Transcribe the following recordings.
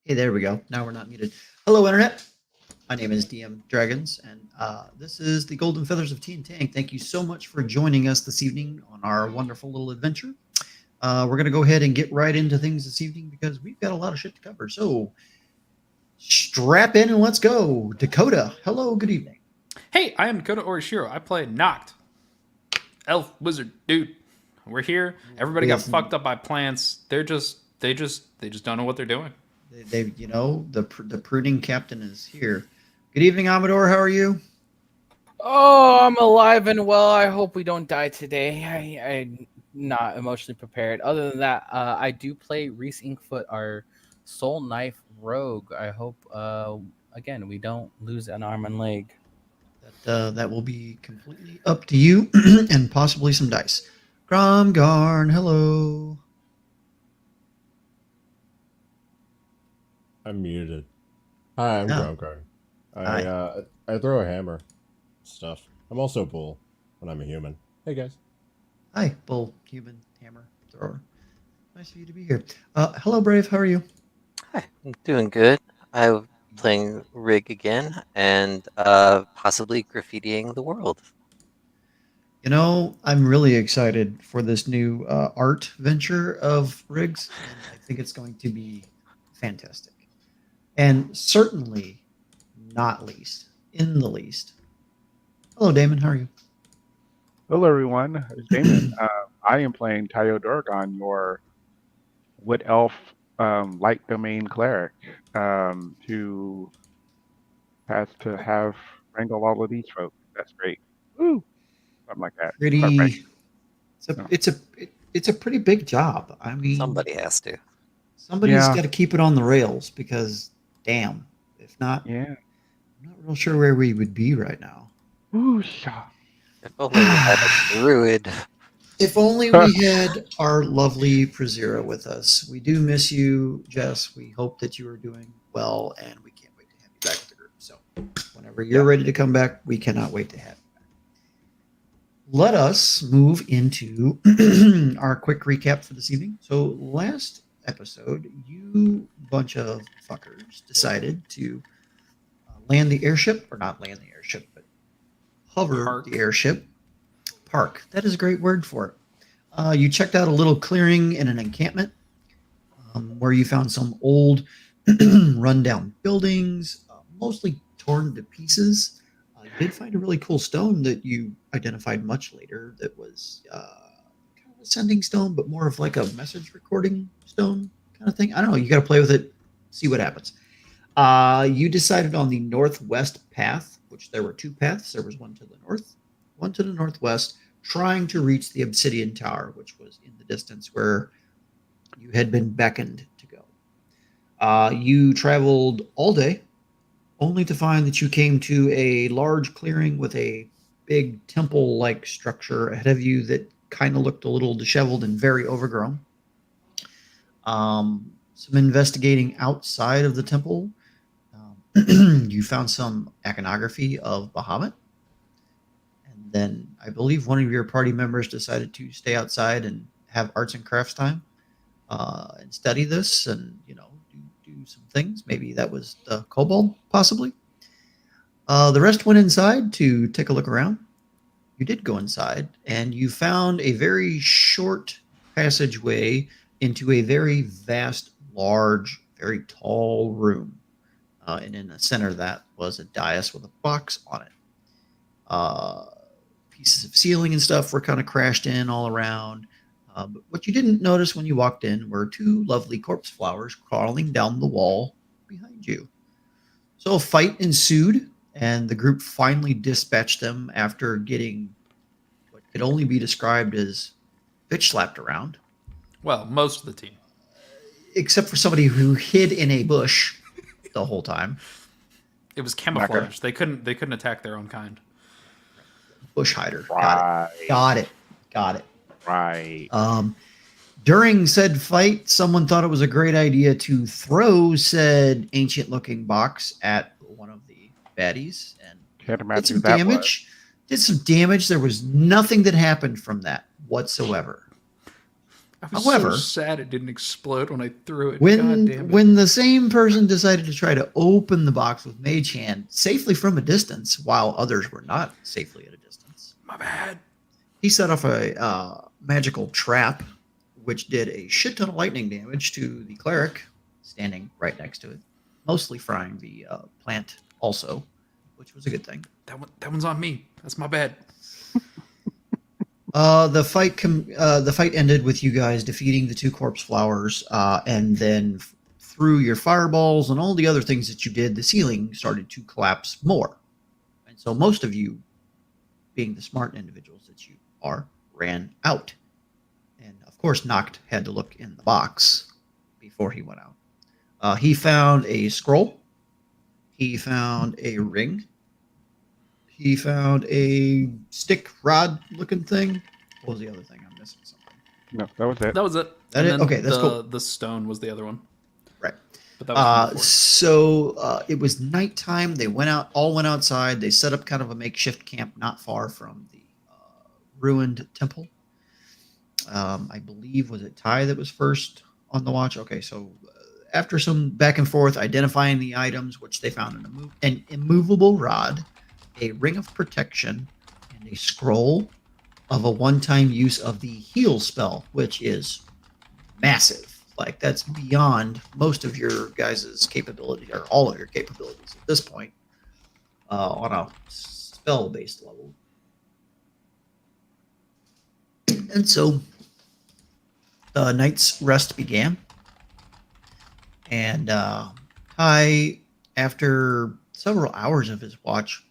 Hey, there we go. Now we're not muted. Hello, Internet. My name is DM Dragons, and this is the Golden Feathers of Tea and Tank. Thank you so much for joining us this evening on our wonderful little adventure. We're going to go ahead and get right into things this evening because we've got a lot of shit to cover. So strap in and let's go. Dakota, hello, good evening. Hey, I am Dakota Orishiro. I play Noct, elf wizard dude. We're here. Everybody got With fucked up by plants. They just don't know what they're doing. the pruning captain is here. Good evening, Amador. How are you? Oh, I'm alive and well. I hope we don't die today. I'm not emotionally prepared. Other than that, I do play Reese Inkfoot, our soul knife rogue. I hope, again, we don't lose an arm and leg. That will be completely up to you and possibly some dice. Gromgarn, hello. I'm muted. Hi, I'm Yeah. Gromgar. Hi. I throw a hammer stuff. I'm also a bull when I'm a human. Hey guys. Hi, bull, human, hammer, thrower. Nice of you to be here. Hello, Brave. How are you? Hi, I'm doing good. I'm playing Rig again and possibly graffitiing the world. You know, I'm really excited for this new art venture of Riggs, and I think it's going to be fantastic. And certainly, not least, in the least. Hello, Damon. How are you? Hello, everyone. It's Damon. I am playing Tayo Dorgon, your Wood Elf Light Domain Cleric, who has to have wrangle all of these folks. That's great. Woo! Something like that. Quite right. Pretty. It's a pretty big job. I mean, Somebody has to. somebody's Yeah. got to keep it on the rails because, damn, if not, Yeah. I'm not real sure where we would be right now. Woosha. If only we had a druid. If only we had our lovely Prezira with us. We do miss you, Jess. We hope that you are doing well, and we can't wait to have you back with the group. So, whenever you're Yeah. ready to come back, we cannot wait to have you back. Let us move into our quick recap for this evening. So, last episode, you bunch of fuckers decided to land the airship, or not land the airship, but hover Park. the airship. Park. That is a great word for it. You checked out a little clearing in an encampment where you found some old, rundown buildings, mostly torn to pieces. You did find a really cool stone that you identified much later that was kind of a sending stone, but more of like a message recording stone kind of thing. I don't know. You got to play with it, see what happens. You decided on the northwest path, which there were two paths. There was one to the north, one to the northwest, trying to reach the Obsidian Tower, which was in the distance where you had been beckoned to go. You traveled all day, only to find that you came to a large clearing with a big temple like structure ahead of you that kind of looked a little disheveled and very overgrown. Some investigating outside of the temple, you found some iconography of Bahamut. And then I believe one of your party members decided to stay outside and have arts and crafts time and study this and, do some things. Maybe that was the kobold, possibly. The rest went inside to take a look around. You did go inside and you found a very short passageway into a very vast, large, very tall room. And in the center of that was a dais with a box on it. Pieces of ceiling and stuff were kind of crashed in all around. But what you didn't notice when you walked in were two lovely corpse flowers crawling down the wall behind you. So a fight ensued, and the group finally dispatched them after getting what could only be described as bitch slapped around, Well, most of the team. except for somebody who hid in a bush the whole time. It was camouflage. They couldn't attack their own kind. Bush hider. Right. Got it. Right. During said fight, someone thought it was a great idea to throw said ancient looking box at one of the baddies and Can't did imagine some who that damage. Did some damage. There was nothing that happened from that whatsoever. I was However, so sad it didn't explode when I threw it. God damn it. when the same person decided to try to open the box with Mage Hand safely from a distance, while others were not safely at a distance, My bad. he set off a magical trap, which did a shit ton of lightning damage to the cleric standing right next to it, mostly frying the plant also, which was a good thing. That one's on me. That's my bad. The fight ended with you guys defeating the two corpse flowers, and then through your fireballs and all the other things that you did, the ceiling started to collapse more, and so most of you, being the smart individuals that you are, ran out. And of course, Noct had to look in the box before he went out. He found a scroll. He found a ring. He found a stick rod looking thing. What was the other thing? I'm missing something. No, that was it. That was it. That And it? then Okay, that's cool. The stone was the other one. Right. But that was from before. So it was nighttime. They all went outside. They set up kind of a makeshift camp not far from the ruined temple. I believe, was it Ty that was first on the watch? Okay, so after some back and forth identifying the items, which they found an immovable rod, a ring of protection, and a scroll of a one-time use of the heal spell, which is massive. Like, that's beyond most of your guys' capability, or all of your capabilities at this point, on a spell-based level. And so the night's rest began. And Ty, after several hours of his watch,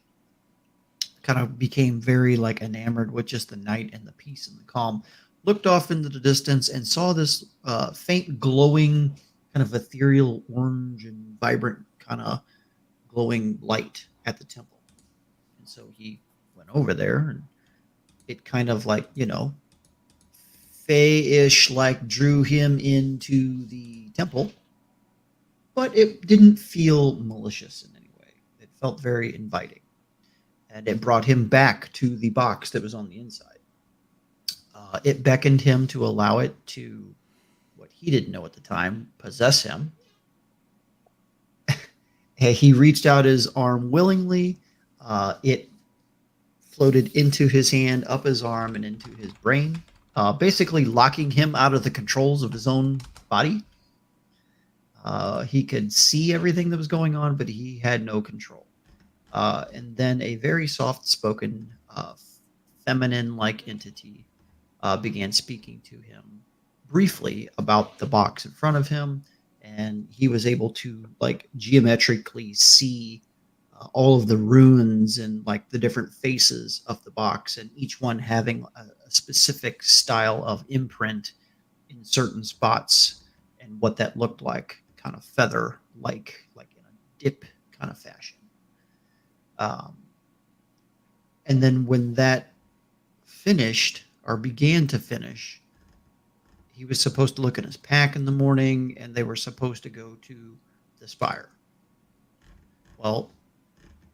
kind of became very enamored with just the night and the peace and the calm, looked off into the distance and saw this faint glowing, kind of ethereal orange and vibrant kind of glowing light at the temple. And so he went over there, and it kind of Fey-ish drew him into the temple, but it didn't feel malicious in any way. It felt very inviting, and it brought him back to the box that was on the inside. It beckoned him to allow it to, what he didn't know at the time, possess him. He reached out his arm willingly. It floated into his hand, up his arm, and into his brain, basically locking him out of the controls of his own body. He could see everything that was going on, but he had no control. And then a very soft-spoken, feminine-like entity began speaking to him briefly about the box in front of him, and he was able to geometrically see all of the runes and the different faces of the box, and each one having a specific style of imprint in certain spots, and what that looked like, kind of feather like in a dip kind of fashion. And then when that finished, or began to finish, he was supposed to look at his pack in the morning, and they were supposed to go to the spire. Well,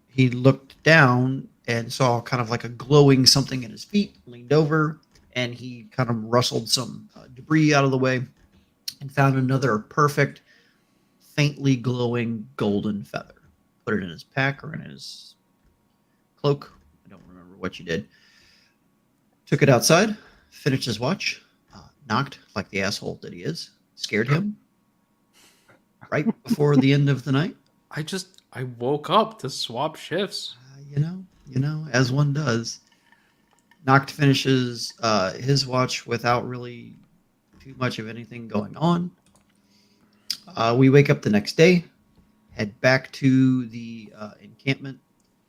he looked down and saw kind of a glowing something at his feet, leaned over, and he kind of rustled some debris out of the way and found another perfect, faintly glowing golden feather. Put it in his pack or in his cloak. I don't remember what you did. Took it outside, finished his watch, knocked like the asshole that he is, scared him right before the end of the night. I woke up to swap shifts. You know, as one does. Noct finishes his watch without really too much of anything going on. We wake up the next day, head back to the encampment,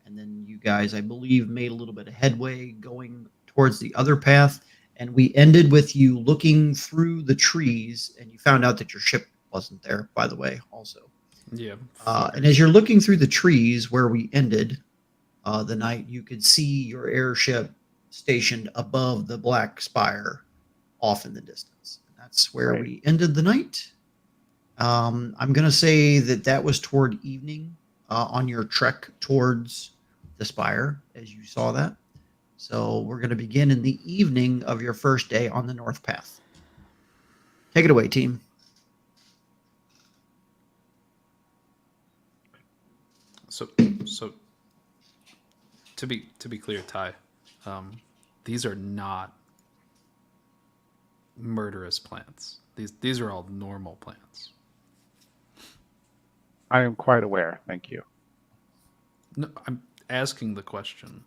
and then you guys, I believe, made a little bit of headway going towards the other path, and we ended with you looking through the trees, and you found out that your ship wasn't there, by the way, also. Yeah. And as you're looking through the trees where we ended the night, you could see your airship stationed above the black spire off in the distance. And that's where we ended the night. I'm going to say that was toward evening on your trek towards the spire, as you saw that. So we're going to begin in the evening of your first day on the North Path. Take it away, team. So to be clear, Ty, these are not murderous plants. These are all normal plants. I am quite aware. Thank you. No, I'm asking the question.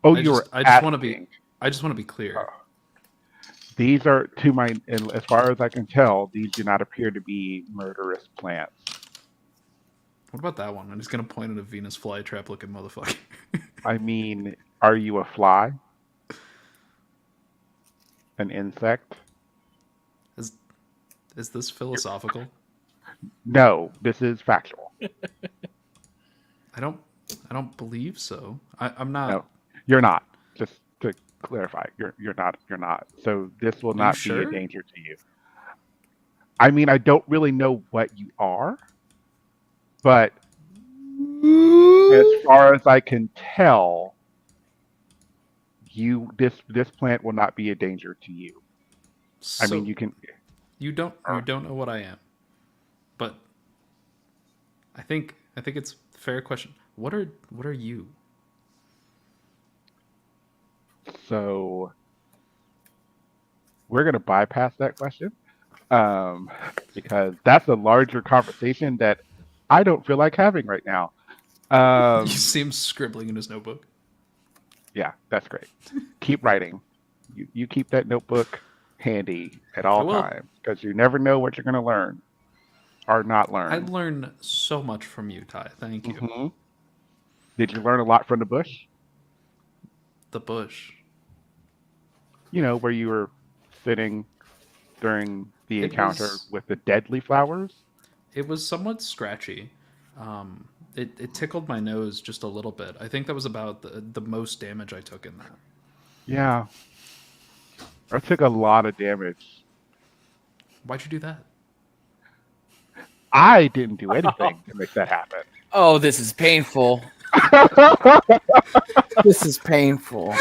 Oh, I you're just want to be asking. I just want to be clear. These are, to my, and as far as I can tell, these do not appear to be murderous plants. What about that one? I'm just gonna point at a Venus flytrap looking motherfucker. I mean, are you a fly? An insect? Is this philosophical? No, this is factual. I don't believe so. I'm not. No, you're not. Just to clarify, you're not. So this will Are you not be sure? a danger to you. I mean, I don't really know what you are, but as far as I can tell, this plant will not be a danger to you. I So mean, you can. you don't know what I am, but I think it's a fair question. What are you? So we're gonna bypass that question because that's a larger conversation that I don't feel like having right now. You see him scribbling in his notebook. Yeah, that's great. Keep writing. You keep that notebook handy at I all will. times because you never know what you're going to learn or not I learn. learn so much from you, Ty. Thank you. hmm Did you learn a lot from the bush? The bush. You know, where you were sitting during the It encounter was with the deadly flowers? it was somewhat scratchy. It tickled my nose just a little bit. I think that was about the most damage I took in that. Yeah, I took a lot of damage. Why'd you do that? I didn't do anything to make that happen. Oh, this is painful. This is painful.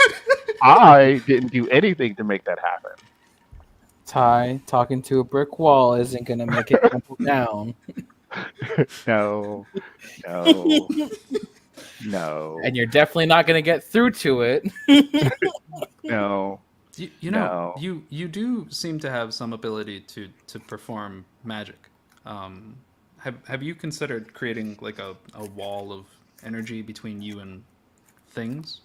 I didn't do anything to make that happen. Ty, talking to a brick wall isn't gonna make it crumple down. No, no, no, And you're definitely not gonna get through to it. no, You know no. you do seem to have some ability to perform magic. Have you considered creating like a wall of energy between you and things?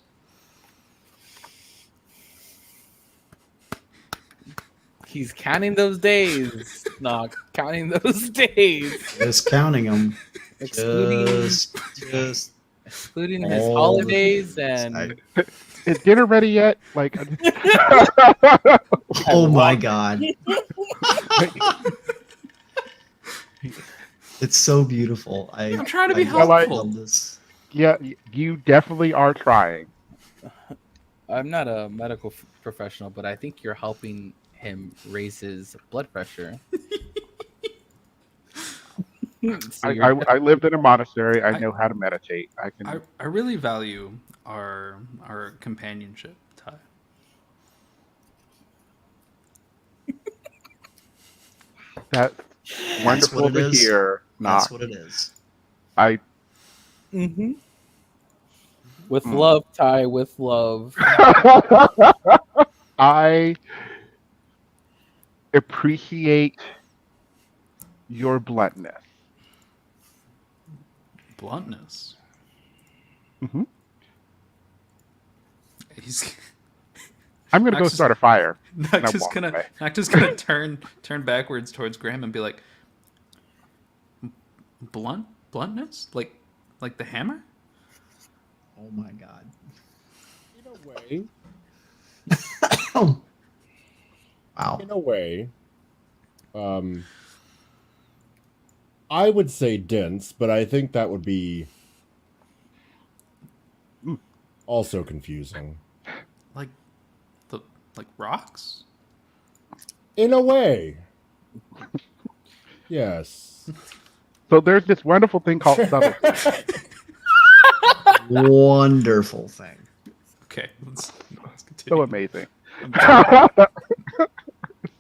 He's counting those days. Not counting those days. Just counting them. Excluding Just his all the holidays and Is dinner ready yet? Like, oh my god. It's so beautiful. I'm trying to be I helpful. love this. yeah, you definitely are trying. I'm not a medical professional, but I think you're helping him raise his blood pressure. So I lived in a monastery. I know how to meditate. I can. I really value our companionship, Ty. That's wonderful what it to is. hear. That's Knock. what it is. I. Mm-hmm. With love, Ty, with love. I appreciate your bluntness. Bluntness. hmm He's I'm gonna go Max is- start a fire. not just walk gonna away. not just gonna turn backwards towards Graham and be like, bluntness, like the hammer. Oh my god. In a way, Oh. Wow. in a way, I would say dense, but I think that would be also confusing. Like rocks. In a way, yes. So there's this wonderful thing called subtlety. Wonderful thing. Okay, let's So continue. amazing. I'm done.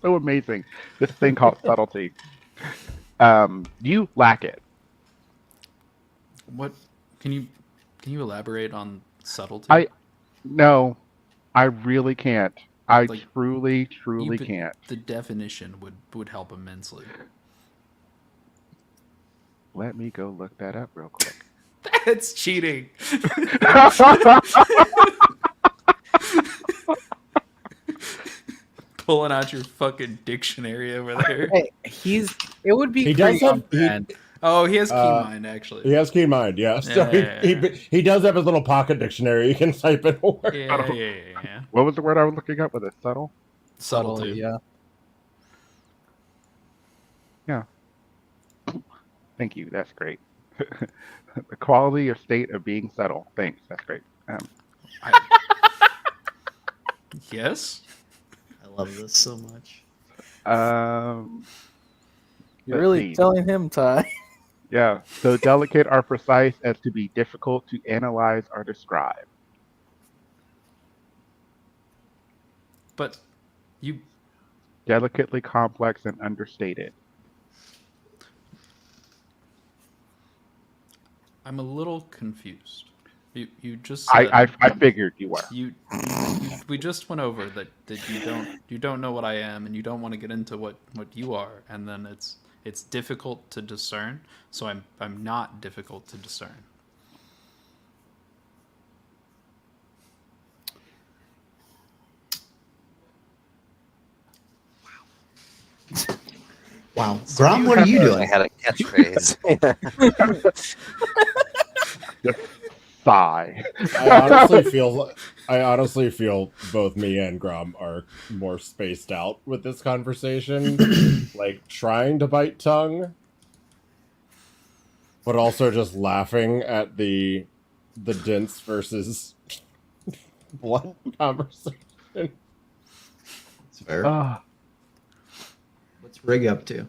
so amazing. This thing called subtlety. You lack it. What can you elaborate on subtlety? No, I really can't. I Like, truly, you truly can't. the definition would help immensely. Let me go look that up real quick. That's cheating. Pulling out your fucking dictionary over there. Hey, it would be He does great on have he, brand. Oh, he has key Uh, mind actually. he has keen mind, yeah. So Yeah. he does have his little pocket dictionary. You can type in a word. Yeah. What was the word I was looking up with it? Subtle? Subtlety. Yeah. Yeah. Thank you. That's great. The quality or state of being subtle. Thanks. That's great. Yes. I love this so much. You're Let's really see. telling him, Ty. Yeah. So delicate are precise as to be difficult to analyze or describe. But you Delicately complex and understated. I'm a little confused. You just said I figured you were. we just went over that you don't know what I am and you don't want to get into what you are, and then it's difficult to discern. So I'm not difficult to discern. Wow. Grom, what are you I doing? had a catchphrase. Just sigh. I honestly feel both me and Grom are more spaced out with this conversation. Like trying to bite tongue, but also just laughing at the dense versus blunt conversation. It's fair. Ah, What's Rig up to?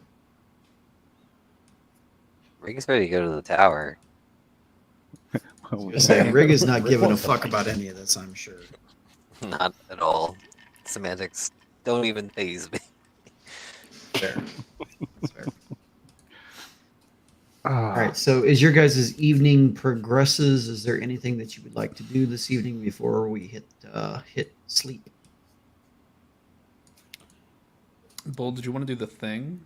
Rick's ready to go to the tower. holy Say, man. Rig is not giving a fuck about any of this, I'm sure. Not at all. Semantics don't even faze me. Fair. That's fair. Ah, All right. So, as your guys' evening progresses, is there anything that you would like to do this evening before we hit sleep? Bull, did you want to do the thing?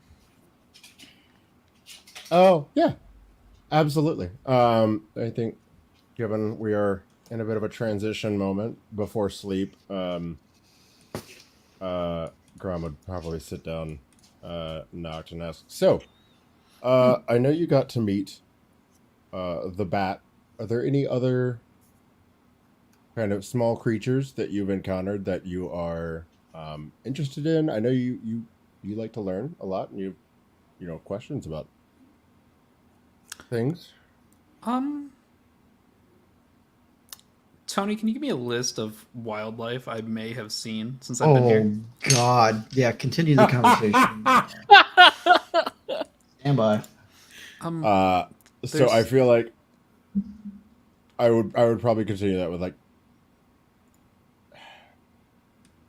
Oh yeah, absolutely. I think given we are in a bit of a transition moment before sleep, Grom would probably sit down, Noct, and ask. So, I know you got to meet the bat. Are there any other kind of small creatures that you've encountered that you are interested in? I know you like to learn a lot, and you know questions about things. Tony, can you give me a list of wildlife I may have seen since I've been here? Oh God! Yeah. Continue the conversation. Stand by. So I There's- feel like I would probably continue that with like,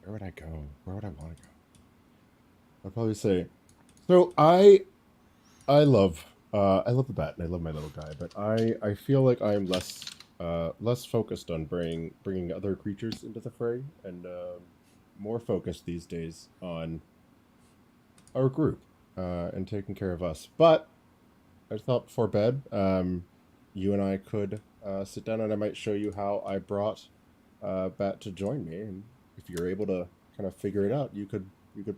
where would I go? Where would I want to go? I'd probably say, so I love the bat and I love my little guy, but I feel like I'm less focused on bringing other creatures into the fray and more focused these days on our group and taking care of us. But I thought before bed, you and I could sit down and I might show you how I brought Bat to join me, and if you're able to kind of figure it out, you could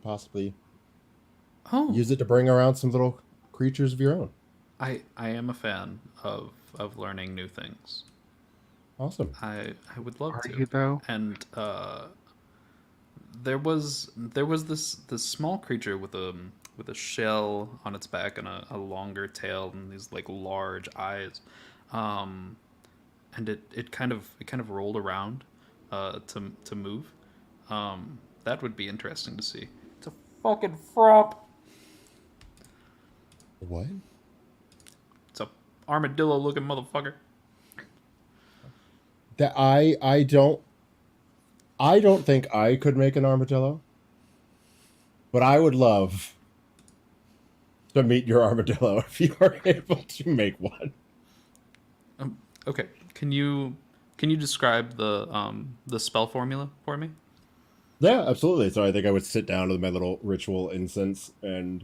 possibly use it to bring around some little creatures of your own. I am a fan of learning new things. Awesome. I would love are to. you though? And there was this small creature with a shell on its back and a longer tail and these like large eyes, and it kind of rolled around to move. That would be interesting to see. It's a fucking frog. What? It's a armadillo looking motherfucker. That I don't think I could make an armadillo, but I would love to meet your armadillo if you are able to make one. Okay. Can you describe the spell formula for me? Yeah, absolutely. So I think I would sit down with my little ritual incense and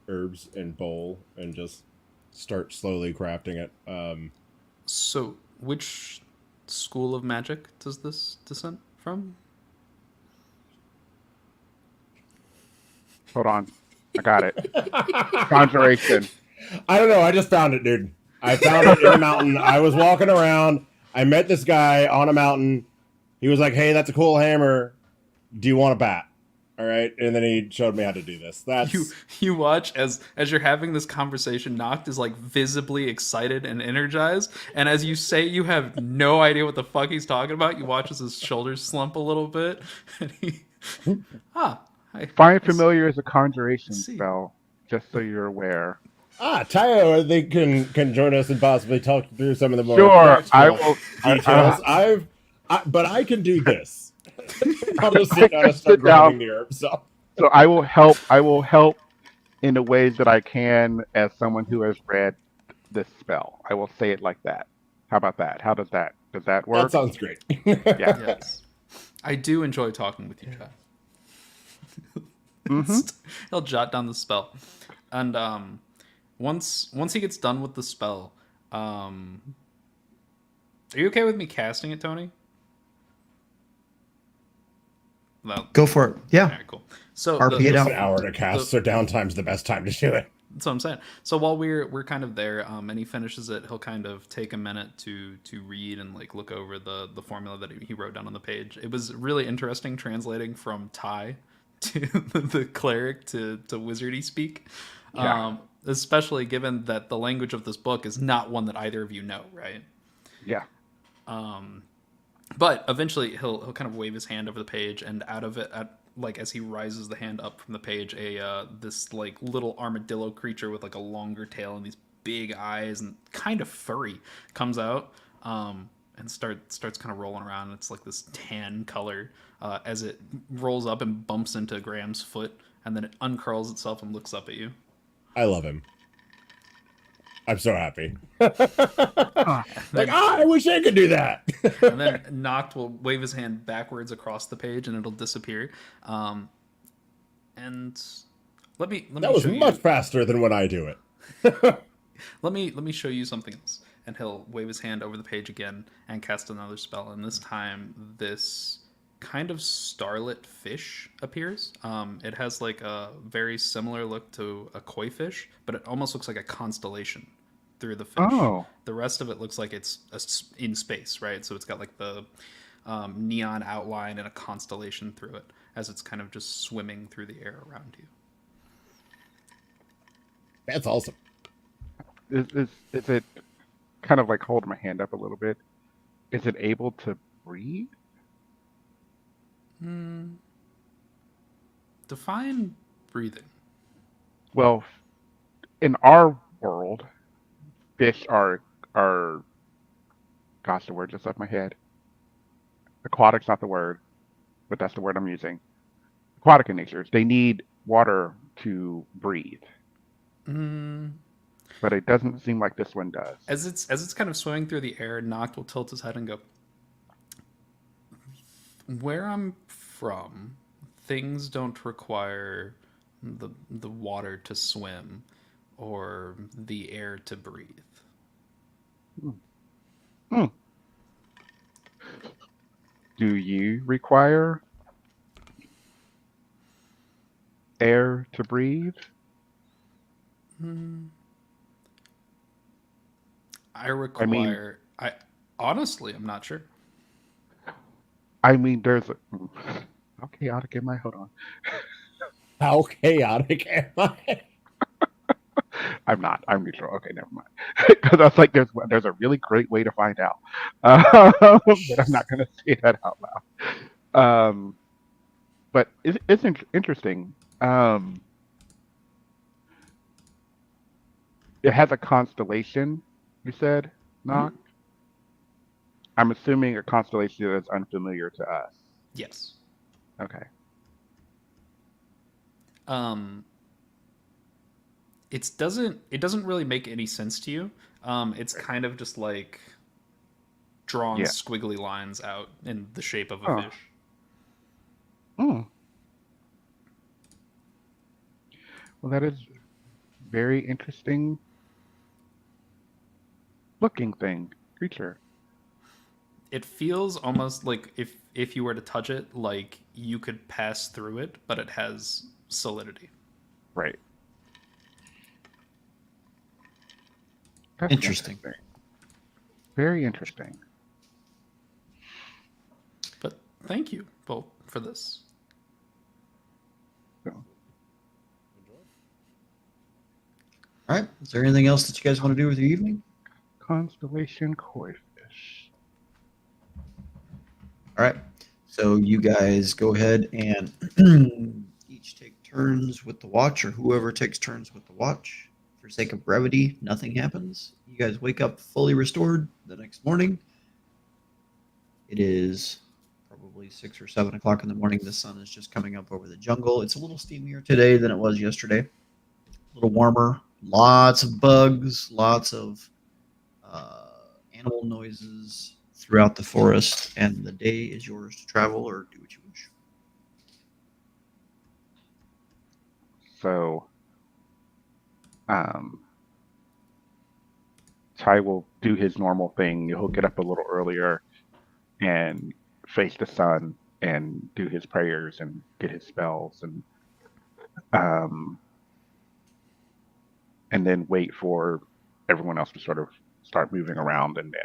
herbs and bowl and just start slowly crafting it. So, which school of magic does this descend from? Hold on. I got it. Conjuration. I don't know. I just found it, dude. I found it in a mountain. I was walking around. I met this guy on a mountain. He was like, "Hey, that's a cool hammer. Do you want a bat?" All right, and then he showed me how to do this. That's You watch as you're having this conversation, Noct is like visibly excited and energized, and as you say you have no idea what the fuck he's talking about, you watch as his shoulders slump a little bit, and he Find familiar is a conjuration see. spell, just so you're aware. Tayo. I think can join us and possibly talk through some of the more Sure, I practical will. details. But I can do this. I'll just sit down and Sit start down. grabbing the herbs. So. So I will help. I will help in the ways that I can as someone who has read this spell. I will say it like that. How about that? How does that? Does that work? That sounds great. Yeah. Yes, I do enjoy talking with you, Chad. He'll jot down the spell, and once he gets done with the spell, are you okay with me casting it, Tony? Well, Go for it. Yeah. all right, cool. So RP it It's out. an hour to cast, so downtime's the best time to do it. That's what I'm saying. So while we're kind of there, and he finishes it, he'll kind of take a minute to read and like look over the formula that he wrote down on the page. It was really interesting translating from Thai to the cleric to wizardy speak. Yeah. Especially given that the language of this book is not one that either of you know, right? Yeah. But eventually he'll kind of wave his hand over the page, and out of it, like as he rises the hand up from the page, this like little armadillo creature with like a longer tail and these big eyes and kind of furry comes out, and starts kind of rolling around. It's like this tan color as it rolls up and bumps into Graham's foot, and then it uncurls itself and looks up at you. I love him. I'm so happy. I wish I could do that. And then Noct will wave his hand backwards across the page, and it'll disappear. And let me That was show much you. faster than when I do it. Let me show you something else. And he'll wave his hand over the page again and cast another spell. And this time, this kind of starlit fish appears. It has like a very similar look to a koi fish, but it almost looks like a constellation through the fish. Oh. The rest of it looks like it's in space, right? So it's got like the neon outline and a constellation through it as it's kind of just swimming through the air around you. That's awesome. Is it kind of like hold my hand up a little bit? Is it able to breathe? Define breathing. Well, in our world, fish are gosh, the word just left my head. Aquatic's not the word, but that's the word I'm using. Aquatic in nature. They need water to breathe. But it doesn't seem like this one does. As it's kind of swimming through the air, Noct will tilt his head and go, "Where I'm from, things don't require the water to swim or the air to breathe." Do you require air to breathe? I require. I honestly, I'm not sure. I mean, there's a. How chaotic am I? Hold on. How chaotic am I? I'm not. I'm neutral. Okay, never mind. Because I was like, there's a really great way to find out, but I'm not going to say that out loud. But it's interesting. It has a constellation. You said, Noct? I'm assuming a constellation that's unfamiliar to us. Yes. Okay. um, it doesn't really make any sense to you. It's kind of just like drawn Yeah. squiggly lines out in the shape of a Oh. fish. Hmm. Well, that is very interesting looking creature. It feels almost like if you were to touch it, like you could pass through it, but it has solidity. Right. That's Interesting. Very interesting. But thank you both for this. So, All right. Is there anything else that you guys want to do with your evening? constellation koi fish. All right. So you guys go ahead and each take turns with the watch, or whoever takes turns with the watch. For sake of brevity, nothing happens. You guys wake up fully restored the next morning. It is probably 6 or 7 o'clock in the morning. The sun is just coming up over the jungle. It's a little steamier today than it was yesterday. A little warmer. Lots of bugs. Lots of animal noises throughout the forest, and the day is yours to travel or do what you wish. So, um, Ty will do his normal thing. He'll get up a little earlier and face the sun and do his prayers and get his spells um, and then wait for everyone else to sort of start moving around. And then,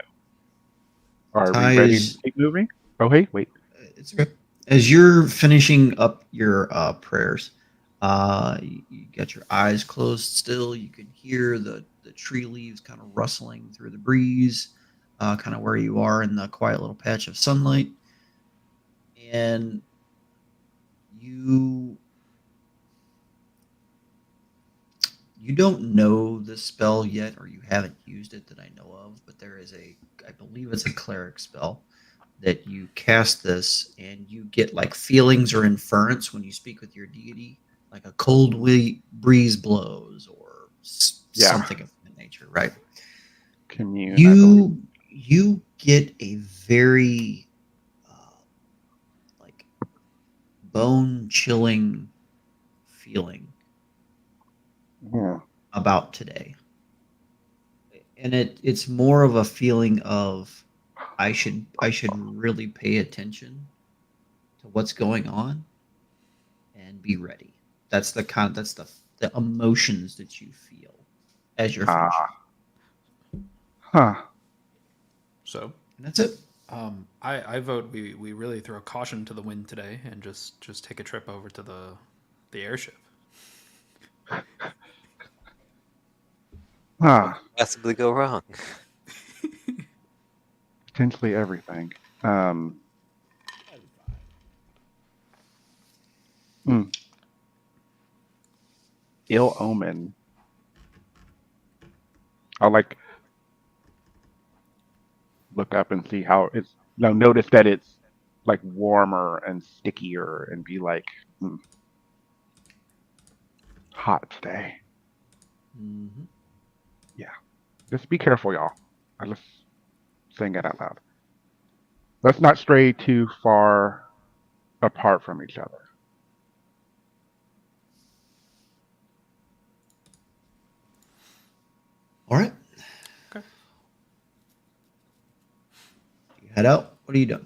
are we Ty ready is to keep moving? Oh, hey, wait. it's okay. As you're finishing up your prayers, you got your eyes closed still. You can hear the tree leaves kind of rustling through the breeze, kind of where you are in the quiet little patch of sunlight. And you you don't know the spell yet, or you haven't used it that I know of, but there is I believe it's a cleric spell that you cast this and you get like feelings or inference when you speak with your deity, like a cold breeze blows or Yeah, something of that nature, right? commune, I believe. You get a very like bone chilling feeling Yeah. about today, and it's more of a feeling of I should really pay attention to what's going on and be ready. That's the emotions that you feel as you're finishing. Ah, huh. So, And that's it. I vote we really throw caution to the wind today and just take a trip over to the airship. Ah, Possibly go wrong. potentially everything. Hmm. Ill omen. I'll like look up and see how it's. No, notice that it's like warmer and stickier, and be like, hot today. Mm-hmm. Yeah, just be careful, y'all. I just saying it out loud. Let's not stray too far apart from each other. All right. Okay. You head out. What are you doing?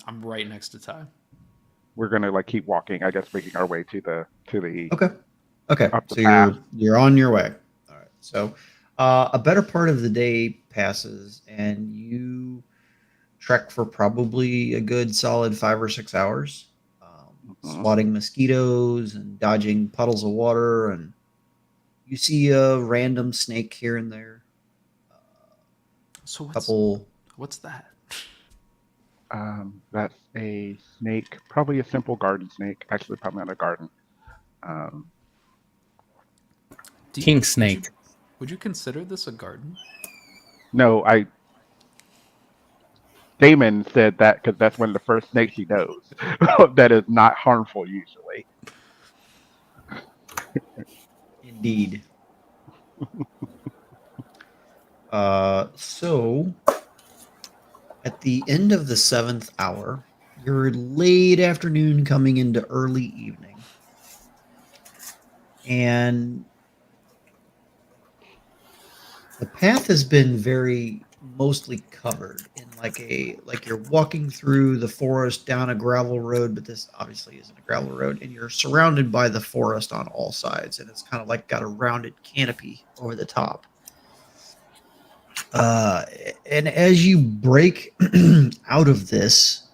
I'm right next to Ty. We're gonna like keep walking. I guess making our way to the Okay. Okay. up the So path. you're on your way. All right. So a better part of the day passes, and you trek for probably a good solid 5 or 6 hours, Mhm. swatting mosquitoes and dodging puddles of water, and you see a random snake here and there. So A couple. what's that? That's a snake, probably a simple garden snake. Actually, probably not a garden. Um, Do you- King would you- snake. Would you consider this a garden? no, Damon said that because that's one of the first snakes he knows that is not harmful usually. Indeed. So at the end of the 7th hour, you're late afternoon coming into early evening. And the path has been very mostly covered in like you're walking through the forest down a gravel road, but this obviously isn't a gravel road, and you're surrounded by the forest on all sides, and it's kind of like got a rounded canopy over the top. And as you break out of this,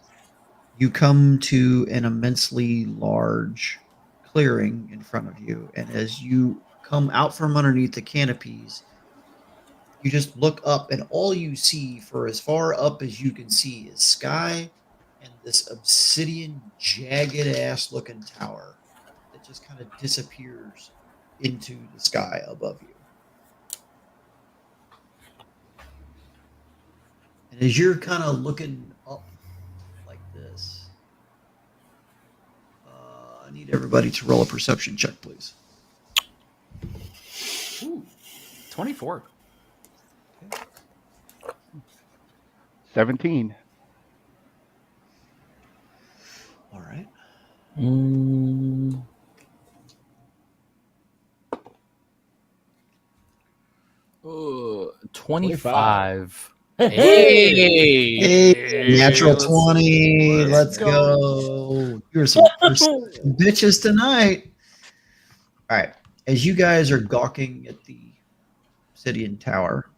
you come to an immensely large clearing in front of you, and as you come out from underneath the canopies, you just look up, and all you see for as far up as you can see is sky and this obsidian, jagged ass looking tower that just kind of disappears into the sky above you. And as you're kind of looking up like this, I need everybody to roll a perception check, please. Ooh, 24. 17. All right. Mm. Ooh, 25. Hey! Hey, natural let's- 20. Let's let's go. You're some bitches tonight. All right. As you guys are gawking at the obsidian tower,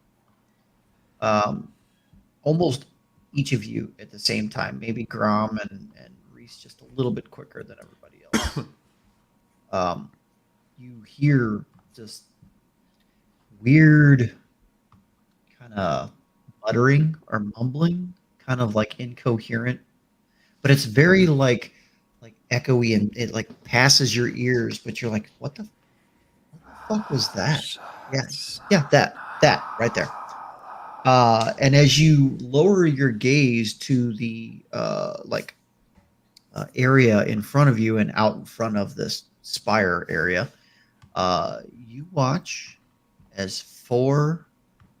almost each of you at the same time, maybe Grom and Reese just a little bit quicker than everybody else. You hear this weird kind of muttering or mumbling, kind of like incoherent, but it's very like echoey, and it like passes your ears, but you're like, what the fuck was that? Yeah, that right there. And as you lower your gaze to the area in front of you and out in front of this spire area, you watch as 4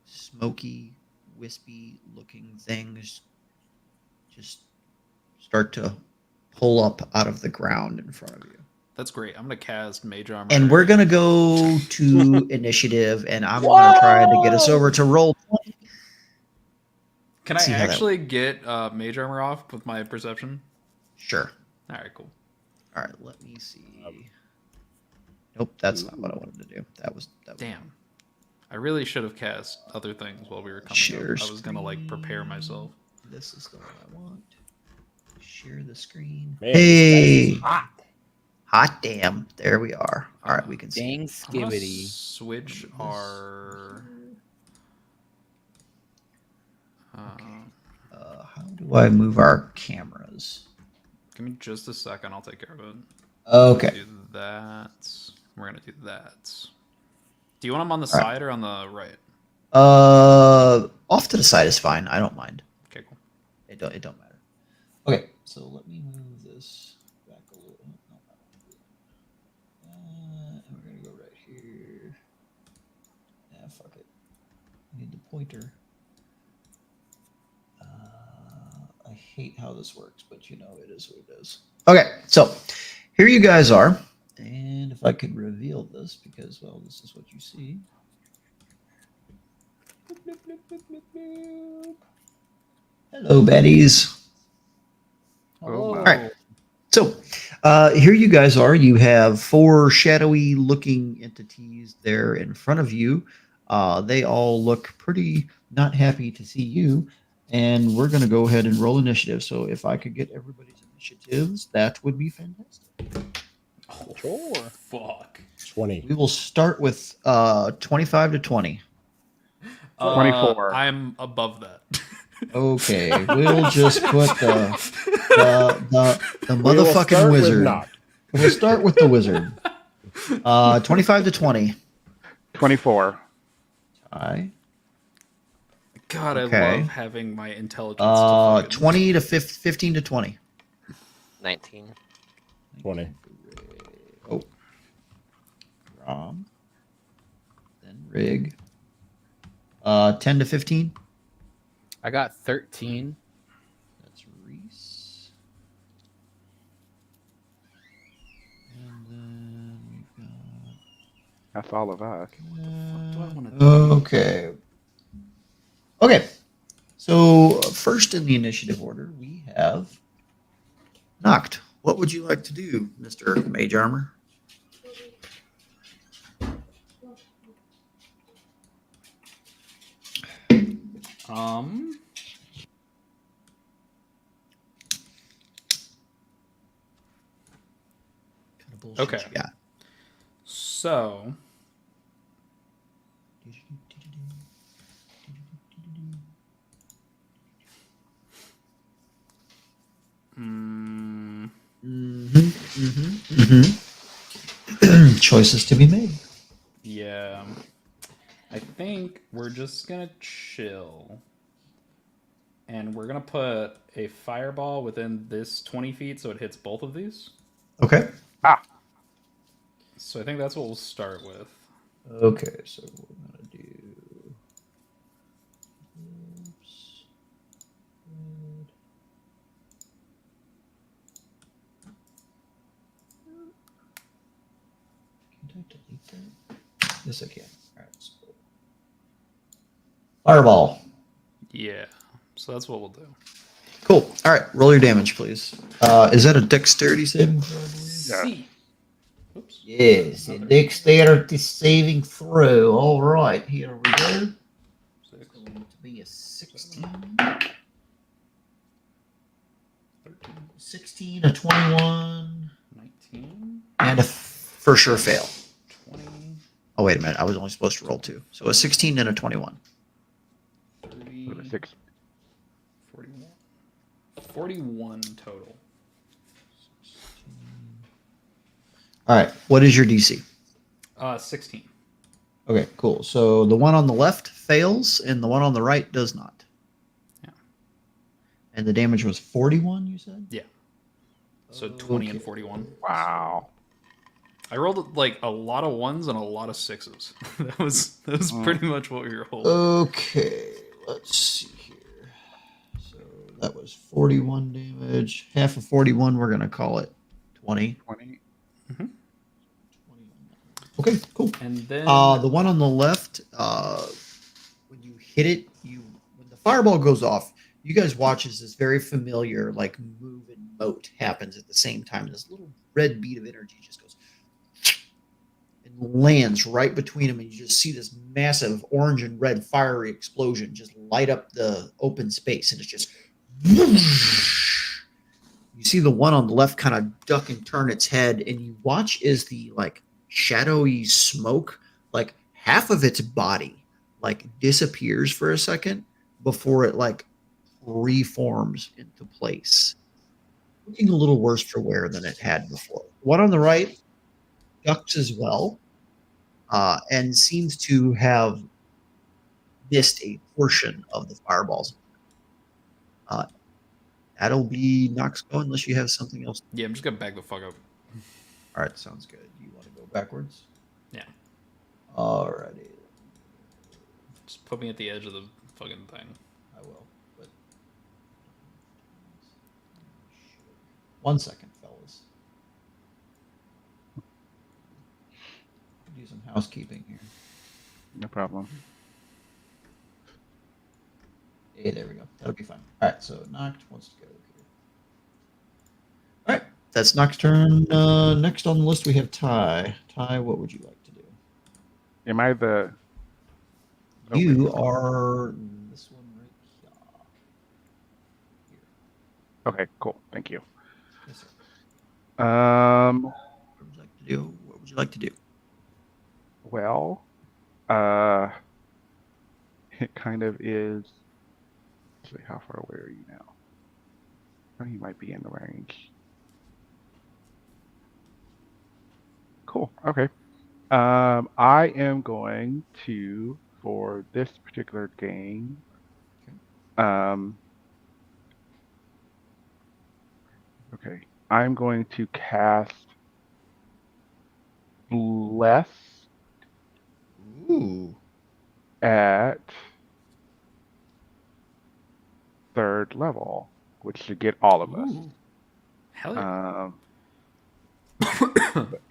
smoky, wispy looking things just start to pull up out of the ground in front of you. That's great. I'm gonna cast Mage Armor. And we're gonna go to initiative, and I'm gonna try to get us over to roll 20. Can I see how that actually get Mage Armor off with my perception? Sure. All right, cool. All right, let me see. Nope, that's not what I wanted to do. That was Damn. I really should have cast other things while we were coming Share up. I was gonna like prepare myself. This is the one I want. Share the screen. Man, Hey, this hot. hot damn! There we are. All right, we can see. Dang I'm gonna skibbity. switch our. How do I move our cameras? Give me just a second. I'll take care of it. Okay. Do that. We're gonna do that. Do you want them on the side or on the right? Off to the side is fine. I don't mind. Okay, cool. It don't matter. Okay, so let me move this back a little. And we're gonna go right here. Yeah, fuck it. I need the pointer. I hate how this works, but you know it is what it is. Okay, so here you guys are, and if I could reveal this, because well, this is what you see. Hello, baddies. Oh, All right. So here you guys are. You have 4 shadowy looking entities there in front of you. They all look pretty not happy to see you. And we're going to go ahead and roll initiative. So if I could get everybody's initiatives, that would be fantastic. Sure. Fuck. 20. We will start with 25 to 20. 24. I'm above that. Okay, we'll just put the We will start motherfucking with wizard. not. We'll start with the wizard. 25 to 20. 24. Tie. God, I Okay. love having my intelligence to fucking 20 to 15 to 20. 19. 20. Oh. Rom. Then Rig. 10 to 15. I got 13. That's Reese. And then we've got. That's all of us. What the fuck do I want to do? Okay. Okay. So first in the initiative order, we have Noct. What would you like to do, Mr. Mage Armor? Kind of bullshit Okay. you got? So, mm, Choices to be made. yeah, I think we're just gonna chill, and we're gonna put a fireball within this 20 feet, so it hits both of these. Okay. Ah, So I think that's what we'll start with. Okay, so we're gonna do. Oops. Red. Can I delete that? Yes, I can. All right. So. Fireball. Yeah, so that's what we'll do. Cool. All right. Roll your damage, please. Is that a dexterity saving throw? I believe? yeah. See. Oops. Yes, a Another dexterity saving throw. All right. Here we go. 6, Going to be a 16. 13, 16, a 21, 19, and a for sure fail. 20, Oh, wait a minute. I was only supposed to roll 2. So a 16 and a 21. 30, 6. 41. 41 total. All right. What is your DC? 16. Okay, cool. So the one on the left fails, and the one on the right does not. Yeah. And the damage was 41, you said? Yeah. So 20 and Okay. 41. Wow. I rolled like a lot of ones and a lot of 6s. that was pretty much what we rolled. Okay, let's see here. So that was 41 damage. Half of 41, we're going to call it 20. 20. Okay, cool. And then The one on the left, when you hit it, when the fireball goes off, you guys watch as this very familiar like move and moat happens at the same time. This little red bead of energy just goes and lands right between them, and you just see this massive orange and red fiery explosion just light up the open space, and it's just you see the one on the left kind of duck and turn its head, and you watch as the like shadowy smoke, like half of its body like disappears for a second before it like reforms into place, looking a little worse for wear than it had before. One on the right ducks as well, and seems to have missed a portion of the fireballs. That'll be Nox go unless you have something else. yeah, I'm just gonna back the fuck up. All right, sounds good. You want to go backwards? Yeah. Alrighty. Just put me at the edge of the fucking thing. I will. But 1 second, fellas. Do some housekeeping here. No problem. Hey, there we go. That'll be fine. All right, so Noct wants to go here. All right, that's Noct's turn. Next on the list we have Ty. Ty, what would you like to do? Am I the? Oh, You wait. are this one right here. Okay, cool. Thank you. Yes, sir. What would you like to do? What would you like to do? Well, it kind of is. Actually, how far away are you now? Oh, you might be in the range. Cool. Okay. I am going to, for this particular game, Um, okay. I'm going to cast Bless Ooh. at 3rd level, which should get all of us. Ooh. Hell yeah.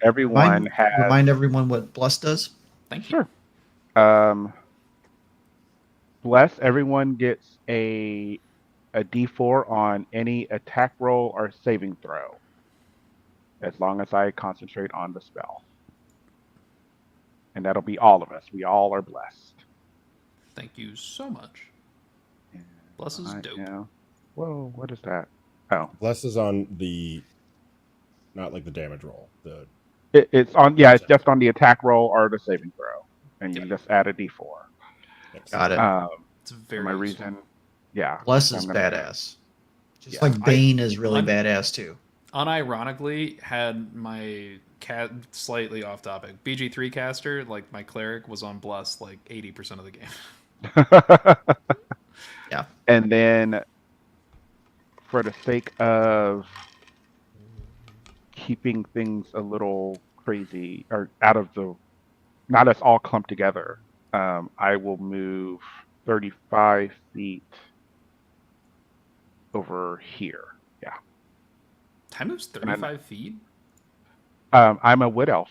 Everyone has. Remind everyone what Bless does. Thank you. Sure. Bless, everyone gets a D4 on any attack roll or saving throw, as long as I concentrate on the spell. And that'll be all of us. We all are blessed. Thank you so much. And Bless is dope. Whoa, what is that? Oh, Bless is on the, not like the damage roll. it's on. Yeah, it's just on the attack roll or the saving throw, and you Yep. just add a D4. Got it. It's very My useful. reason, yeah. Bless so is I'm gonna- badass. Just Yeah. like Bane is really badass too. Unironically, had my cat slightly off topic. BG3 caster, like my cleric, was on Bless like 80% of the game. Yeah. And then, for the sake of keeping things a little crazy or out of the, not us all clumped together, I will move 35 feet over here. Yeah. Time moves 35 feet? I'm a wood elf.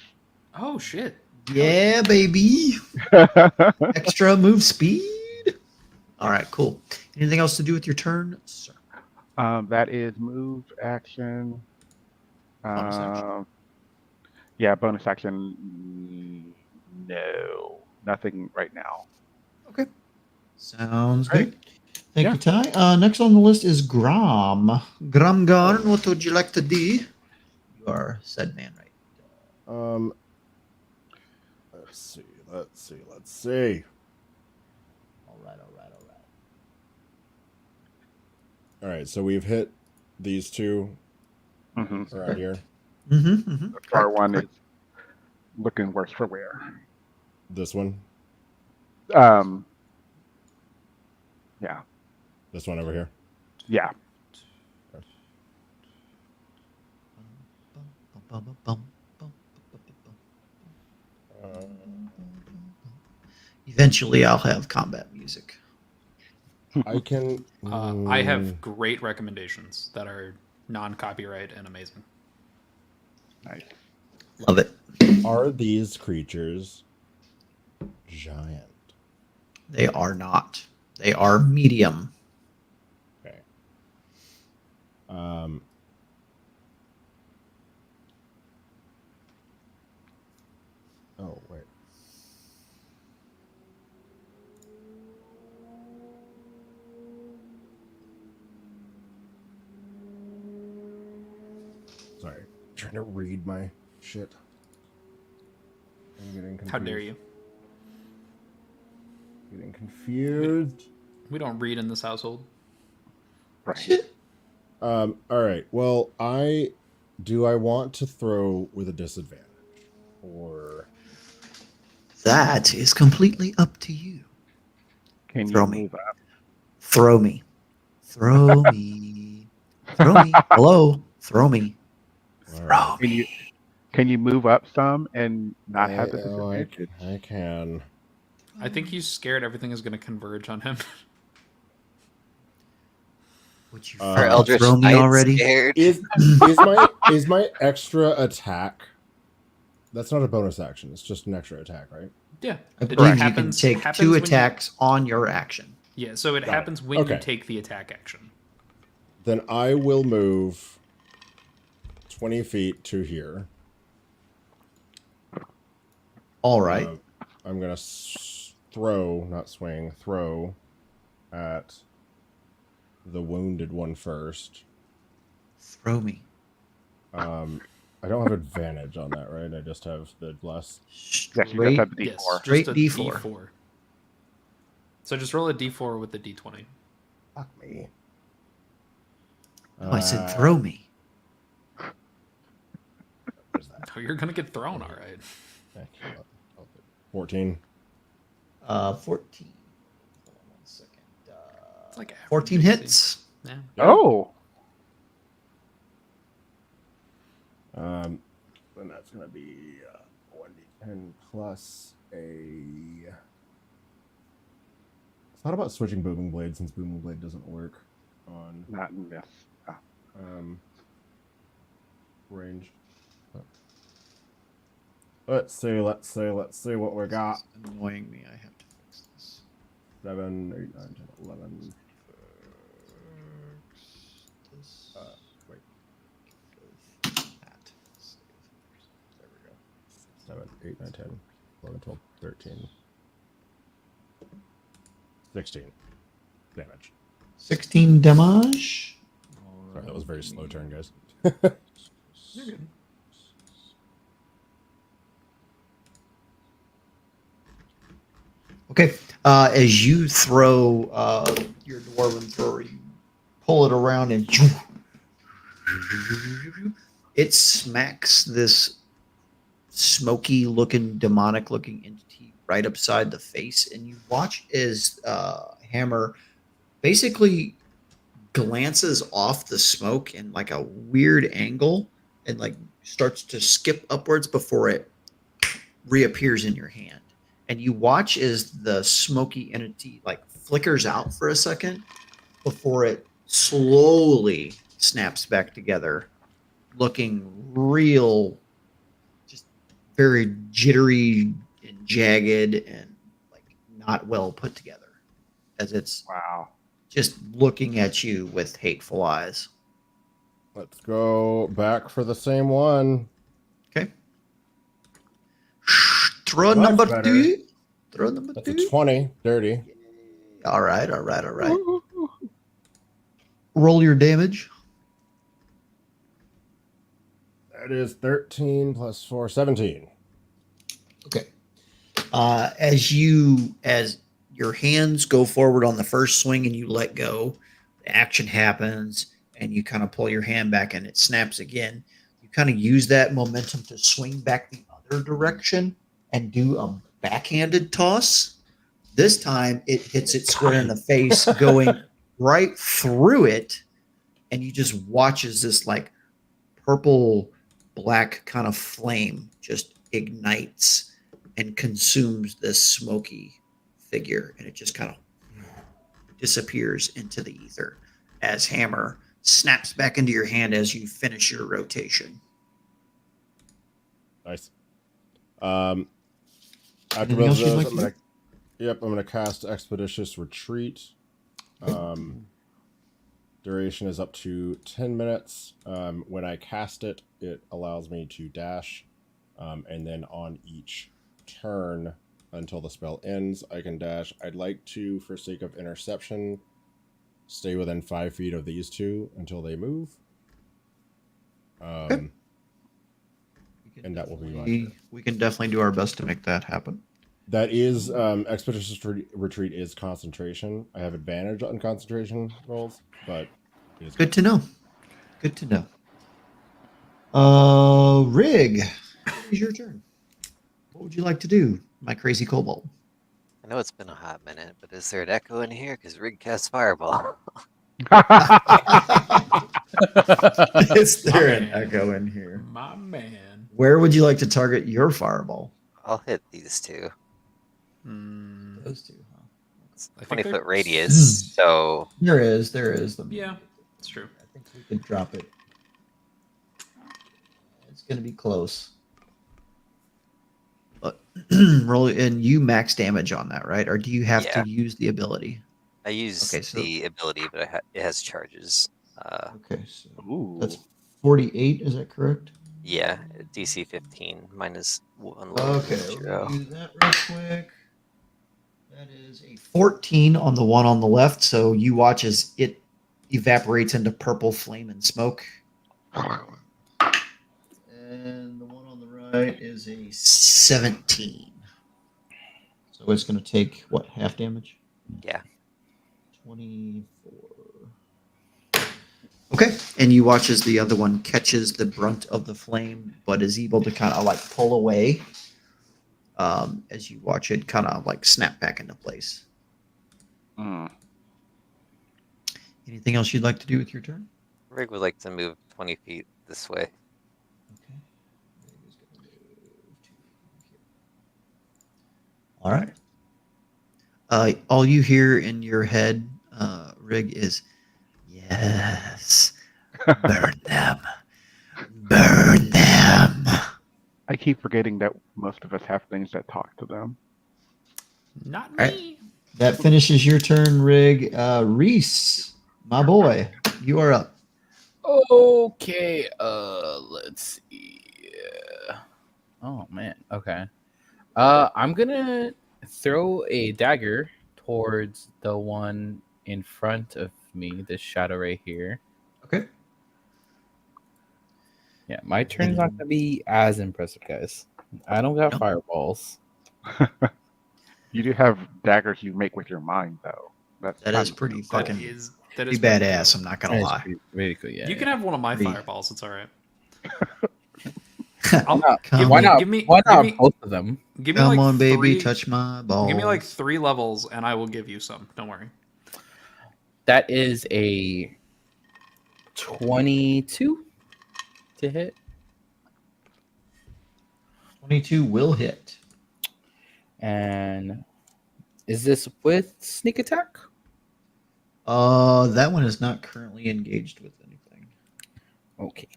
Oh, shit. Yeah, baby. Extra move speed. All right, cool. Anything else to do with your turn, sir? That is move action. Bonus action. Yeah, bonus action. No, nothing right now. Okay. Sounds Great. good. Thank you, Ty. Next on the list is Grom. Gromgarn, what would you like to do? You are said man, right? Let's see. All right. All right, so we've hit these two Mm-hmm. around here. Mm-hmm. The far one is looking worse for wear. This one, Yeah. this one over here. Yeah. Eventually, I'll have combat music. I can. I have great recommendations that are non-copyright and amazing. Nice. Love it. Are these creatures giant? They are not. They are medium. Okay. Oh wait. Sorry, trying to read my shit. I'm getting confused. How dare you? Getting confused. We don't read in this household. Right. All right. Well, I want to throw with a disadvantage, or That is completely up to you. Can Throw you me. move up? Throw me. Throw me. Throw me. Hello. Throw me. All Throw right. me. Can you move up some and not have the disadvantage? I can. I think he's scared everything is going to converge on him. Would you Our Our Eldritch throw me Knight's already? scared. Is my extra attack? That's not a bonus action. It's just an extra attack, right? Yeah. I It believe you can happens- take happens two when you- attacks on your action. Yeah, so it Got it. happens when you Okay. take the attack action. Then I will move 20 feet to here. All right. I'm gonna throw, not swing, throw at the wounded one first. Throw me. I don't have advantage on that, right? I just have the bless. Yes, you just Straight. have the Yes, D4. Straight just a D4. So just roll a D4 with the D20. Fuck me. No, I said throw me. Where's that? Oh, you're going to get thrown, all right. Thank you. 14. 14. Hold on one second. It's like average 14 AC. hits. Yeah. Oh, Then that's gonna be 1d10 plus a. Thought about switching booming blade since booming blade doesn't work on not in this. range. Let's see what we got. It's annoying me. I have to fix this. 7, 8, 9, 10, 11. This. Wait, That. there we go. 7, 8, 9, 10, 11, 12, 13. 16 damage. 16 damage. Sorry, that was a very slow turn, guys. You're good. Okay. As you throw your dwarven thrower, you pull it around and it smacks this smoky looking, demonic looking entity right upside the face. And you watch as Hammer basically glances off the smoke in like a weird angle and like starts to skip upwards before it reappears in your hand. And you watch as the smoky entity like flickers out for a second before it slowly snaps back together, looking real, just very jittery and jagged and like not well put together, as it's Wow. just looking at you with hateful eyes. Let's go back for the same one. Okay. Throw Well, that's number better. 2. Throw number That's 2. a 20. Dirty. All right. Roll your damage. That is 13 plus 4, 17. Okay. As your hands go forward on the first swing and you let go, the action happens and you kind of pull your hand back and it snaps again. You kind of use that momentum to swing back the other direction and do a backhanded toss. This time it hits it square in the face, going right through it, and you just watch as this like purple black kind of flame just ignites and consumes this smoky figure, and it just kind of disappears into the ether as Hammer snaps back into your hand as you finish your rotation. Nice. After Anything both else of you'd those, like I'm to gonna, yep, I'm gonna cast Expeditious Retreat. Duration is up to 10 minutes. When I cast it, it allows me to dash, and then on each turn until the spell ends, I can dash. I'd like to, for sake of interception, stay within 5 feet of these two until they move. And that will be my turn. We can definitely do our best to make that happen. That is, Expeditious Retreat is concentration. I have advantage on concentration rolls, but it is Good to know. Good to know. Rig, it is your turn. What would you like to do, my crazy kobold? I know it's been a hot minute, but is there an echo in here? Because Rig cast Fireball. Is there an Man. echo in here? My man. Where would you like to target your fireball? I'll hit these two. Mm, Those two, huh? It's I think 20-foot they're- radius, so There is. Yeah, it's true. I think we could drop it. It's going to be close. But roll, and you max damage on that, right? Or do you have Yeah. to use the ability? I use Okay, so- the ability, but it has charges. Okay, so Ooh. that's 48. Is that correct? Yeah, DC 15 minus 1 lower Okay, than zero. we'll do that real quick. That is a 14 on the one on the left. So you watch as it evaporates into purple flame and smoke. And the one on the right is a 17. So it's going to take, what, half damage? Yeah. 24. Okay. And you watch as the other one catches the brunt of the flame, but is able to kind of like pull away as you watch it kind of like snap back into place. Mm. Anything else you'd like to do with your turn? Rig would like to move 20 feet this way. Okay. Rig is gonna move to here. All right. All you hear in your head, Rig, is yes, burn them, burn them. I keep forgetting that most of us have things that talk to them. Not All right. me. That finishes your turn, Rig. Reese, my boy, you are up. Okay, let's see. Oh man, okay. I'm gonna throw a dagger towards the one in front of me, this shadow right here. Okay. Yeah, my turn's not gonna be as impressive, guys. I don't got Nope. fireballs. You do have daggers you make with your mind, though. That's That is kinda- pretty That fucking is pretty pretty badass. cool. I'm not gonna lie. Really cool, yeah. You can have one of my Pretty- fireballs. It's all right. Come Why not? Give me- Why not give me- both of them? Give me like on, baby, three, touch my balls. Give me like 3 levels, and I will give you some. Don't worry. That is a 22 to hit. 22 will hit. And is this with sneak attack? That one is not currently engaged with anything. Okay.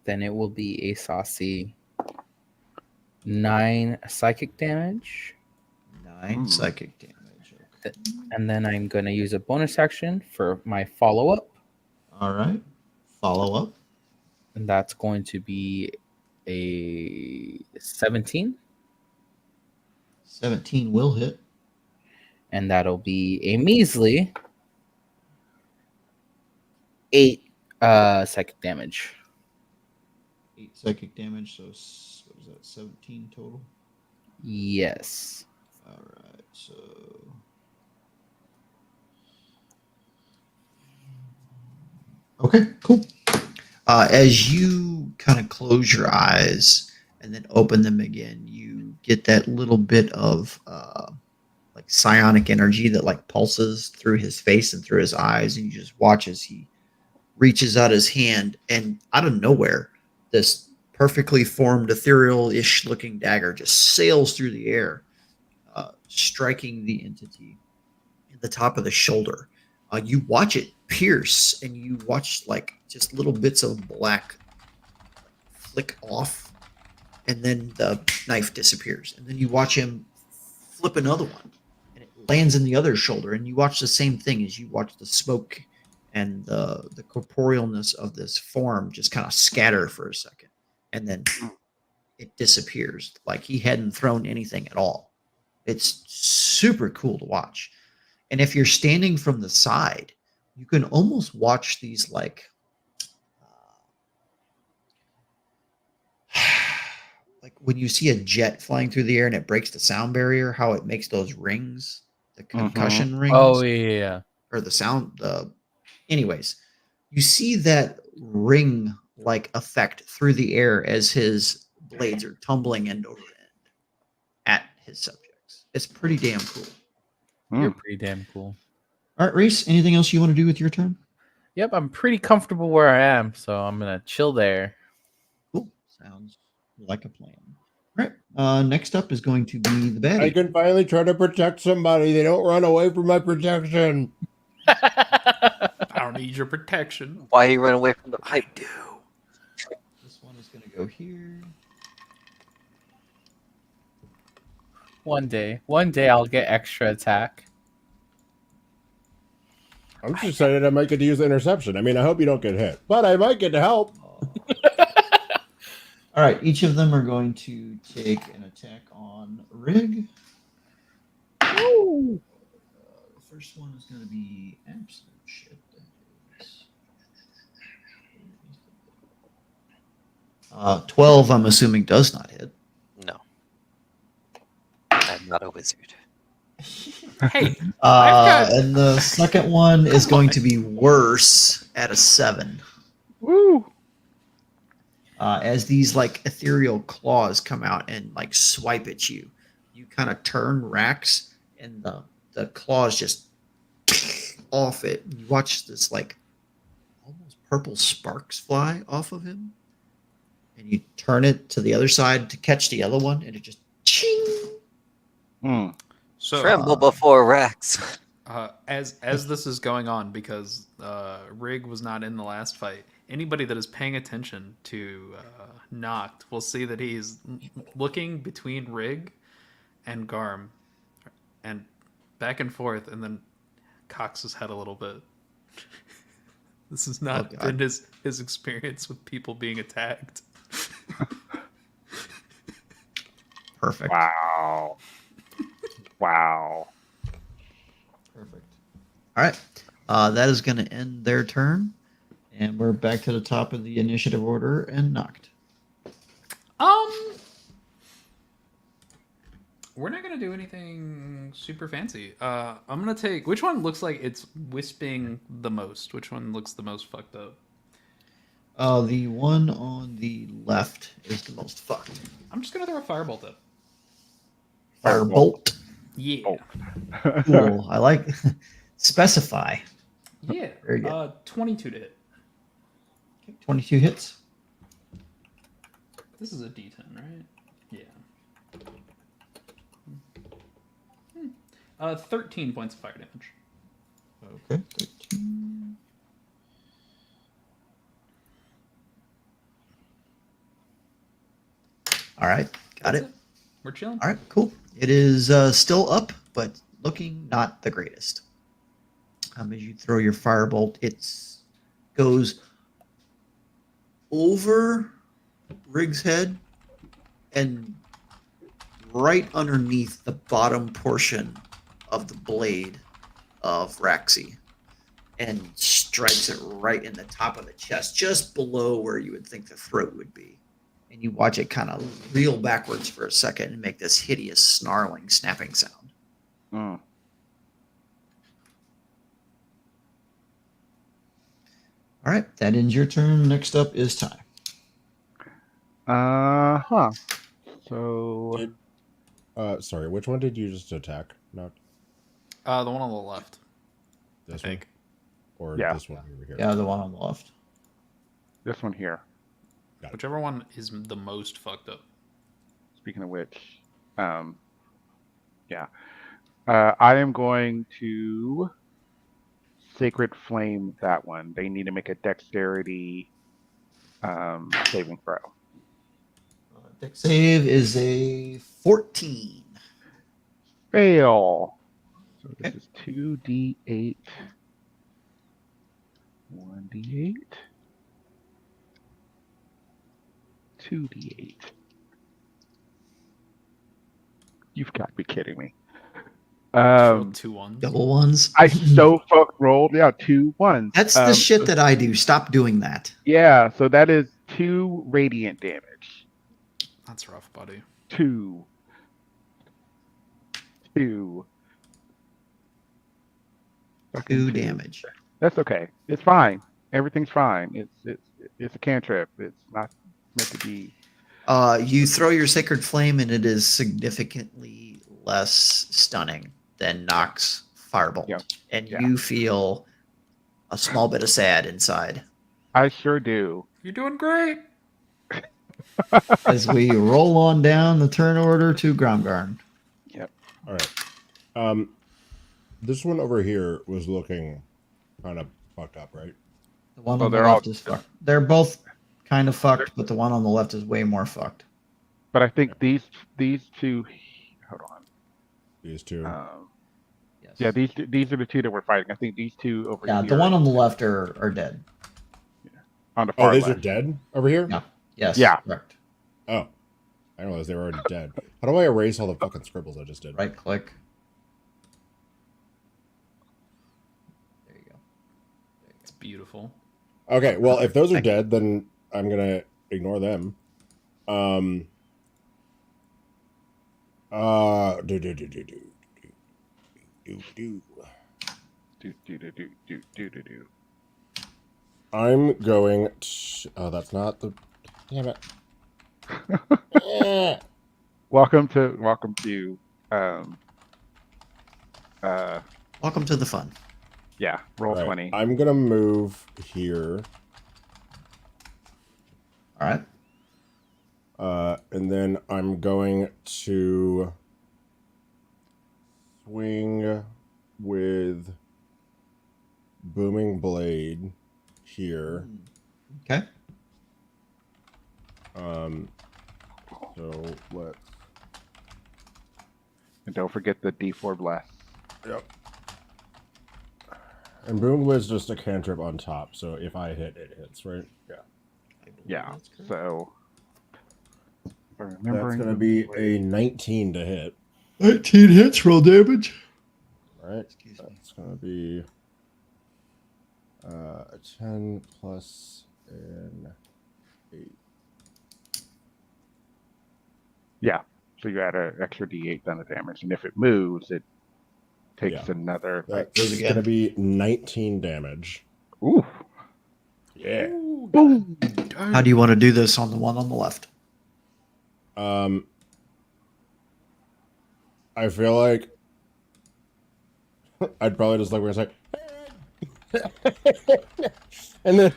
Then it will be a saucy 9 psychic damage. 9 psychic damage. Okay. And then I'm going to use a bonus action for my follow up. All right. Follow up. And that's going to be a 17. 17 will hit. And that'll be a measly 8 psychic damage. 8 psychic damage. So what is that? 17 total. Yes. All right. So. Okay. Cool. As you kind of close your eyes and then open them again, you get that little bit of like psionic energy that like pulses through his face and through his eyes, and you just watch as he reaches out his hand, and out of nowhere, this perfectly formed ethereal-ish looking dagger just sails through the air, striking the entity in the top of the shoulder. You watch it pierce, and you watch like just little bits of black flick off, and then the knife disappears. And then you watch him flip another one, and it lands in the other shoulder. And you watch the same thing as you watch the smoke and the corporealness of this form just kind of scatter for a second, and then it disappears like he hadn't thrown anything at all. It's super cool to watch. And if you're standing from the side, you can almost watch these like when you see a jet flying through the air and it breaks the sound barrier, how it makes those rings, the concussion rings. Oh, yeah. Or the sound. Anyways, you see that ring like effect through the air as his blades are tumbling end over end at his subjects. It's pretty damn cool. You're pretty damn cool. All right, Reese, anything else you want to do with your turn? Yep, I'm pretty comfortable where I am, so I'm going to chill there. Cool. Sounds like a plan. All right. Next up is going to be the baddie. I can finally try to protect somebody. They don't run away from my protection. I don't need your protection. Why you run away from the I pipe? do. This one is going to go here. One day I'll get extra attack. I'm just excited I might get to use the interception. I mean, I hope you don't get hit, but I might get to help. All right. Each of them are going to take an attack on Rig. The first one is going to be absolute shit. That is. 12, I'm assuming, does not hit. No. I'm not a wizard. Hey, I've got- And the second one is going to be worse at a 7. Woo! As these like ethereal claws come out and like swipe at you, you kind of turn racks, and the claws just off it. And you watch this like almost purple sparks fly off of him, and you turn it to the other side to catch the other one, and it just ching. Hmm. So Tremble before Rex. as this is going on, because Rig was not in the last fight, anybody that is paying attention to Noct will see that he's looking between Rig and Garm, and back and forth, and then cocks his head a little bit. This has not God. been his experience with people being attacked. Perfect. Wow. Wow. Perfect. All right. That is going to end their turn, and we're back to the top of the initiative order and knocked. We're not gonna do anything super fancy. I'm gonna take, which one looks like it's wisping the most? Which one looks the most fucked up? The one on the left is the most fucked. I'm just gonna throw a firebolt up. Firebolt. Yeah. Bolt. Cool. I like specify. Yeah. Very good. 22 to hit. Okay, 22 hits. This is a D10, right? Yeah. 13 points of fire damage. Okay. 13. All right. Got That's it. We're chilling. All right. Cool. It is still up, but looking not the greatest. As you throw your firebolt, it goes over Rig's head and right underneath the bottom portion of the blade of Raxi, and strikes it right in the top of the chest, just below where you would think the throat would be. And you watch it kind of reel backwards for a second and make this hideous snarling, snapping sound. Hmm. All right, that ends your turn. Next up is Ty. Huh. So Sorry, which one did you just attack? Not The one on the left. this I one? think. Or Yeah. this one over here? Yeah, the one on the left. this one here. Whichever one is the most fucked up. Speaking of which, yeah. I am going to Sacred Flame that one. They need to make a dexterity saving throw. Dex save is a 14. Fail. So this Okay. is 2d8. 1d8. 2d8. You've got to be kidding me. Rolled 2 1s. Double ones. I so fuck rolled. Yeah, 2 1s. That's the shit that I do. Stop doing that. Yeah, so that is 2 radiant damage. That's rough, buddy. 2. Fucking 2 2. damage. That's okay. It's fine. Everything's fine. It's a cantrip. It's not meant to be. You throw your Sacred Flame, and it is significantly less stunning than Nox Firebolt. Yeah. And Yeah. you feel a small bit of sad inside. I sure do. You're doing great. As we roll on down the turn order to Gromgarn. All right. This one over here was looking kind of fucked up, right? The one Oh, on the they're all- left is fucked. They're both kind of fucked, but the one on the left is way more fucked. But I think these two. Hold on. These two. Yes. Yeah, these are the two that we're fighting. I think these two over Yeah, here. the one on the left are dead. on the Oh, far these are left. dead over here? Yeah. Yes. Yeah. Correct. Oh. I didn't realize they were already dead. How do I erase all the fucking scribbles I just did? Right click. There you go. It's beautiful. Okay, well, if those are dead, then I'm gonna ignore them. Do. I'm going to... Oh, that's not the... Damn it. Welcome to Welcome to the fun. Yeah, roll All right, 20. I'm gonna move here, All right. and then I'm going to swing with booming blade here. Okay. So let's. And don't forget the D4 blast. Yep. And booming blade's just a cantrip on top, so if I hit, it hits, right? Yeah. Yeah, so... That's Remembering gonna be a 19 to hit. 19 hits, roll damage. Right. Excuse me. That's gonna be a 10 plus an 8. Yeah, so you add an extra D8 on the damage, and if it moves, it takes Yeah. another... That's again. gonna be 19 damage. Ooh! Yeah. Boom! How do you want to do this on the one on the left? I feel like I'd probably just like we're gonna say, and then,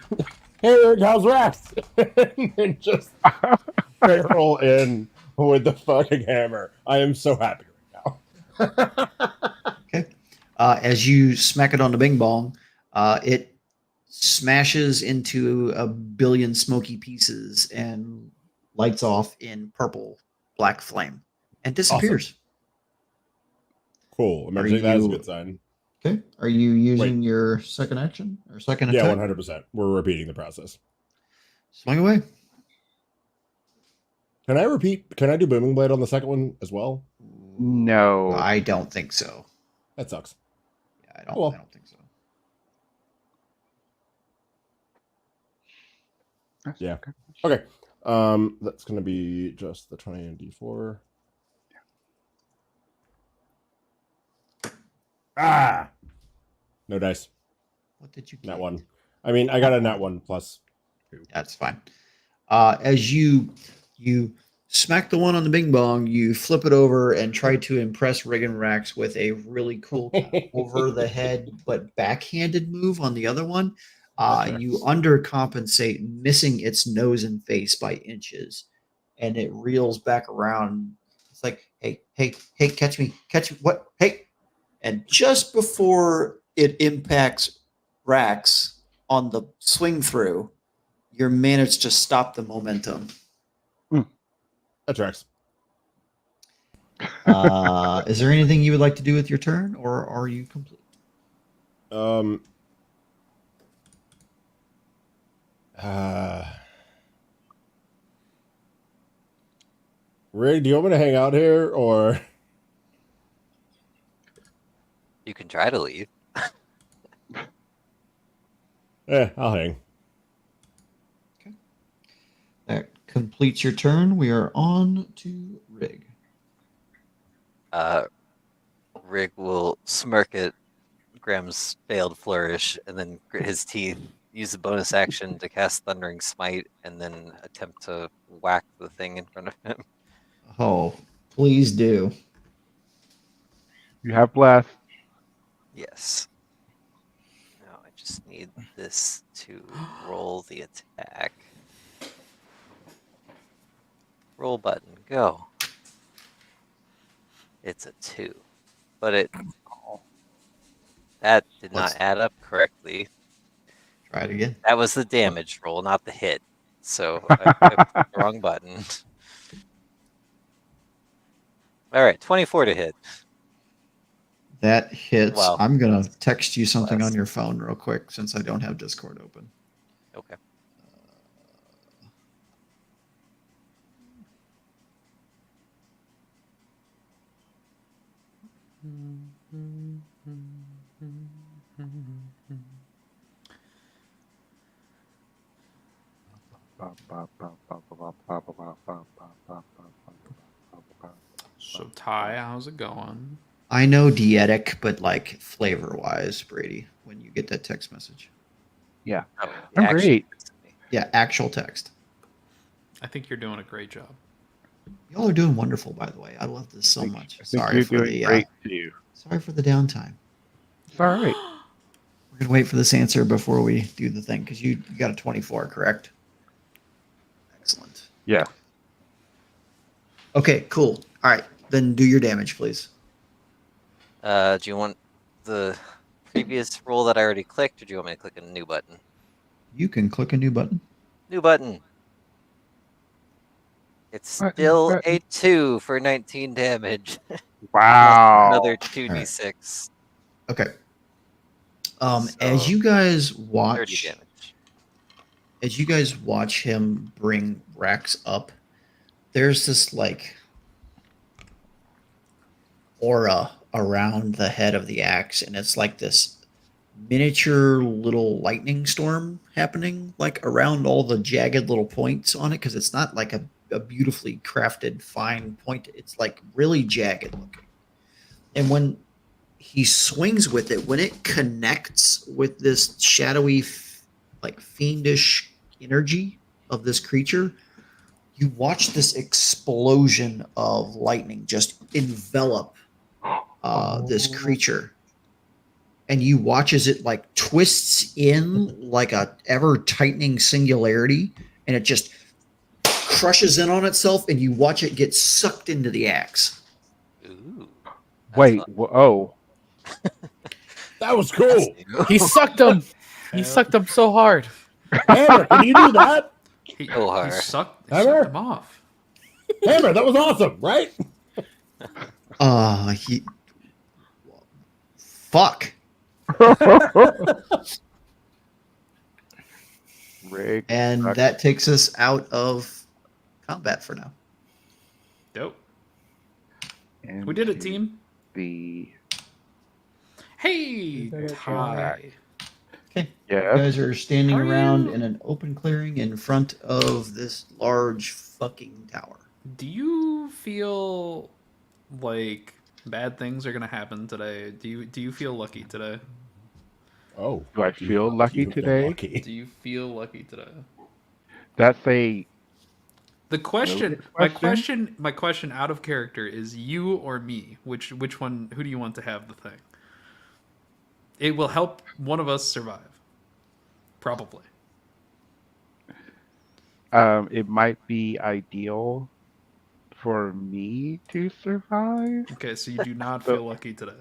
hey, Eric, how's Rex? And then just barrel in with the fucking hammer. I am so happy right now. Okay. As you smack it on the bing bong, it smashes into a billion smoky pieces and lights off in purple black flame and disappears. Cool. I'm Are gonna take that as a you- good sign. Okay. Are you using your second action or second Yeah, attack? 100%. We're repeating the process. Swing away. Can I repeat? Can I do booming blade on the second one as well? No. I don't think so. That sucks. Yeah, I don't. Well. I don't think so. Yeah. Okay. That's gonna be just the 20 and D4. Ah, no dice. What did you? Nat get? 1. I mean, I got a nat 1 plus 2. That's fine. As you smack the one on the bing bong, you flip it over and try to impress Riggin Rax with a really cool kind of over the head but backhanded move on the other one. Okay. You undercompensate, missing its nose and face by inches, and it reels back around. It's like, hey, hey, hey, catch me, what? Hey, and just before it impacts Rax on the swing through, you're managed to stop the momentum. That tracks. Is there anything you would like to do with your turn, or are you complete? Ray, do you want me to hang out here, or You can try to leave. I'll hang. That completes your turn. We are on to Rig. Rick will smirk at Graham's failed flourish and then grit his teeth, use a bonus action to cast Thundering Smite, and then attempt to whack the thing in front of him. Oh, please do. You have blast. Yes. Now I just need this to roll the attack. Roll button, go. It's a 2. But that did What's- not add up correctly. Try it again. That was the damage roll, not the hit. So I clicked the wrong button. All right, 24 to hit. That hits. Wow. I'm going to text you something Bless. on your phone real quick since I don't have Discord open. Okay. So Ty, how's it going? I know dietic, but like flavor wise, Brady, when you get that text message. Yeah. Oh, I'm action great. is me. Yeah, actual text. I think you're doing a great job. Y'all are doing wonderful, by the way. I love this so much. I think Sorry you're for doing the great too. sorry for the downtime. It's all right. We're gonna wait for this answer before we do the thing because you got a 24, correct? Excellent. Yes. Okay, cool. All right, then do your damage, please. Do you want the previous roll that I already clicked, or do you want me to click a new button? You can click a new button. New button. It's Button, still button. a 2 for 19 damage. Plus Wow. another 2d6. Okay. So, As you guys 30 watch, damage. as you guys watch him bring Rax up, there's this like aura around the head of the axe, and it's like this miniature little lightning storm happening like around all the jagged little points on it because it's not like a beautifully crafted fine point, it's like really jagged looking. And when he swings with it, when it connects with this shadowy like fiendish energy of this creature, you watch this explosion of lightning just envelop this creature, and you watch as it like twists in like a ever tightening singularity, and it just crushes in on itself, and you watch it get sucked into the axe. Ooh. That's Wait. fun. Oh. That was cool. He sucked him. He sucked him so hard. Hammer, can you do that? He Ohar. sucked Hammer? him off. Hammer, that was awesome, right? He fuck. Rick. And sucks. that takes us out of combat for now. Dope. We did it, Into team. The Hey, Did I get Ty. Okay. yes. You guys are standing Are around you- in an open clearing in front of this large fucking tower. Do you feel like bad things are gonna happen today? Do you feel lucky today? Oh. Do I feel lucky you feel today? lucky. Do you feel lucky today? That's a The question, Loaded my question out of character is you or me. Which one? Who do you want to have the thing? It will help one of us survive. Probably. it might be ideal for me to survive. Okay, so you do not feel lucky today.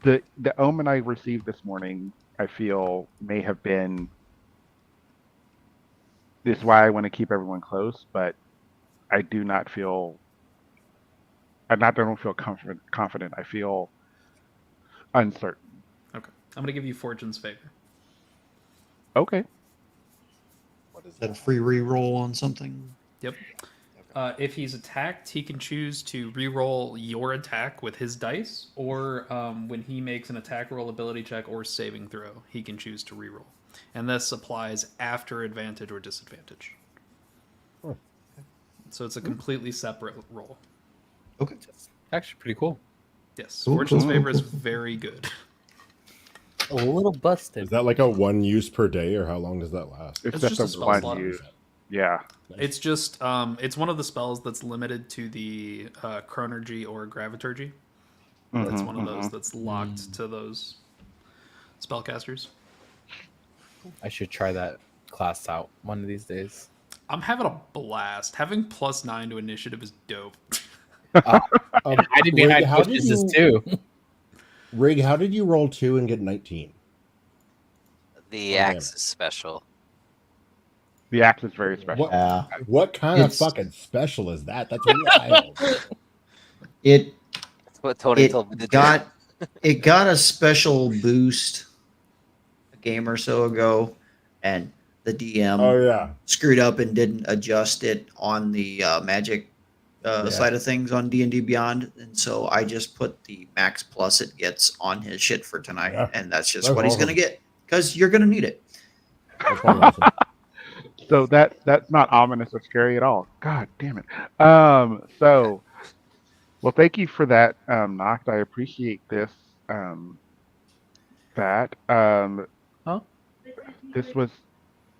The omen I received this morning, I feel may have been this is why I want to keep everyone close, but I do not feel I don't feel confident. I feel uncertain. Okay, I'm gonna give you Fortune's favor. Okay. What is Is that a free reroll on something? Yep. If he's attacked, he can choose to re-roll your attack with his dice, or when he makes an attack roll, ability check, or saving throw, he can choose to re-roll. And this applies after advantage or disadvantage. Oh. So it's a completely separate roll. Okay. Actually, pretty cool. Yes, Cool, Fortune's cool, favor cool, is cool. very good. A little busted. Is that like a one use per day, or how long does that last? It's It's just a just a spell one slot. use. Yeah. It's just it's one of the spells that's limited to the chronergy or graviturgy. That's Mhm, one of those mhm. that's locked to those spellcasters. I should try that class out one of these days. I'm having a blast. Having +9 to initiative is dope. And I did behind how did bushes you too. Rig? How did you roll 2 and get 19? The Oh, axe damn. is special. The axe is very special. What? Yeah. What kind of It's- fucking special is that? That's wild. It That's what Tony it told me to got it got a special boost a game or so ago, and the DM Oh yeah. screwed up and didn't adjust it on the magic Yeah. side of things on D&D Beyond, and so I just put the max plus it gets on his shit for tonight, Yeah. and that's just That's what he's awesome. gonna get because you're gonna need it. That's probably awesome. So that's not ominous or scary at all. God damn it. So well, thank you for that, Noct. I appreciate this. That Huh? this was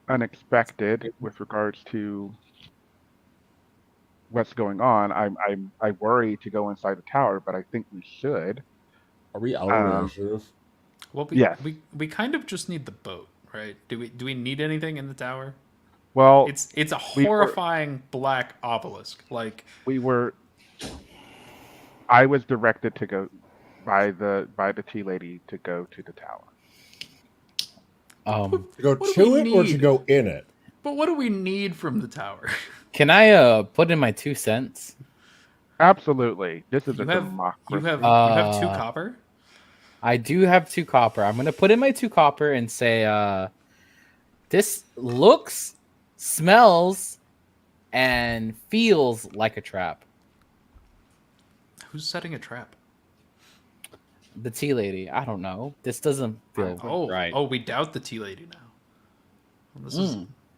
unexpected with regards to what's going on. I worry to go inside the tower, but I think we should. Are we out of Um, initiative? Well, Yes. we kind of just need the boat, right? Do we need anything in the tower? Well, It's a we were- horrifying black obelisk. Like, we were. I was directed to go by the tea lady to go to the tower. To go What do to we it or to need? go in it? but what do we need from the tower? Can I put in my 2 cents? Absolutely, this is You a have democracy. you have 2 Uh, copper. I do have 2 copper. I'm gonna put in my 2 copper and say, this looks, smells, and feels like a trap. Who's setting a trap? The tea lady. I don't know. This doesn't feel right. Oh, we doubt the tea lady now. Well,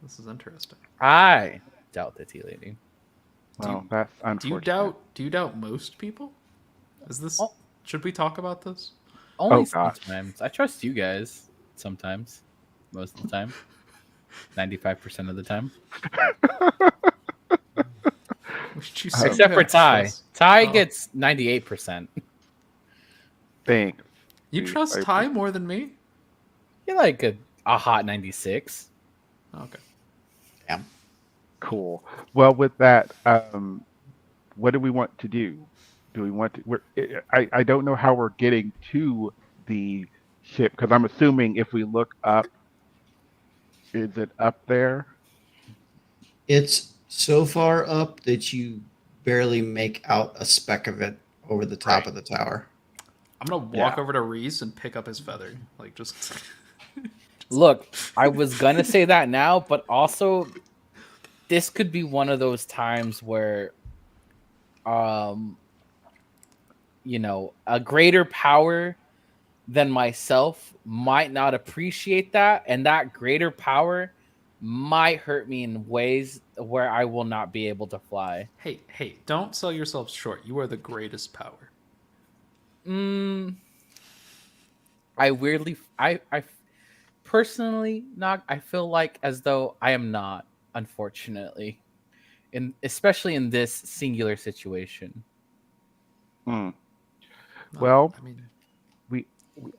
this is interesting. I doubt the tea lady. Well, that's unfortunate. Do you doubt most people? Is this? Oh. Should we talk about this? Only gosh. sometimes. I trust you guys. Sometimes. Most of the time. 95% of the time. Which you seem Except to for have Ty. trust. Ty Oh. gets 98%. Thanks. You Dude, trust I- Ty more than me? You're like a hot 96. Okay. Cool. Well, with that, what do we want to do? Do we want to? I don't know how we're getting to the ship because I'm assuming if we look up, is it up there? It's so far up that you barely make out a speck of it over the top Right. of the tower. I'm gonna walk over to Reese and pick up his feather. Like just Look, I was going to say that now, but also this could be one of those times where a greater power than myself might not appreciate that, and that greater power might hurt me in ways where I will not be able to fly. Hey, don't sell yourself short. You are the greatest power. I personally not. I feel like as though I am not, unfortunately, especially in this singular situation. Hmm. No, Well, I mean, we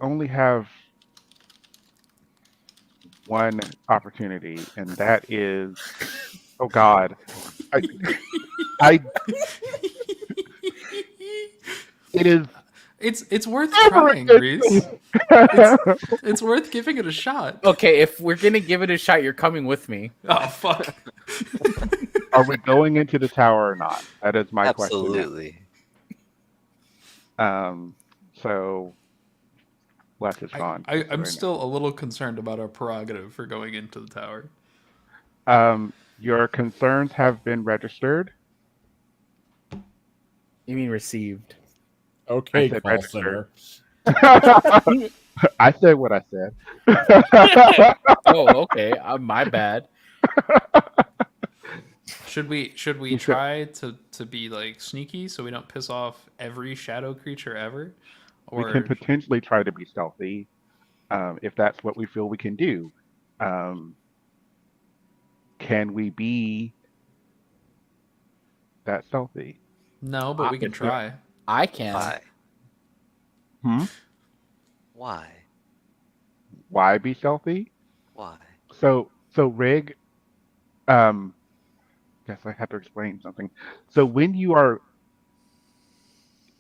only have one opportunity, and that is, oh God, I it is. it's worth Never trying, again. Reese. It's worth giving it a shot. Okay, if we're gonna give it a shot, you're coming with me. Oh fuck. Are we going into the tower or not? That is my question. Absolutely. So Les is gone. I'm right still a little concerned about our prerogative for going into the tower. now. Your concerns have been registered. You mean received? Okay, I said call register. center. I said what I said. Oh, okay. My bad. Should we You should- try to be like sneaky so we don't piss off every shadow creature ever? We can potentially try to be stealthy, if that's what we feel we can do. Can we be that stealthy? no, but we can try. I can. Why? Hmm? Why? Why be stealthy? Why? So Rig, guess I have to explain something. So when you are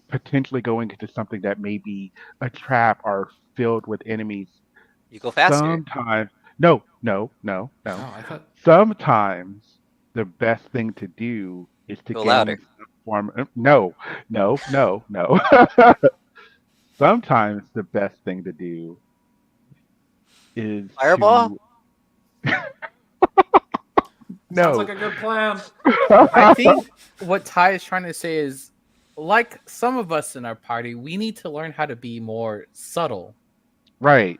potentially going into something that may be a trap or filled with enemies, You go faster. sometimes no. Oh, I thought Sometimes the best thing to do is to Go gain louder. some form. No. Sometimes the best thing to do is Fireball? No. sounds like a good plan. I think what Ty is trying to say is, like some of us in our party, we need to learn how to be more subtle. Right.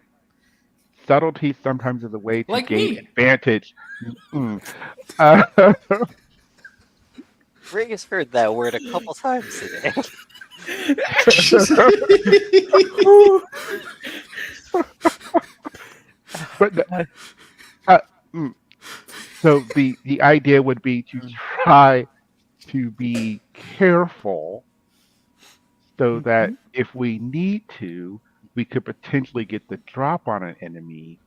Subtlety sometimes is a way to Like gain me. advantage. Rig has heard that word a couple times today. But so the idea would be to try to be careful so that if we need to, we could potentially get the drop on an enemy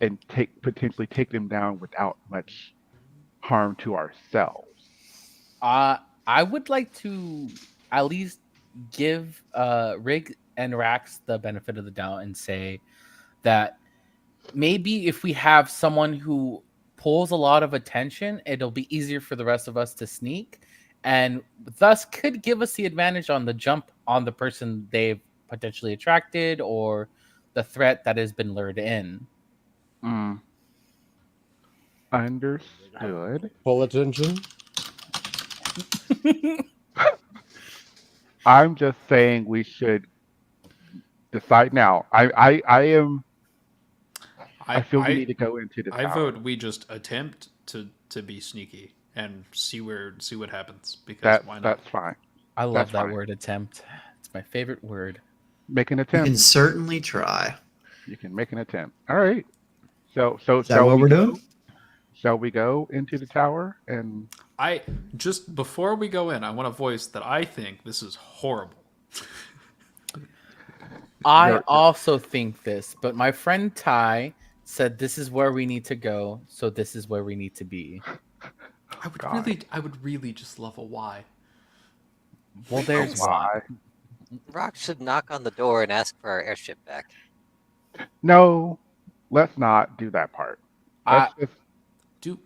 and potentially take them down without much harm to ourselves. I would like to at least give Rig and Rax the benefit of the doubt and say that maybe if we have someone who pulls a lot of attention, it'll be easier for the rest of us to sneak, and thus could give us the advantage on the jump on the person they've potentially attracted or the threat that has been lured in. Mm, understood. Full attention. I'm just saying we should decide now. I feel we need to go into the I tower. vote we just attempt to be sneaky and see what happens, because why not? That's fine. I love That's that fine. word attempt. It's my favorite word. Make an You attempt. can certainly try. You can make an attempt. All right. So Is that what we're doing? Shall we go into the tower? And I just before we go in, I want to voice that I think this is horrible. I You're- also think this, but my friend Ty said this is where we need to go, so this is where we need to be. I would really just love a why. Well, there's one. why? Rock should knock on the door and ask for our airship back. No, let's not do that part. Let's just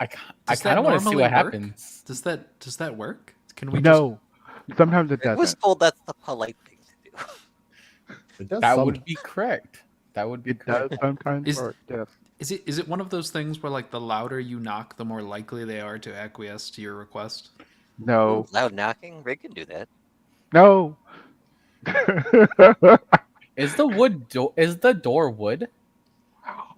I Does kind that of want to see normally what work? happens. Does that work? Can we no. Sometimes it I was doesn't. told that's the polite thing to do. It does That some- would be correct. That would be It does correct. sometimes Is- work. Yes. Is it one of those things where, like, the louder you knock, the more likely they are to acquiesce to your request? No. Ooh, loud knocking? Rig can do that. No. Is the door wood?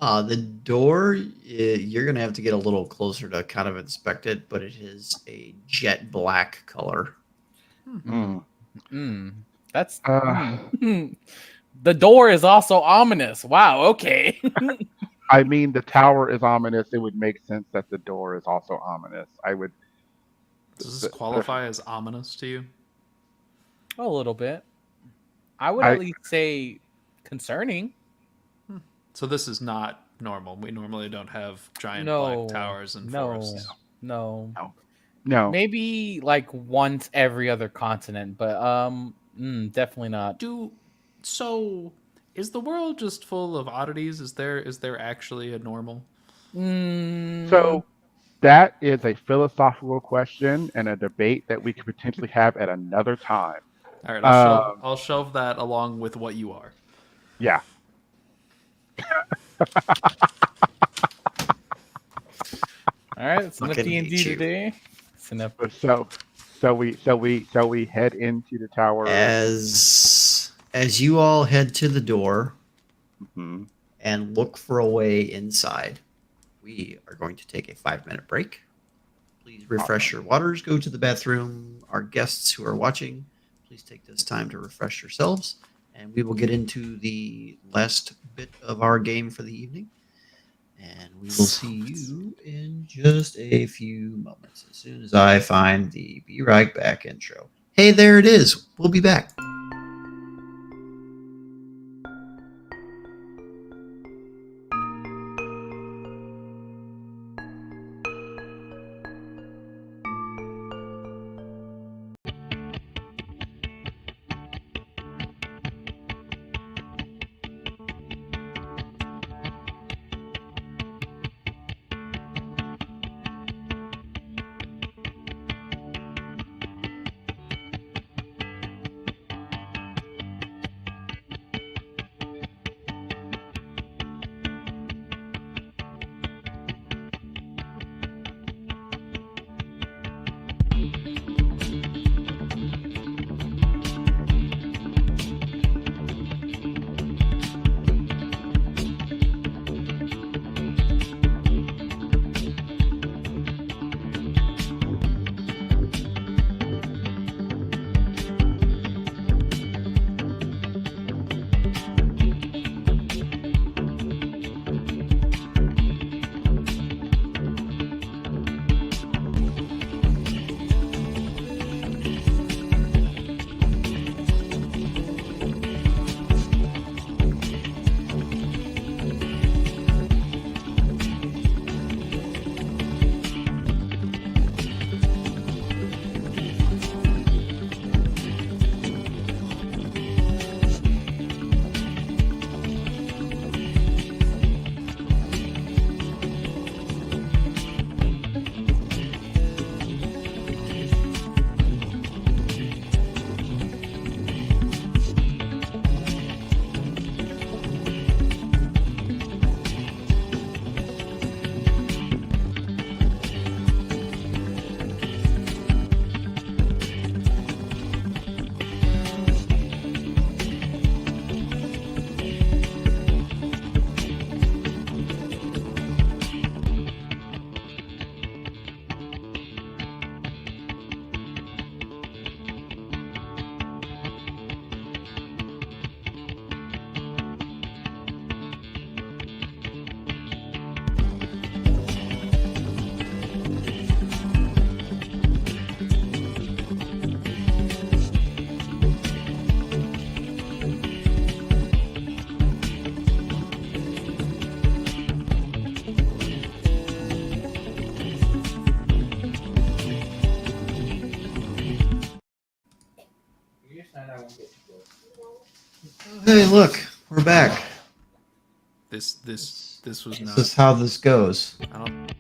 The door, you're going to have to get a little closer to kind of inspect it, but it is a jet black color. Mm. That's Uh, the door is also ominous. Wow. Okay. I mean, the tower is ominous. It would make sense that the door is also ominous. I would. Does this qualify as ominous to you? A little bit. I would I- at least say concerning. So this is not normal. We normally don't have giant No. black towers and No. forests. No. No. Maybe like once every other continent, but definitely not. So is the world just full of oddities? Is there actually a normal? So that is a philosophical question and a debate that we could potentially have at another time. All right, Um, I'll shelve that along with what you are. Yeah. All right, it's enough Fucking D&D hate you. today. It's enough. So we head into the tower. As you all head to the door Mhm. and look for a way inside, we are going to take a 5-minute break. Please refresh your waters, go to the bathroom. Our guests who are watching, please take this time to refresh yourselves, and we will get into the last bit of our game for the evening. And we will see you in just a few moments as soon as I find the Be Right Back intro. Hey, there it is. We'll be back. Hey, look, we're back. This was This not. is how this goes. I don't.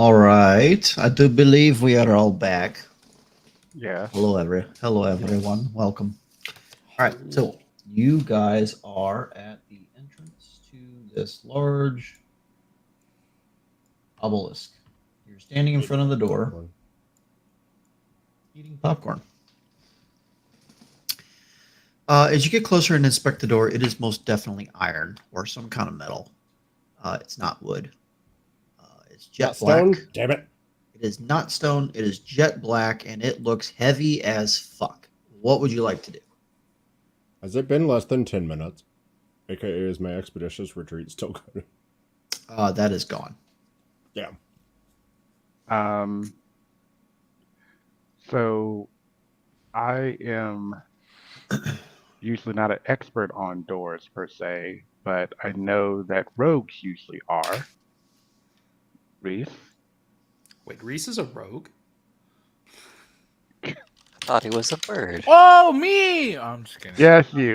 All right. I do believe we are all back. Yeah. Hello, everyone. Welcome. All right. So you guys are at the entrance to this large obelisk. You're standing in front of the door, eating popcorn. As you get closer and inspect the door, it is most definitely iron or some kind of metal. It's not wood. It's jet Not black. stone. Damn it. It is not stone. It is jet black, and it looks heavy as fuck. What would you like to do? Has it been less than 10 minutes? AKA, is my expeditious retreat still good? That is gone. Yeah. So I am usually not an expert on doors per se, but I know that rogues usually are. Reese? Wait, Reese is a rogue? I thought he was a bird. Oh, me! I'm just kidding. Yes, you.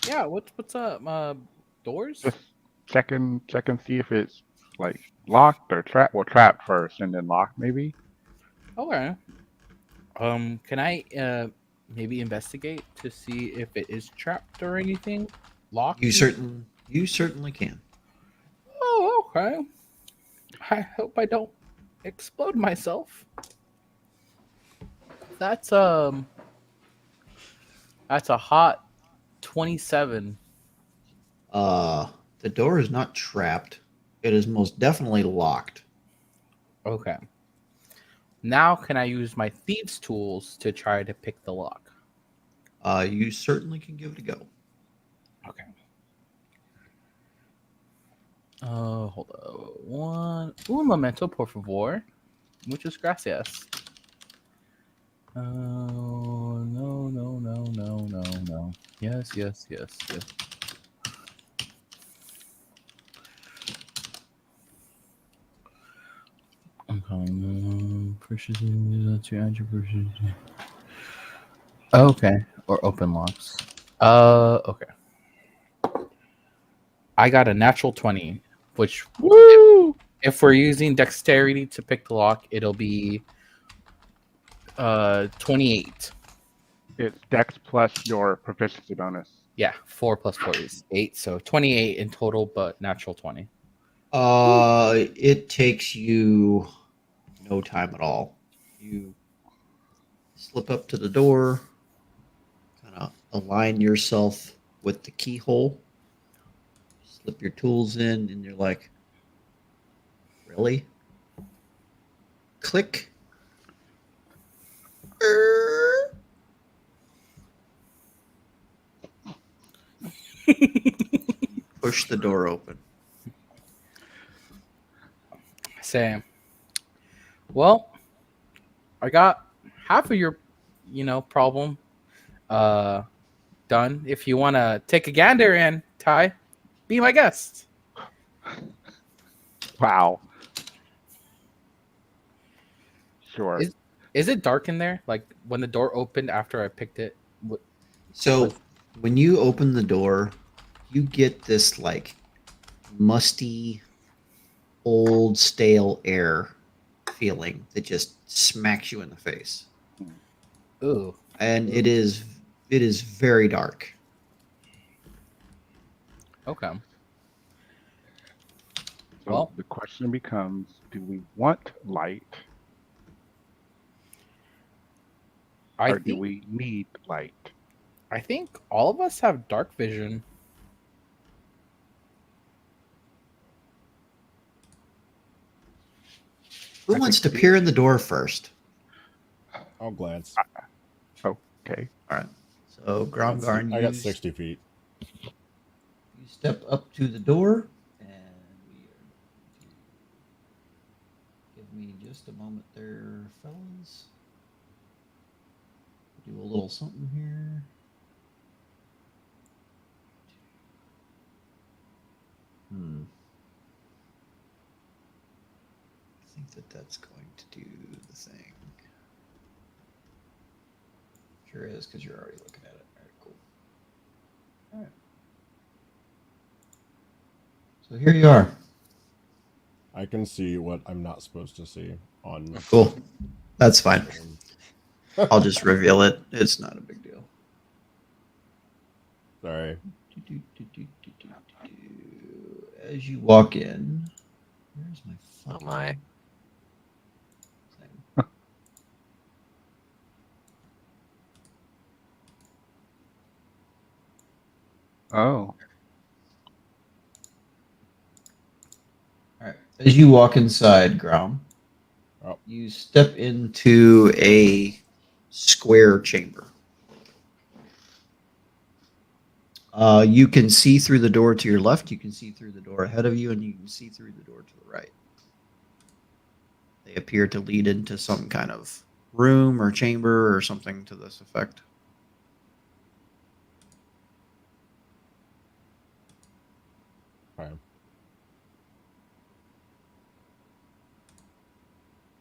Yeah. What's up? Doors. Just checking, see if it's like locked or trapped. Well, trapped first and then locked, maybe. Okay. Can I maybe investigate to see if it is trapped or anything? Locked? You certainly can. Oh, okay. I hope I don't explode myself. That's a hot 27. The door is not trapped. It is most definitely locked. Okay. Now can I use my thieves tools to try to pick the lock? You certainly can give it a go. Okay. Hold on. Un momento, por favor. Muchas gracias. No. Yes. I'm calling purchases to add your purchases. Okay. Or open locks. Okay. I got a natural 20, which Woo! if we're using dexterity to pick the lock, it'll be 28. It's Dex plus your proficiency bonus. Yeah, 4 plus 4 is 8, so 28 in total, but natural 20. It takes you no time at all. You slip up to the door, kind of align yourself with the keyhole, slip your tools in, and you're like, really? Click. Push the door open. Say, well, I got half of your, problem done. If you want to take a gander in, Ty, be my guest. Wow. Sure. Is it dark in there? Like when the door opened after I picked it? So when you open the door, you get this like musty, old, stale air feeling that just smacks you in the face. Ooh. And it is very dark. Okay. So Well, the question becomes, do we want light or do we need light? I think all of us have dark vision. Who wants to peer in the door first? I'll glance. Okay. All right. So Gromgarn, I got 60 feet. You step up to the door, and we are going to give me just a moment there, fellas. Do a little something here. I think that's going to do the thing. Sure is, because you're already looking at it. All right, cool. All right. So here you are. I can see what I'm not supposed to see on Cool. That's fine. stream. I'll just reveal it. It's not a big deal. Sorry. As you walk in, where's my Oh fucking my. thing? Oh, All right. As you walk inside, Grom, Oh. you step into a square chamber. You can see through the door to your left, you can see through the door ahead of you, and you can see through the door to the right. They appear to lead into some kind of room or chamber or something to this effect. Okay.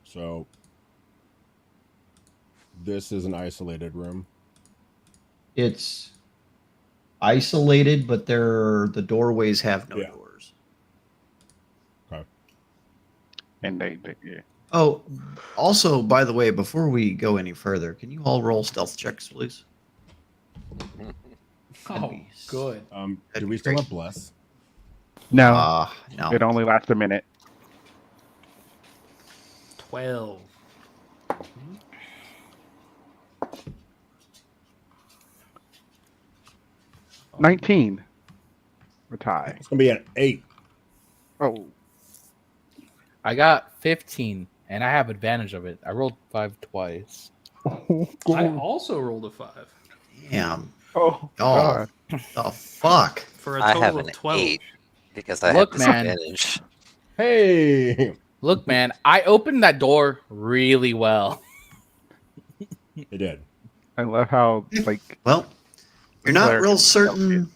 So this is an isolated room. It's isolated, but the doorways have no Yeah. doors. Okay. and yeah. Oh, also, by the way, before we go any further, can you all roll stealth checks, please? Oh, good. Do That'd we be still great. have bless? No, No. it only lasts a minute. 12. 19. We're tied. It's gonna be an 8. Oh, I got 15, and I have advantage of it. I rolled 5 twice. I also rolled a 5 Damn. oh Oh, God. the fuck? for a I total have of an 12. 8 because I Look, have man. disadvantage. Hey, Look, man, I opened that door really well. it did. I love how like Well, you're not Claire real can stealth it. certain.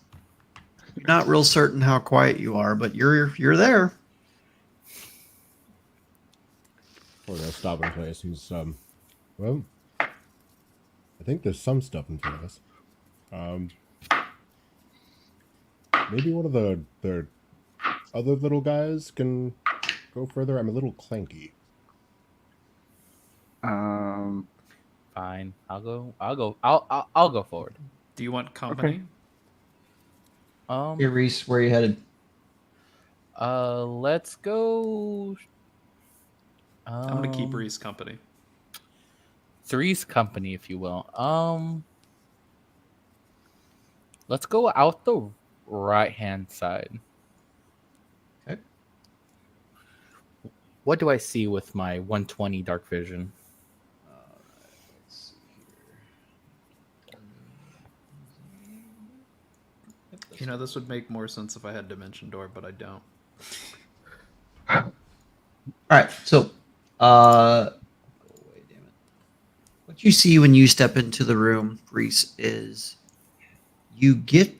You're not real certain how quiet you are, but you're there. We're gonna stop in place. He's well, I think there's some stuff in front of us. Maybe one of the other little guys can go further. I'm a little clanky. Fine, I'll go forward. Do you want company? Hey, Reese, where are you headed? Let's go. I'm going to keep Reese company. Three's company, if you will. Let's go out the right hand side. Okay. What do I see with my 120 dark vision? Let's see here. You know, this would make more sense if I had Dimension Door, but I don't. All right. So, go away, damn it. What you see when you step into the room, Reese, is you get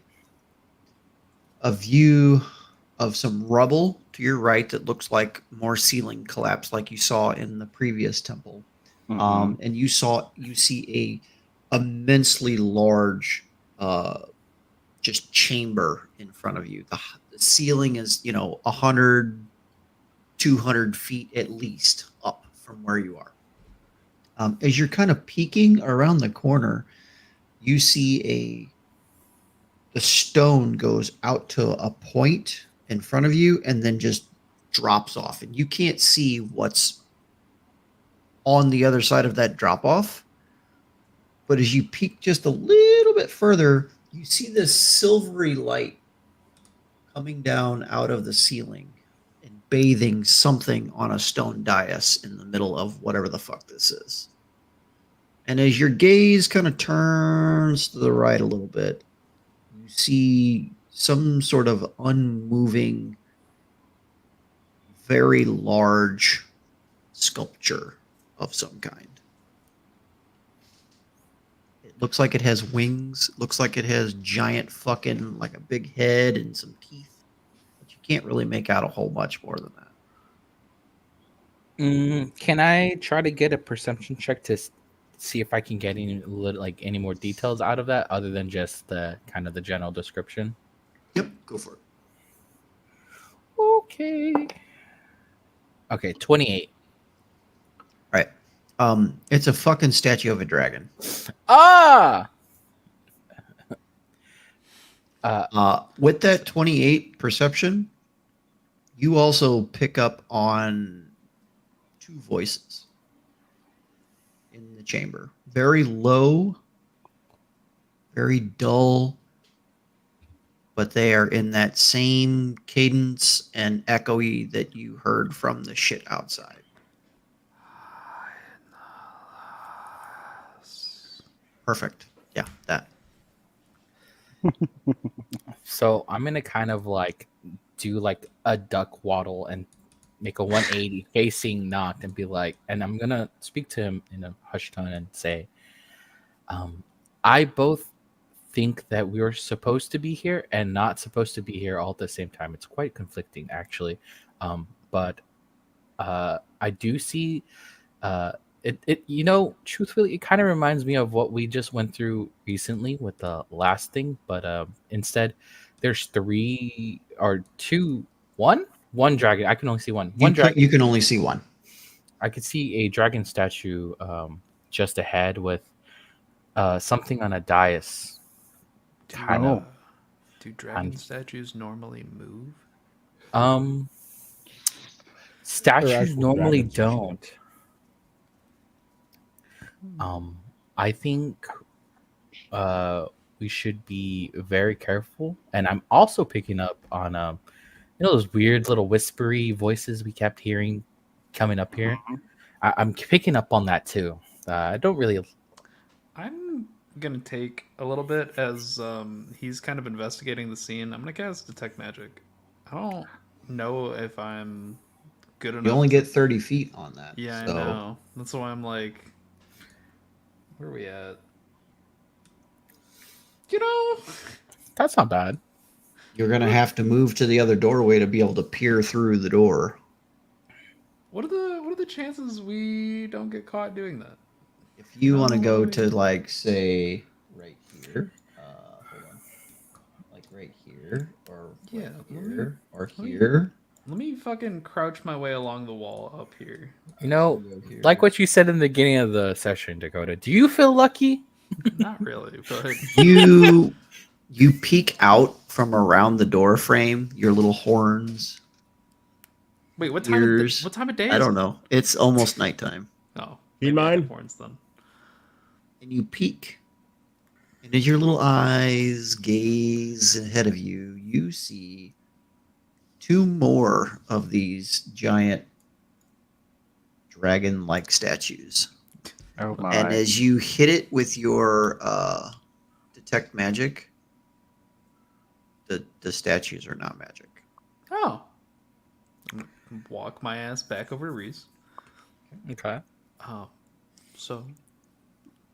a view of some rubble to your right that looks like more ceiling collapse, like you saw in the previous temple. And you see a immensely large, just chamber in front of you. The ceiling is 100, 200 feet at least up from where you are. As you're kind of peeking around the corner, you see the stone goes out to a point in front of you and then just drops off, and you can't see what's on the other side of that drop off. But as you peek just a little bit further, you see this silvery light coming down out of the ceiling and bathing something on a stone dais in the middle of whatever the fuck this is. And as your gaze kind of turns to the right a little bit, you see some sort of unmoving, very large sculpture of some kind. It looks like it has wings, looks like it has giant fucking, like a big head and some teeth. But you can't really make out a whole much more than that. Can I try to get a perception check to see if I can get any more details out of that other than just the kind of the general description? Yep, go for it. Okay. Okay, 28. Right. It's a fucking statue of a dragon. Ah! With that 28 perception, you also pick up on two voices in the chamber. Very low, very dull, but they are in that same cadence and echoey that you heard from the shit outside. Perfect. Yeah, that. So I'm gonna kind of like do like a duck waddle and make a 180 facing Noct and be like, and I'm gonna speak to him in a hushed tone and say, I both think that we were supposed to be here and not supposed to be here all at the same time. It's quite conflicting, actually. But I do see truthfully, it kind of reminds me of what we just went through recently with the last thing, but instead there's three or two, one dragon. I can only see one. One dragon. You can only see one. I could see a dragon statue just ahead with something on a dais. Kind of. Do dragon statues normally move? Statues actual normally dragons, usually. don't. I think we should be very careful, and I'm also picking up on those weird little whispery voices we kept hearing coming up here. I'm picking up on that too. I don't really. I'm gonna take a little bit as he's kind of investigating the scene. I'm gonna cast detect magic. I don't know if I'm good enough. You only get 30 feet on that. Yeah, so I know. That's why I'm like, where are we at? That's not bad. You're going to have to move to the other doorway to be able to peer through the door. What are the chances we don't get caught doing that? If you want to go to, like, say, right here, hold on, like right here, or right here, or here. Let me fucking crouch my way along the wall up here. Like what you said in the beginning of the session, Dakota. Do you feel lucky? Not really, but You peek out from around the door frame, your little horns. Wait, what ears. time of day is I don't it? know. It's almost nighttime. Oh, Need maybe I have mine? horns then. And you peek. And as your little eyes gaze ahead of you, you see two more of these giant dragon-like statues. Oh my. And as you hit it with your detect magic, the statues are not magic. Oh. Walk my ass back over to Reese. Okay. Oh. So,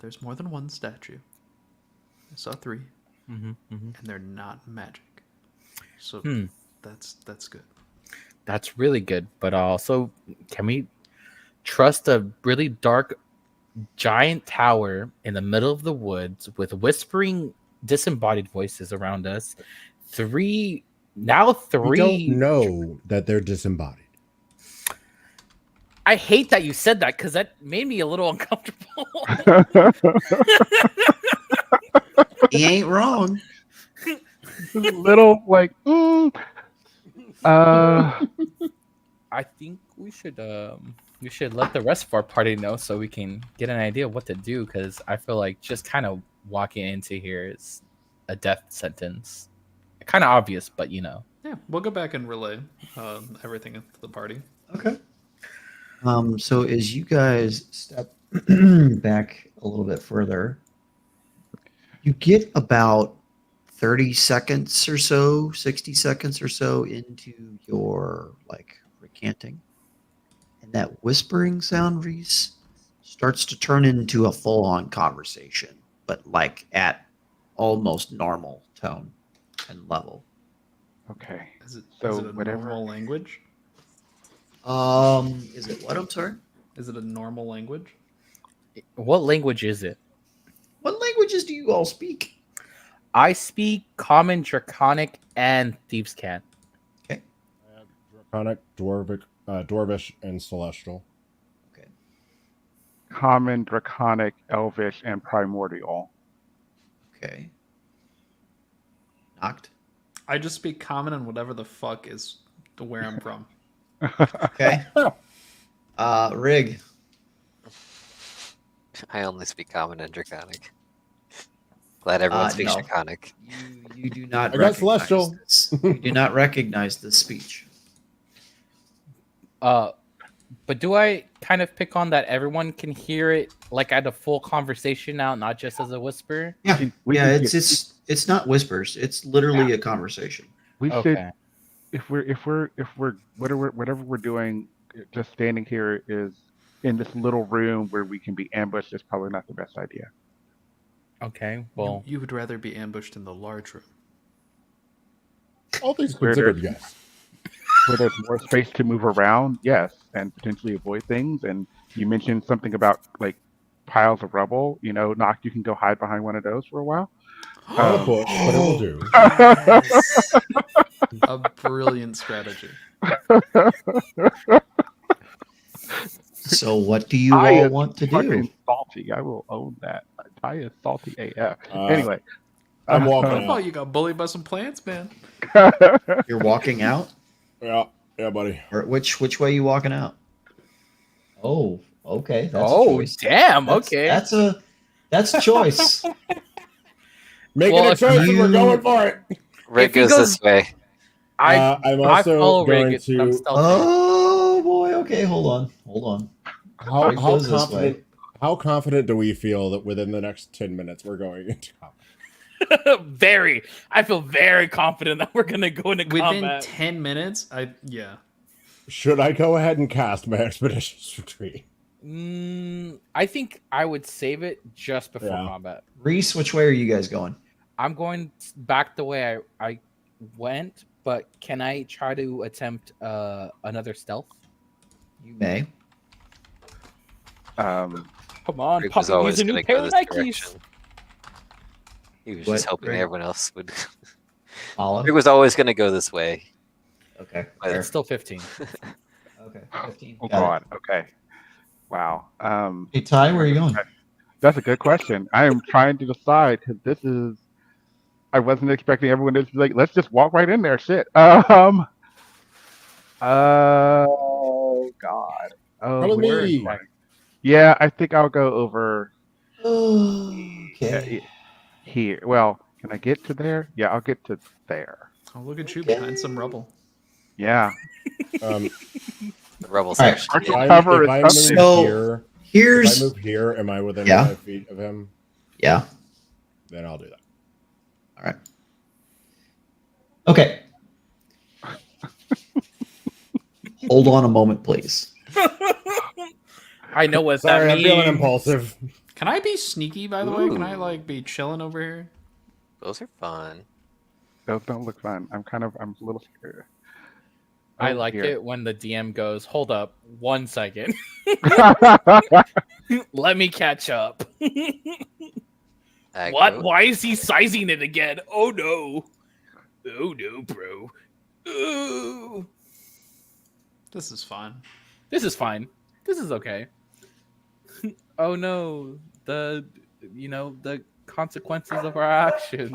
there's more than one statue. I saw 3. Mm-hmm. And they're not magic. So, that's good. That's really good. But also, can we trust a really dark giant tower in the middle of the woods with whispering disembodied voices around us? We don't know that they're disembodied. I hate that you said that because that made me a little uncomfortable. He ain't wrong. Little like. I think we should let the rest of our party know so we can get an idea of what to do, because I feel like just kind of walking into here is a death sentence. Kind of obvious, but Yeah, we'll go back and relay everything to the party. Okay. So as you guys step back a little bit further, you get about 30 seconds or so, 60 seconds or so into your like recanting. And that whispering sound, Reese, starts to turn into a full-on conversation, but like at almost normal tone and level. Okay. Is it So a whatever- normal language? Is it what? I'm sorry. Is it a normal language? what language is it? What languages do you all speak? I speak Common, Draconic, and Thieves' Cant. Okay. Draconic, Dwarvish, and Celestial. Okay. Common, Draconic, Elvish, and Primordial. Okay. Knocked. I just speak common and whatever the fuck is to where I'm from. Okay. Rig. I only speak common and draconic. Glad everyone speaks No. draconic. You do not I got recognize Celestial. this. You do not recognize this speech. But do I kind of pick on that everyone can hear it like at a full conversation now, not just as a whisper? Yeah. We Yeah, can it's not whispers. It's literally a conversation. We should, Okay. if we're whatever we're doing, just standing here is in this little room where we can be ambushed is probably not the best idea. Okay. Well, You would rather be ambushed in the large room. All things Where considered, there's- yes. Where there's more space to move around, yes, and potentially avoid things. And you mentioned something about like piles of rubble. You know, Noct, you can go hide behind one of those for a while. Not a push, but it will do. Yes. A brilliant strategy. So what do you Ty all is want to fucking do? salty. I will own that. Ty is salty AF. Uh, Anyway, I'm walking I out. thought you got bullied by some plants, man. You're walking out? Yeah, buddy. Or which way you walking out? Oh, okay. That's a oh choice. damn. That's- Okay. That's a choice. Making Well, a if choice and we're you- going for it. Rick If he goes goes- this way. I'm I also follow going Rig. I'm to. stealthy. Oh boy. Okay, hold on. How, Rig how goes this confident? way. How confident do we feel that within the next 10 minutes we're going into combat? Very. I feel very confident that we're gonna go into Within combat. 10 minutes, yeah. Should I go ahead and cast my expeditious retreat? I think I would save it just before Yeah. combat. Reese, which way are you guys going? I'm going back the way I went, but can I try to attempt another stealth? You may. Come on, Rick was Puppy, always use a new going to pair go of this Nikes. direction. He was What, just hoping Rick? everyone else would. Olive? Rick was always going to go this way. Okay. But- fair. It's still 15. Okay. 15. Oh Got it. God. Okay. Wow. Hey Ty, where are you going? That's a good question. I am trying to decide because this is. I wasn't expecting everyone to be like, let's just walk right in there. Shit. Oh God. Oh, Follow where me. is my- Yeah, I think I'll go over Okay. here. Well, can I get to there? Yeah, I'll get to there. Oh, look at you Okay. behind some rubble. Yeah. Um, The rebel All right. section. Partial yeah. cover if is I move something. So- here, if I Here's move here, am I within Yeah. 5 feet of him? yeah. Then I'll do that. All right. Okay. Hold on a moment, please. I know what Sorry, that I'm feeling means. impulsive. Can I be sneaky, by the way? Can I Ooh. like be chilling over here? Those are fun. Those don't look fun. I'm a little scared. I Oh, like dear. it when the DM goes, "Hold up, 1 second, let me catch up." What? Aggro. Why is he sizing it again? Oh no! Oh no, bro! Ooh. This is fun. This is fine. This is okay. Oh no, the consequences of our actions.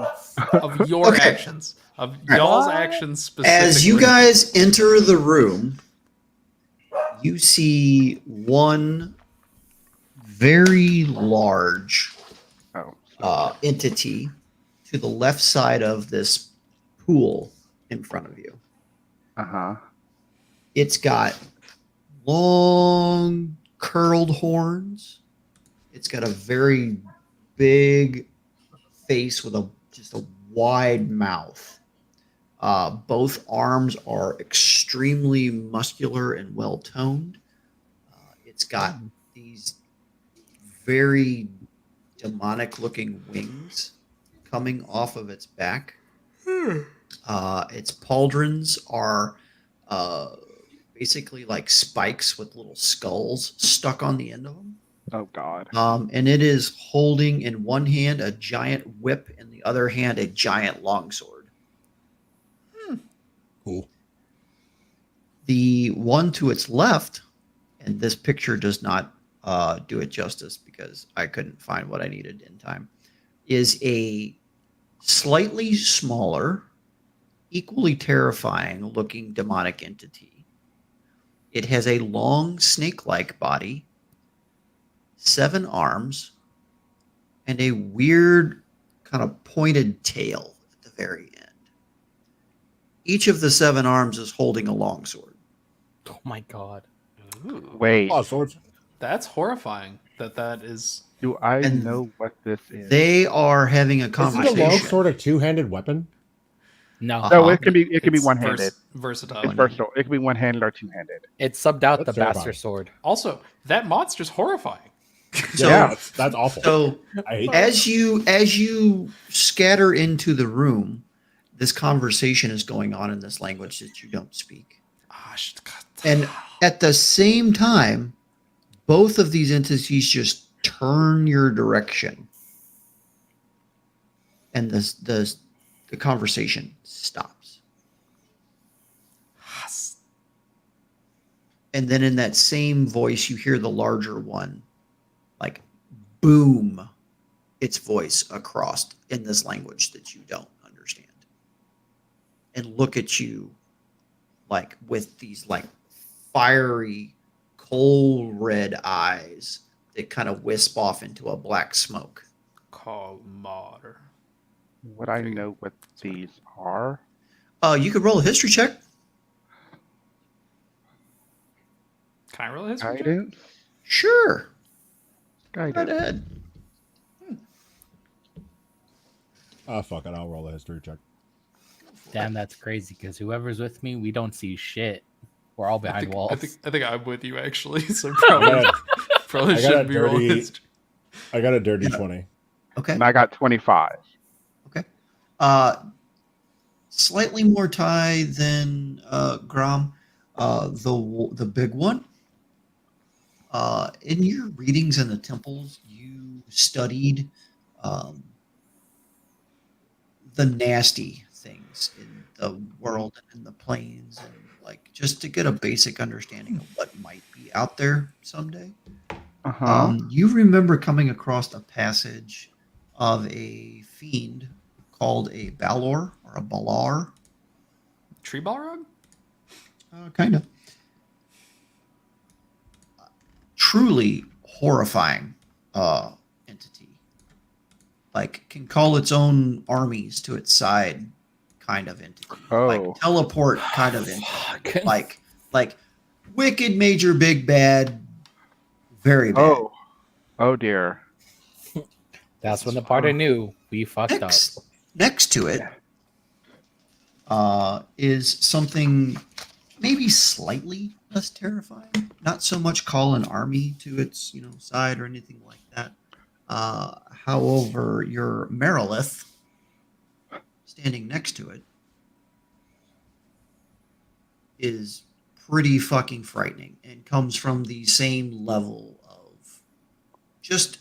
Of your Okay. actions. Of y'all's actions specifically. As you guys enter the room, you see one very large Oh. entity to the left side of this pool in front of you. Uh-huh. It's got long curled horns. It's got a very big face with just a wide mouth. Both arms are extremely muscular and well toned. It's got these very demonic looking wings coming off of its back. Its pauldrons are basically like spikes with little skulls stuck on the end of them. Oh God. And it is holding in one hand a giant whip, in the other hand a giant longsword. Cool. The one to its left, and this picture does not do it justice because I couldn't find what I needed in time, is a slightly smaller, equally terrifying looking demonic entity. It has a long snake-like body, 7 arms, and a weird kind of pointed tail at the very end. Each of the 7 arms is holding a longsword. Oh my god. Ooh, Wait, Oh, swords. that's horrifying. That is. do I And know what this is? They are having a Isn't a conversation. longsword a two-handed weapon? No, No, Uh-huh. it can be it's one-handed. versatile. It's versatile. It can be one-handed or two-handed. it subbed out That's the terrifying. bastard sword. Also, that monster's horrifying. So, Yeah. that's awful. so I hate that. as you scatter into the room, this conversation is going on in this language that you don't speak. Ah, God. And at the same time, both of these entities just turn your direction. And the conversation stops. And then in that same voice, you hear the larger one, like, boom its voice across in this language that you don't understand. And look at you like with these like fiery, coal red eyes that kind of wisp off into a black smoke. Kalmar. Would I know what these are? You could roll a history check. Can I roll a history check? Guidance? Sure. Right Guidance. ahead. Fuck it. I'll roll a history check. Damn, that's crazy. Because whoever's with me, we don't see shit. We're all behind walls. I think I'm with you actually. So I probably, got probably I got a shouldn't be rolling dirty- history. a dirty 20. Okay. And I got 25. Okay. Slightly more tie than Grom. The big one. In your readings in the temples, you studied the nasty things in the world and in the planes, and like just to get a basic understanding of what might be out there someday. Uh-huh. You remember coming across a passage of a fiend called a Balor or a Balar. Tree Balrog? Kind of. Truly horrifying entity. Like, can call its own armies to its side kind of entity. Oh. Like, teleport kind of entity. Fuck. Like, wicked major big bad, very bad. Oh dear. That's when the party knew we fucked up. Next to it is something maybe slightly less terrifying. Not so much call an army to its side or anything like that. However, your Merilith standing next to it is pretty fucking frightening and comes from the same level of just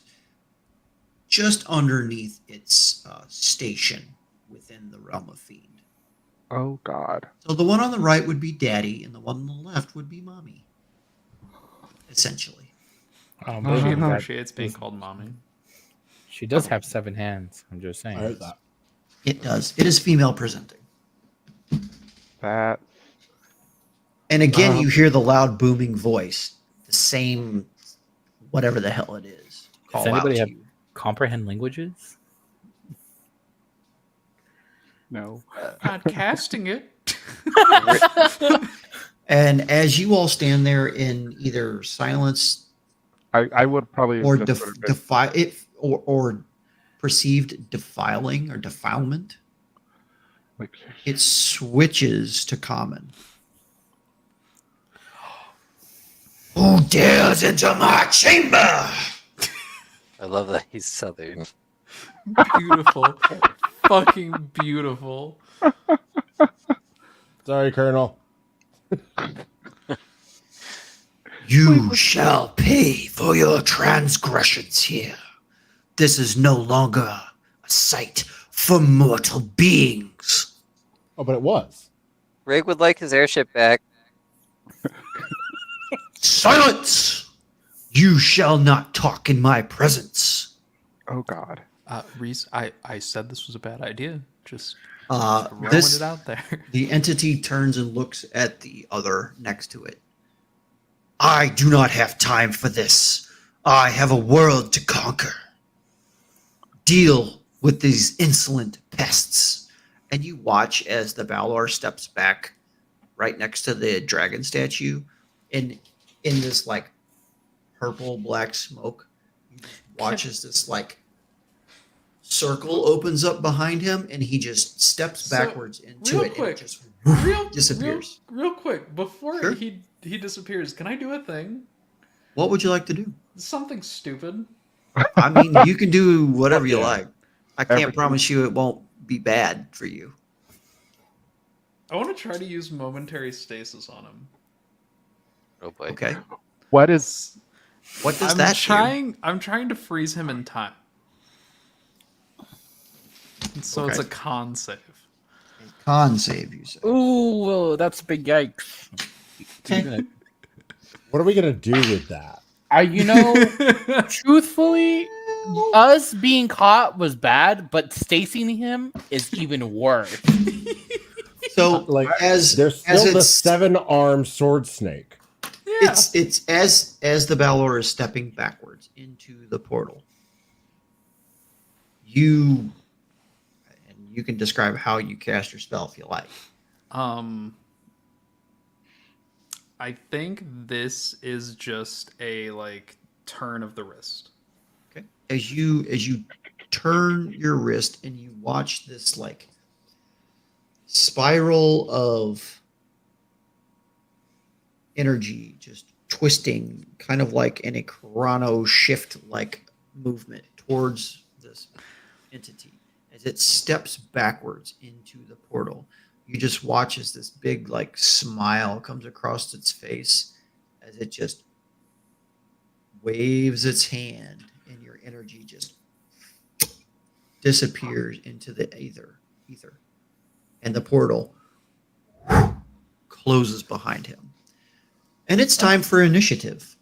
underneath its station within the realm of fiend. Oh god. So the one on the right would be daddy, and the one on the left would be mommy. Essentially. I don't She believe that. appreciates being called mommy. She does have 7 hands. I'm just saying. I heard that. It does. It is female presenting. That And again, you hear the loud booming voice, the same whatever the hell it is. Call out anybody to have- you. Comprehend languages? no. Not casting it. And as you all stand there in either silence I would probably or just sort of been- or perceived defiling or defilement, like, it switches to common. Who dares into my chamber? I love that he's southern. Beautiful. Fucking beautiful. Sorry, Colonel. You shall pay for your transgressions here. This is no longer a sight for mortal beings. Oh, but it was. Rig would like his airship back. Silence! You shall not talk in my presence. Oh God. Reese, I said this was a bad idea. Just throwing This it out there. the entity turns and looks at the other next to it. I do not have time for this. I have a world to conquer. Deal with these insolent pests. And you watch as the Balor steps back right next to the dragon statue, and in this like purple black smoke, you just watch as this like circle opens up behind him, and he just steps So, backwards into real it, and quick, it just Real disappears. Real quick, before Sure. he disappears, can I do a thing? What would you like to do? Something stupid. I mean, you can do whatever you Yeah. like. I can't Everything. promise you it won't be bad for you. I want to try to use momentary stasis on him. Oh boy. Okay. What is? What does I'm that trying. I'm trying to freeze him in time. So it's Okay. a con save. do? Con save, you say. Ooh, that's a big yikes. Okay. What are we gonna do with that? You know, truthfully, us being caught was bad, but stacing him is even worse. So Like, as There's as still the it's 7-armed sword snake. Yeah. it's as the Balor is stepping backwards into the portal. You can describe how you cast your spell if you like. I think this is just a like turn of the wrist. Okay. As you turn your wrist and you watch this like spiral of energy just twisting, kind of like in a chrono shift like movement towards this entity. As it steps backwards into the portal, you just watch as this big like smile comes across its face as it just waves its hand, and your energy just disappears into the ether, and the portal closes behind him. And it's time for initiative.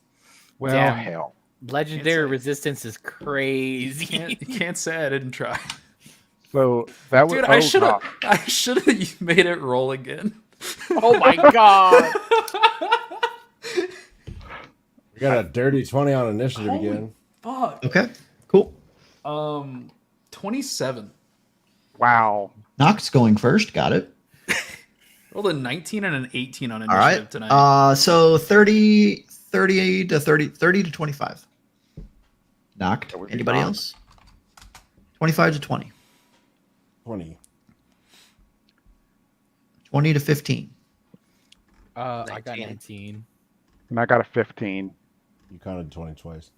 Well, Damn. hell. Legendary Can't say. resistance is crazy. Can't say I didn't try. So that was. Dude, oh, God. I should have made it roll again. Oh my god. We got a dirty 20 on initiative Holy again. fuck. Okay, cool. 27. Wow. Nox going first. Got it. Rolled a 19 and an 18 on All initiative right. tonight. So 30 to 25. Knocked. That would be Anybody knocked. else? 25 to 20. 20. 20 to 15. I got 19. 19. And I got a 15. You counted 20 twice.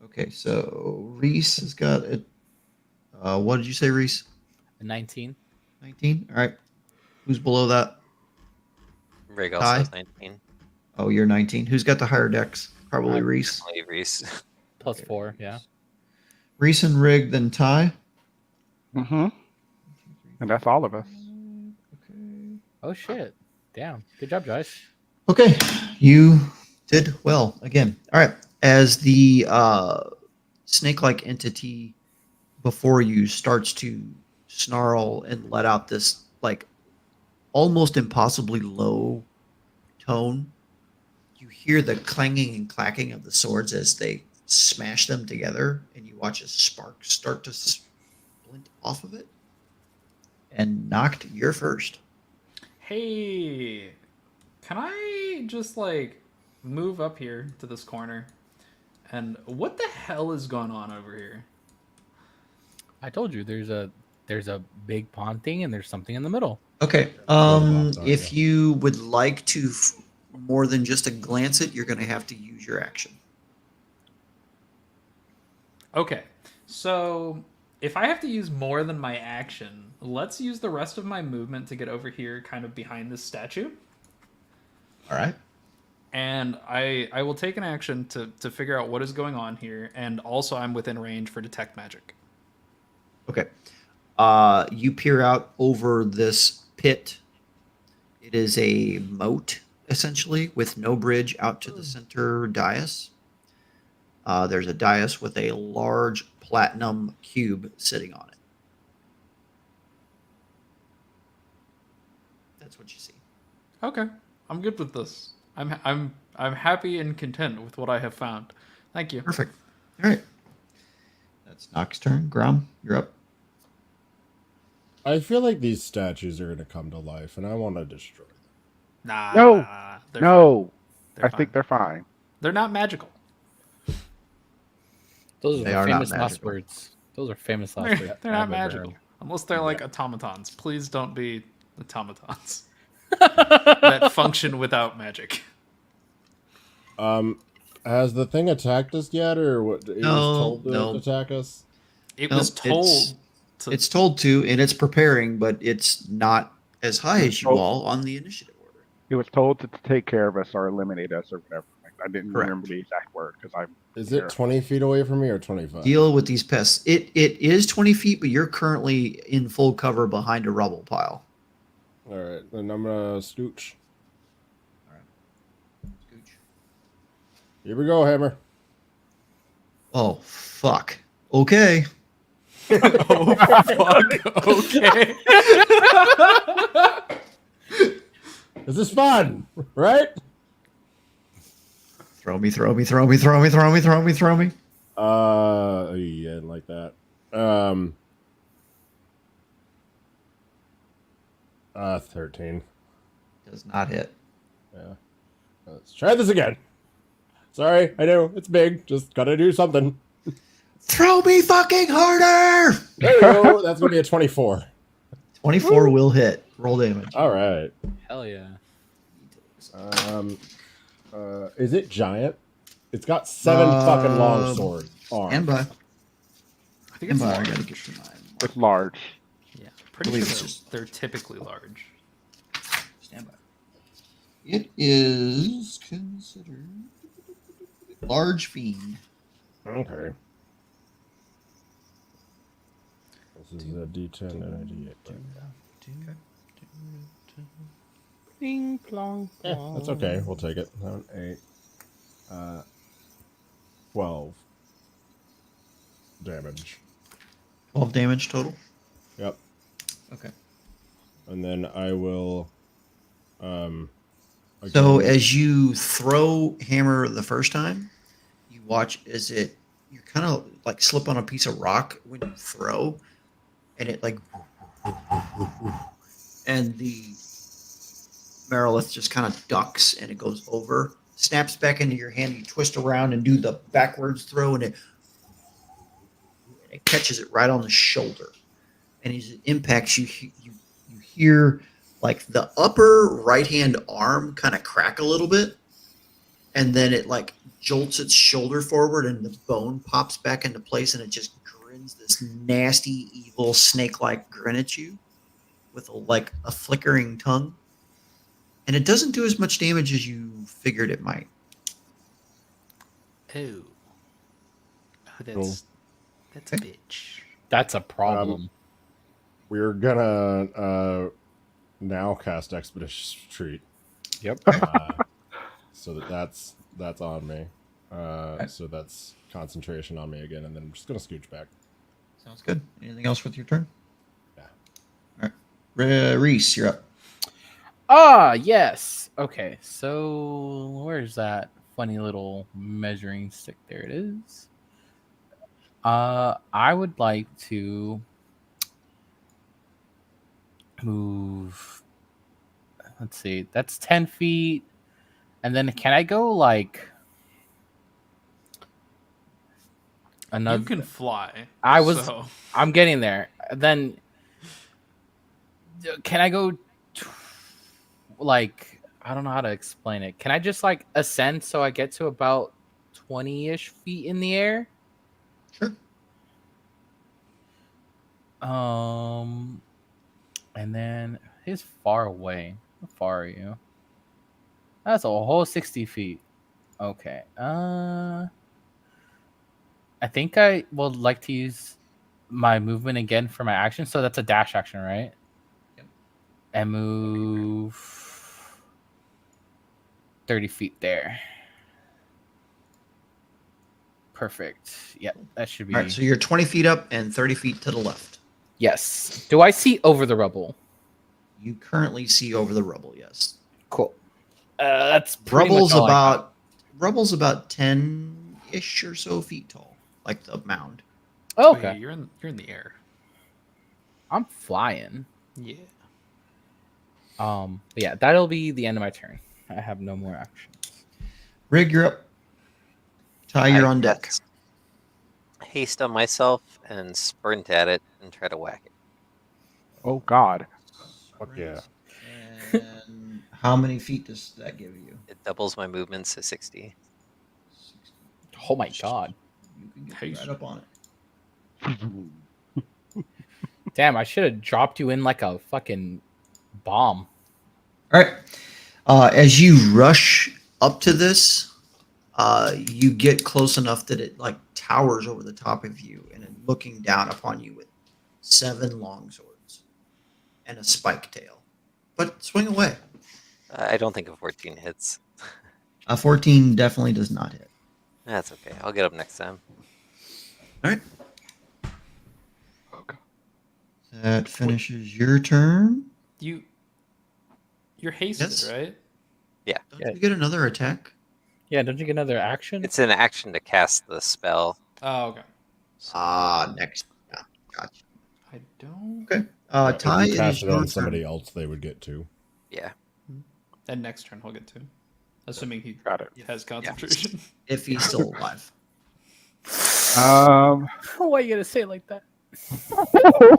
Okay, so Reese has got it. What did you say, Reese? 19. 19? All right. Who's below that? Rig also Ty? has 19. Oh, you're 19. Who's got the higher dex? Probably Reese. Only Reese. Plus 4, yeah. Reese and Rig, then Ty. Mm-hmm. And that's all of us. Oh shit. Damn. Good job, Josh. Okay, you did well again. All right, as the snake-like entity before you starts to snarl and let out this like almost impossibly low tone, you hear the clanging and clacking of the swords as they smash them together, and you watch a spark start to splint off of it. And Knocked, you're first. Hey, can I just like move up here to this corner? And what the hell is going on over here? I told you there's a big pond thing and there's something in the middle. Okay. box, aren't If you? you would like to more than just a glance it, you're going to have to use your action. Okay, so if I have to use more than my action, let's use the rest of my movement to get over here kind of behind this statue. All right. And I will take an action to figure out what is going on here, and also I'm within range for detect magic. Okay. You peer out over this pit. It is a moat essentially, with no bridge out to the center dais. There's a dais with a large platinum cube sitting on it. That's what you see. Okay, I'm good with this. I'm happy and content with what I have found. Thank you. Perfect. All right. That's Nock's turn. Grom, you're up. I feel like these statues are going to come to life, and I want to destroy them. Nah. No. They're No, Fine. I think they're fine. They're not magical. Those They are are the not famous last magical. words. Those are famous last They're, words. they're not I've ever magical heard. unless they're like automatons. Please don't be automatons that function without magic. Has the thing attacked us yet, or what? It was No, told to no. attack us? It Nope, was told to. It's told to, and it's preparing, but it's not as high as you all on the initiative order. It was told to take care of us or eliminate us or whatever. I didn't Correct. remember the exact word because I'm. Is it 20 feet away from me or 25? Deal with these pests. It is 20 feet, but you're currently in full cover behind a rubble pile. All right, then I'm gonna scooch. Scooch. Here we go, Hammer. Oh, fuck. Okay. Oh fuck! Okay. This is fun, right? Throw me, throw me, throw me, throw me, throw me, throw me, throw me. Yeah, like that. 13. Does not hit. Yeah. Let's try this again. Sorry, I know it's big. Just gotta do something. Throw me fucking harder! There we go. That's gonna be a 24. 24 will hit. Roll damage. All right. Hell yeah. Is it giant? It's got 7 fucking long sword arms. Stand by. I think it's Stand by. I large. gotta get to mine. It's large. Yeah, pretty believe sure it's just- they're typically large. Stand by. It is considered large fiend. Okay. This is a D10 and a D8. Ding plong. Yeah, that's okay. We'll take it. 7, 8, 12 damage. 12 damage total. Yep. Okay. And then I will. So again- as you throw hammer the first time, you watch as you kind of like slip on a piece of rock when you throw, and it like, and the Marilith just kind of ducks and it goes over, snaps back into your hand. You twist around and do the backwards throw, and it catches it right on the shoulder. And as it impacts you, you hear like the upper right hand arm kind of crack a little bit, and then it like jolts its shoulder forward, and the bone pops back into place, and it just grins this nasty, evil, snake-like grin at you with a flickering tongue. And it doesn't do as much damage as you figured it might. Oh, that's Cool. that's a bitch. That's a problem. We're gonna now cast Expeditious Retreat. Yep. So that's on me. So that's concentration on me again, and then I'm just gonna scooch back. Sounds good. Anything else with your turn? Yeah. All right. Reese, you're up. Ah, yes. Okay, so where's that funny little measuring stick? There it is. I would like to move. Let's see. That's 10 feet. And then can I go like another? You can fly. I'm getting there. Then can I go like I don't know how to explain it. Can I just like ascend so I get to about 20-ish feet in the air? Sure. And then he's far away. How far are you? That's a whole 60 feet. Okay. I think I would like to use my movement again for my action. So that's a dash action, right? Yep. And move 30 feet there. Perfect. Yep, that should be. All right, so you're 20 feet up and 30 feet to the left. Yes. Do I see over the rubble? You currently see over the rubble, yes. Cool. That's pretty Rubble's much all I got. about 10-ish or so feet tall, like the mound. Oh, So, yeah, okay. you're in the air. I'm flying. Yeah. But yeah, that'll be the end of my turn. I have no more actions. Rig, you're up. Ty, you're on deck. cast Haste on myself and sprint at it and try to whack it. Oh God. Fuck yeah. And how many feet does that give you? It doubles my movements to 60. 60. Oh my god. You can get Hey. right up on it. Damn, I should have dropped you in like a fucking bomb. All right. As you rush up to this, you get close enough that it like towers over the top of you and looking down upon you with 7 long swords and a spike tail. But swing away. I don't think a 14 hits. A 14 definitely does not hit. That's okay. I'll get up next time. All right. Oh, God. That finishes your turn. You're hasted, Yes. right? Don't Yeah. you get another attack? Yeah, don't you get another action? It's an action to cast the spell. Oh, okay. Next. Yeah, gotcha. I don't. Okay. If Ty, you it cast is it your on somebody turn. else, they would get 2. Yeah. And next turn he'll get 2. Assuming he Got it. has concentration. If he's still alive. Why are you gonna say it like that? Well,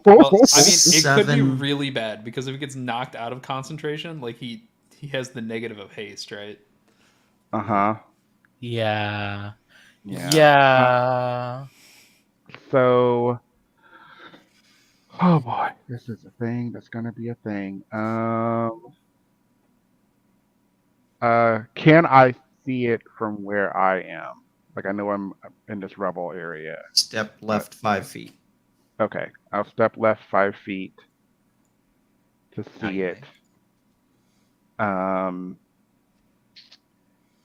I mean, it could be 7. really bad because if he gets knocked out of concentration, like he has the negative of haste, right? Uh-huh. Yeah. Yeah. Yeah. So, oh boy, this is a thing that's gonna be a thing. Can I see it from where I am? Like I know I'm in this rubble area. Step left 5 feet. Okay, I'll step left 5 feet to Now see you it.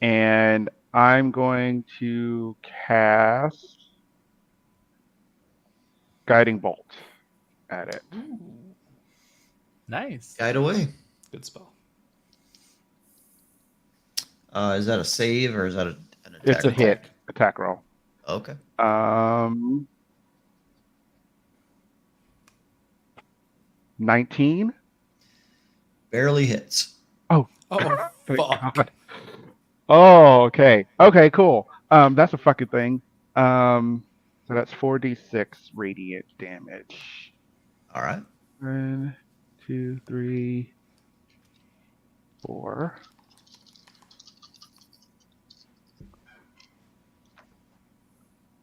And I'm going to cast Guiding Bolt at it. Ooh, Nice. Guide away. good spell. Is that a save or is that an attack? It's a hit attack roll. Okay. 19. Barely hits. Oh, Thank fuck. God. Oh, okay. Okay, cool. That's a fucking thing. So that's 4d6 radiant damage. All right. 1, 2, 3, 4.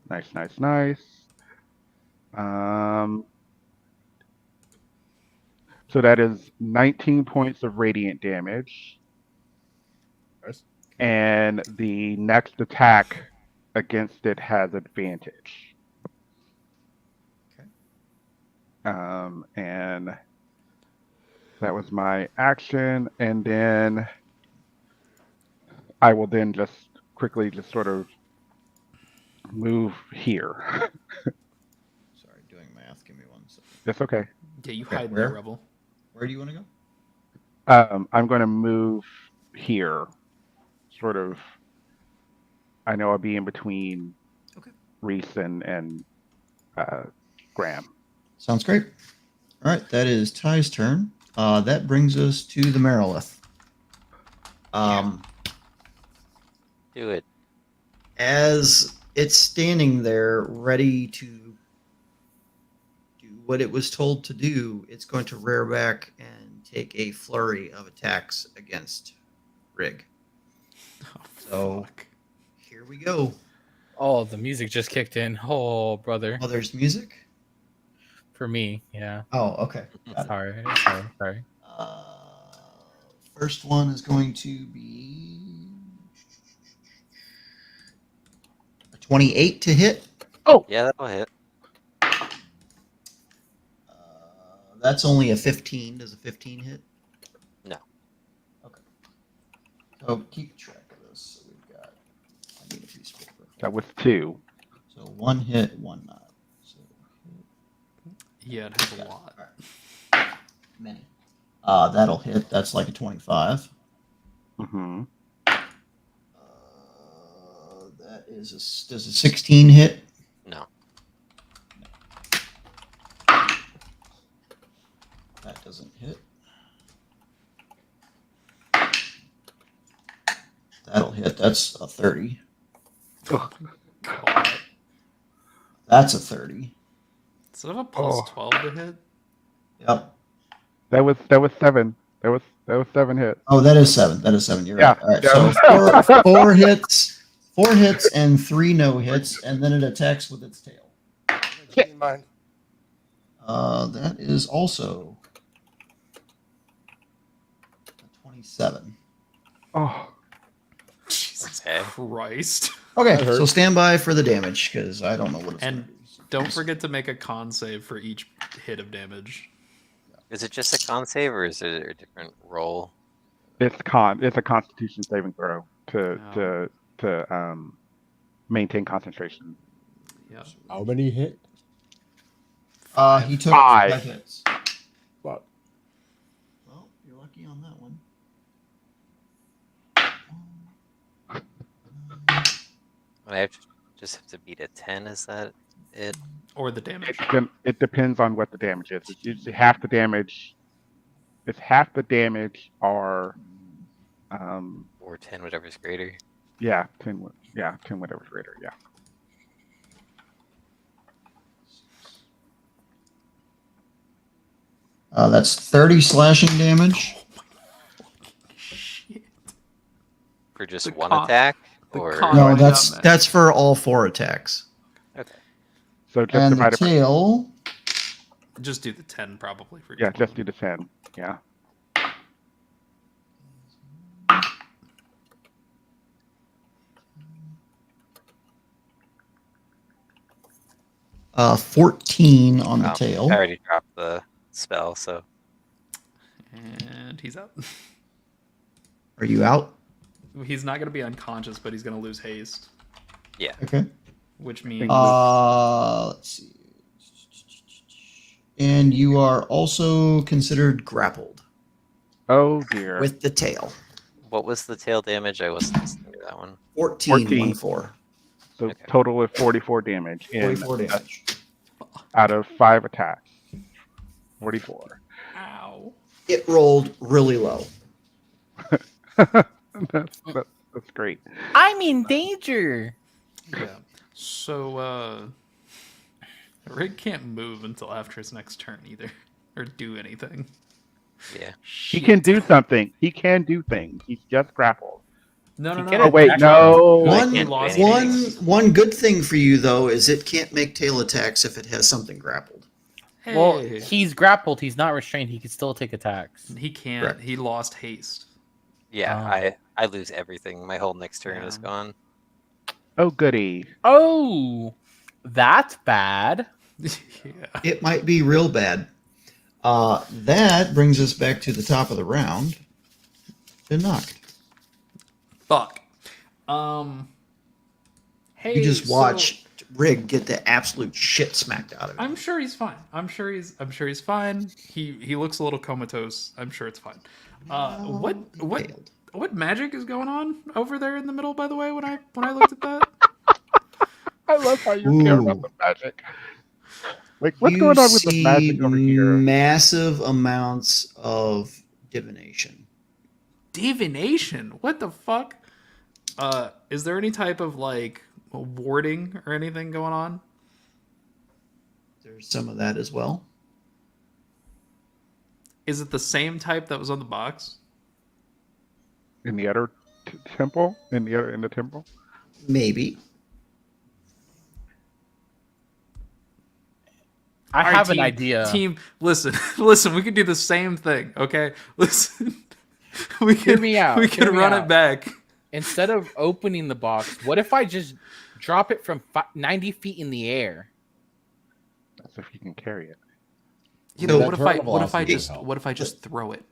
Nice. So that is 19 points of radiant damage. Nice. And the next attack against it has advantage. Okay. And that was my action, and then I will then just quickly just sort of move here. Sorry, doing math. Give me 1 second. That's okay. Yeah, you Okay, hide in where? the rubble. Where do you want to go? I'm going to move here. Sort of. I know I'll be in between Okay. Reese and Graham. Sounds great. All right, that is Ty's turn. That brings us to the Marilith. Do it. As it's standing there ready to do what it was told to do, it's going to rear back and take a flurry of attacks against Rig. Oh, So- fuck. Here we go. Oh, the music just kicked in. Oh, brother. Oh, there's music? For me, yeah. Oh, okay. Got it. Sorry. First one is going to be a 28 to hit. Yeah, that'll hit. That's only a 15. Does a 15 hit? No. Okay. Oh, keep track of this. So we've got. I need a piece of paper. That was 2. So 1 hit, 1 not. So Yeah, it has a lot. All right. Many. That'll hit. That's like a 25. Mm-hmm. That is does a 16 hit? No. That doesn't hit. That'll hit. That's a 30. God. That's a 30. Does it have a plus Oh. 12 to hit? Yep. That was 7. That was 7 hits. Oh, that is 7. That is 7. You're Yeah. right. All right. Yeah. So four hits, 4 hits, and 3 no hits, and then it attacks with its tail. Mine. That is also a 27. Oh, Jesus Okay. Christ. Okay, That hurt. so stand by for the damage because I don't know what it's And going to do. don't forget to make a con save for each hit of damage. Is it just a con save or is it a different roll? it's a Constitution saving throw to maintain concentration. Yeah. How many hit? He took 5. 5 hits. Fuck. Well, you're lucky on that one. I just have to beat a 10. Is that it? Or the damage. It depends on what the damage is. It's usually half the damage. It's half the damage or, Or 10, whatever's greater. 10 whatever's greater. Yeah. That's 30 slashing damage. Shit. For just The one con- attack? the Or con- No, already that's done that. that's for all 4 attacks. okay. So just And the divide it by, tail. Just do the 10 probably for each yeah, just one. do the 10. Yeah. 14 on the I tail. already dropped the spell, so And he's out. Are you out? He's not going to be unconscious, but he's going to lose haste, Okay. which means Let's see. And you are also considered grappled Oh dear. with the tail. what was the tail damage? I wasn't listening to that one. 14, 14. 1-4. So Okay. total of 44 damage in 44 damage. out of 5 attacks. 44. ow. It rolled really low. That's great. I'm in danger. Yeah. So Rick can't move until after his next turn either, or do anything. Yeah. He can do something. He can do things. He's just grappled. No, no, He no. can no. Oh wait, attack no. One, can't do lost anything. one good thing for you though is it can't make tail attacks if it has something grappled. Hey. Well, he's grappled. He's not restrained. He can still take attacks. He can't. Correct. He lost haste. Yeah, Oh. I lose everything. My whole next turn is Yeah. gone. Oh goody. Oh, that's bad. Yeah. It might be real bad. That brings us back to the top of the round. To knocked. Fuck. Hey, You just so- watch Rig get the absolute shit smacked out of him. I'm sure he's fine. I'm sure he's fine. He looks a little comatose. I'm sure it's fine. Failed. What magic is going on over there in the middle? By the way, when I looked at that, I love how you care about Ooh. the magic. Like, what's You going on with the see magic over here? massive amounts of divination. divination. What the fuck? Is there any type of like warding or anything going on? There's some of that as well. Is it the same type that was on the box? In the other temple? In the temple? Maybe. I All right, have an team- idea. Team, listen, listen. We could do the same thing. Okay, listen. We Hear can me out, We hear can me run out. it back. Instead of opening the box, what if I just drop it from 90 feet in the air? That's if you can carry it. You So know, that what if I turtle velocity would just help. what if I just throw it?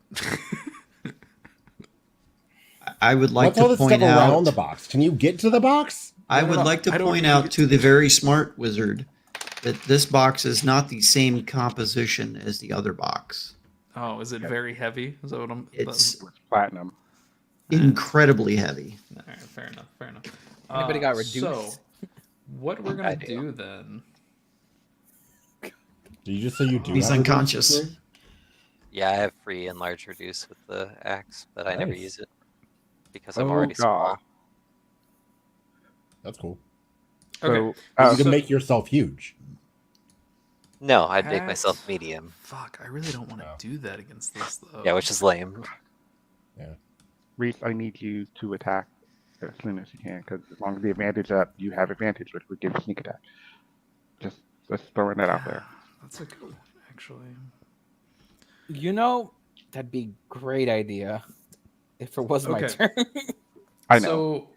I would like What's all to this point stuff around out. the box? Can you get to the box? I No, would no, like to I don't point need to out get to the very smart wizard that this box is not the same composition as the other box. Oh, is it very heavy? Is that what I'm? It's It's platinum. incredibly heavy. All right, fair enough. Fair enough. Anybody got reduced? So, what we're I gonna do. do then? Did you just say you do? He's have reduced unconscious. free? Yeah, I have free enlarge reduce with the axe, but I never Nice. use it because I'm Oh, already God. small. That's cool. So, Okay. But you so- can make yourself huge. No, I'd make myself Axe? medium. Fuck, I really don't want to Oh. do that against this though. Yeah, which is lame. Reese, I need you to attack as soon as you can, because as long as the advantage up, you have advantage, which would give you sneak attack. Just throwing that out there. That's a good one, actually. You know, that'd be a great idea if it was my Okay. turn. I know. So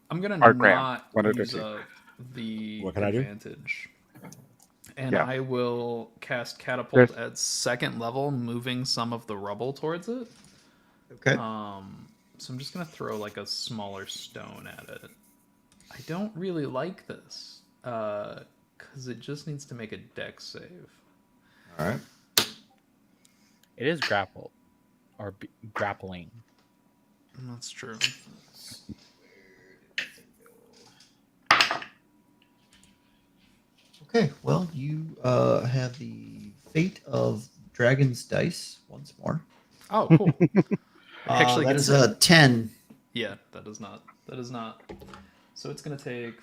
I'm gonna Art Graham, not one of the use two. the What can I do? advantage, and Yeah. I will cast catapult There's- at second level, moving some of the rubble towards it. Okay. So I'm just gonna throw like a smaller stone at it. I don't really like this, because it just needs to make a dex save. All right. It is grapple or grappling. That's true. Okay. Well, you have the fate of Dragon's Dice once more. Oh, cool. Actually, that gets is a 10. Yeah, that is not. That is not. So it's going to take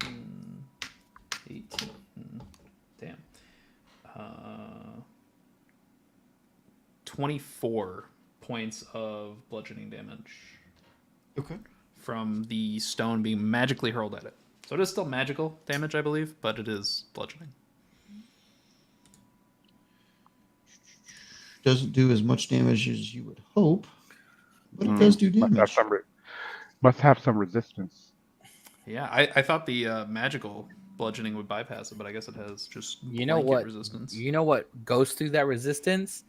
10, 18. Damn. 24 points of bludgeoning damage Okay. from the stone being magically hurled at it. So it is still magical damage, I believe, but it is bludgeoning. Doesn't do as much damage as you would hope, but it does do damage. Must have some resistance. Yeah, I thought the magical bludgeoning would bypass it, but I guess it has just You know blanket what? resistance. You know what goes through that resistance?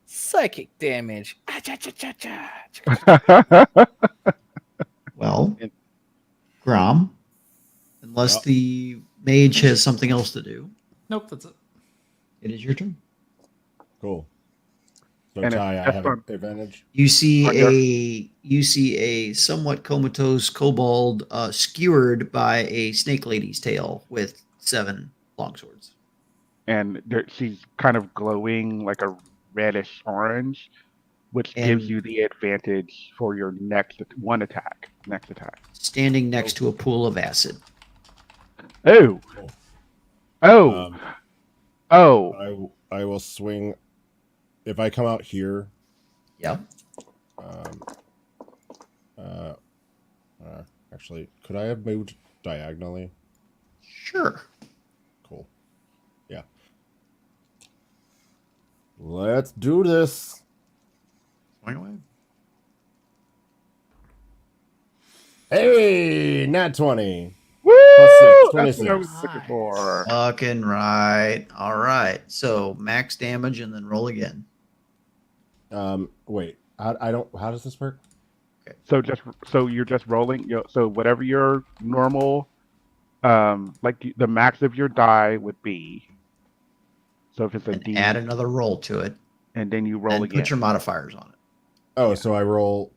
Psychic damage. Ah, cha, cha, cha, cha. Well, Grom, unless the mage has something else to do, Nope, that's it. it is your turn. Cool. So And Ty, I that's have fun. advantage. You see On a somewhat comatose kobold skewered by a snake lady's tail with 7 longswords. And she's kind of glowing like a reddish orange, which And- gives you the advantage for your next attack. Standing next to a pool of acid. Oh, Cool. oh, Um, oh! I will swing. If I come out here, Yeah. actually, could I have moved diagonally? Sure. Cool. Yeah. Let's do this. Swing away. Hey, nat 20. Woo! Plus 6, That's what I 26. was looking for. Fucking right. All right. So max damage and then roll again. Wait. I don't. How does this work? So you're just rolling. So whatever your normal, like the max of your die would be. So if it's a And D, add another roll to it. and then you roll And again. put your modifiers on it. Oh, so I roll.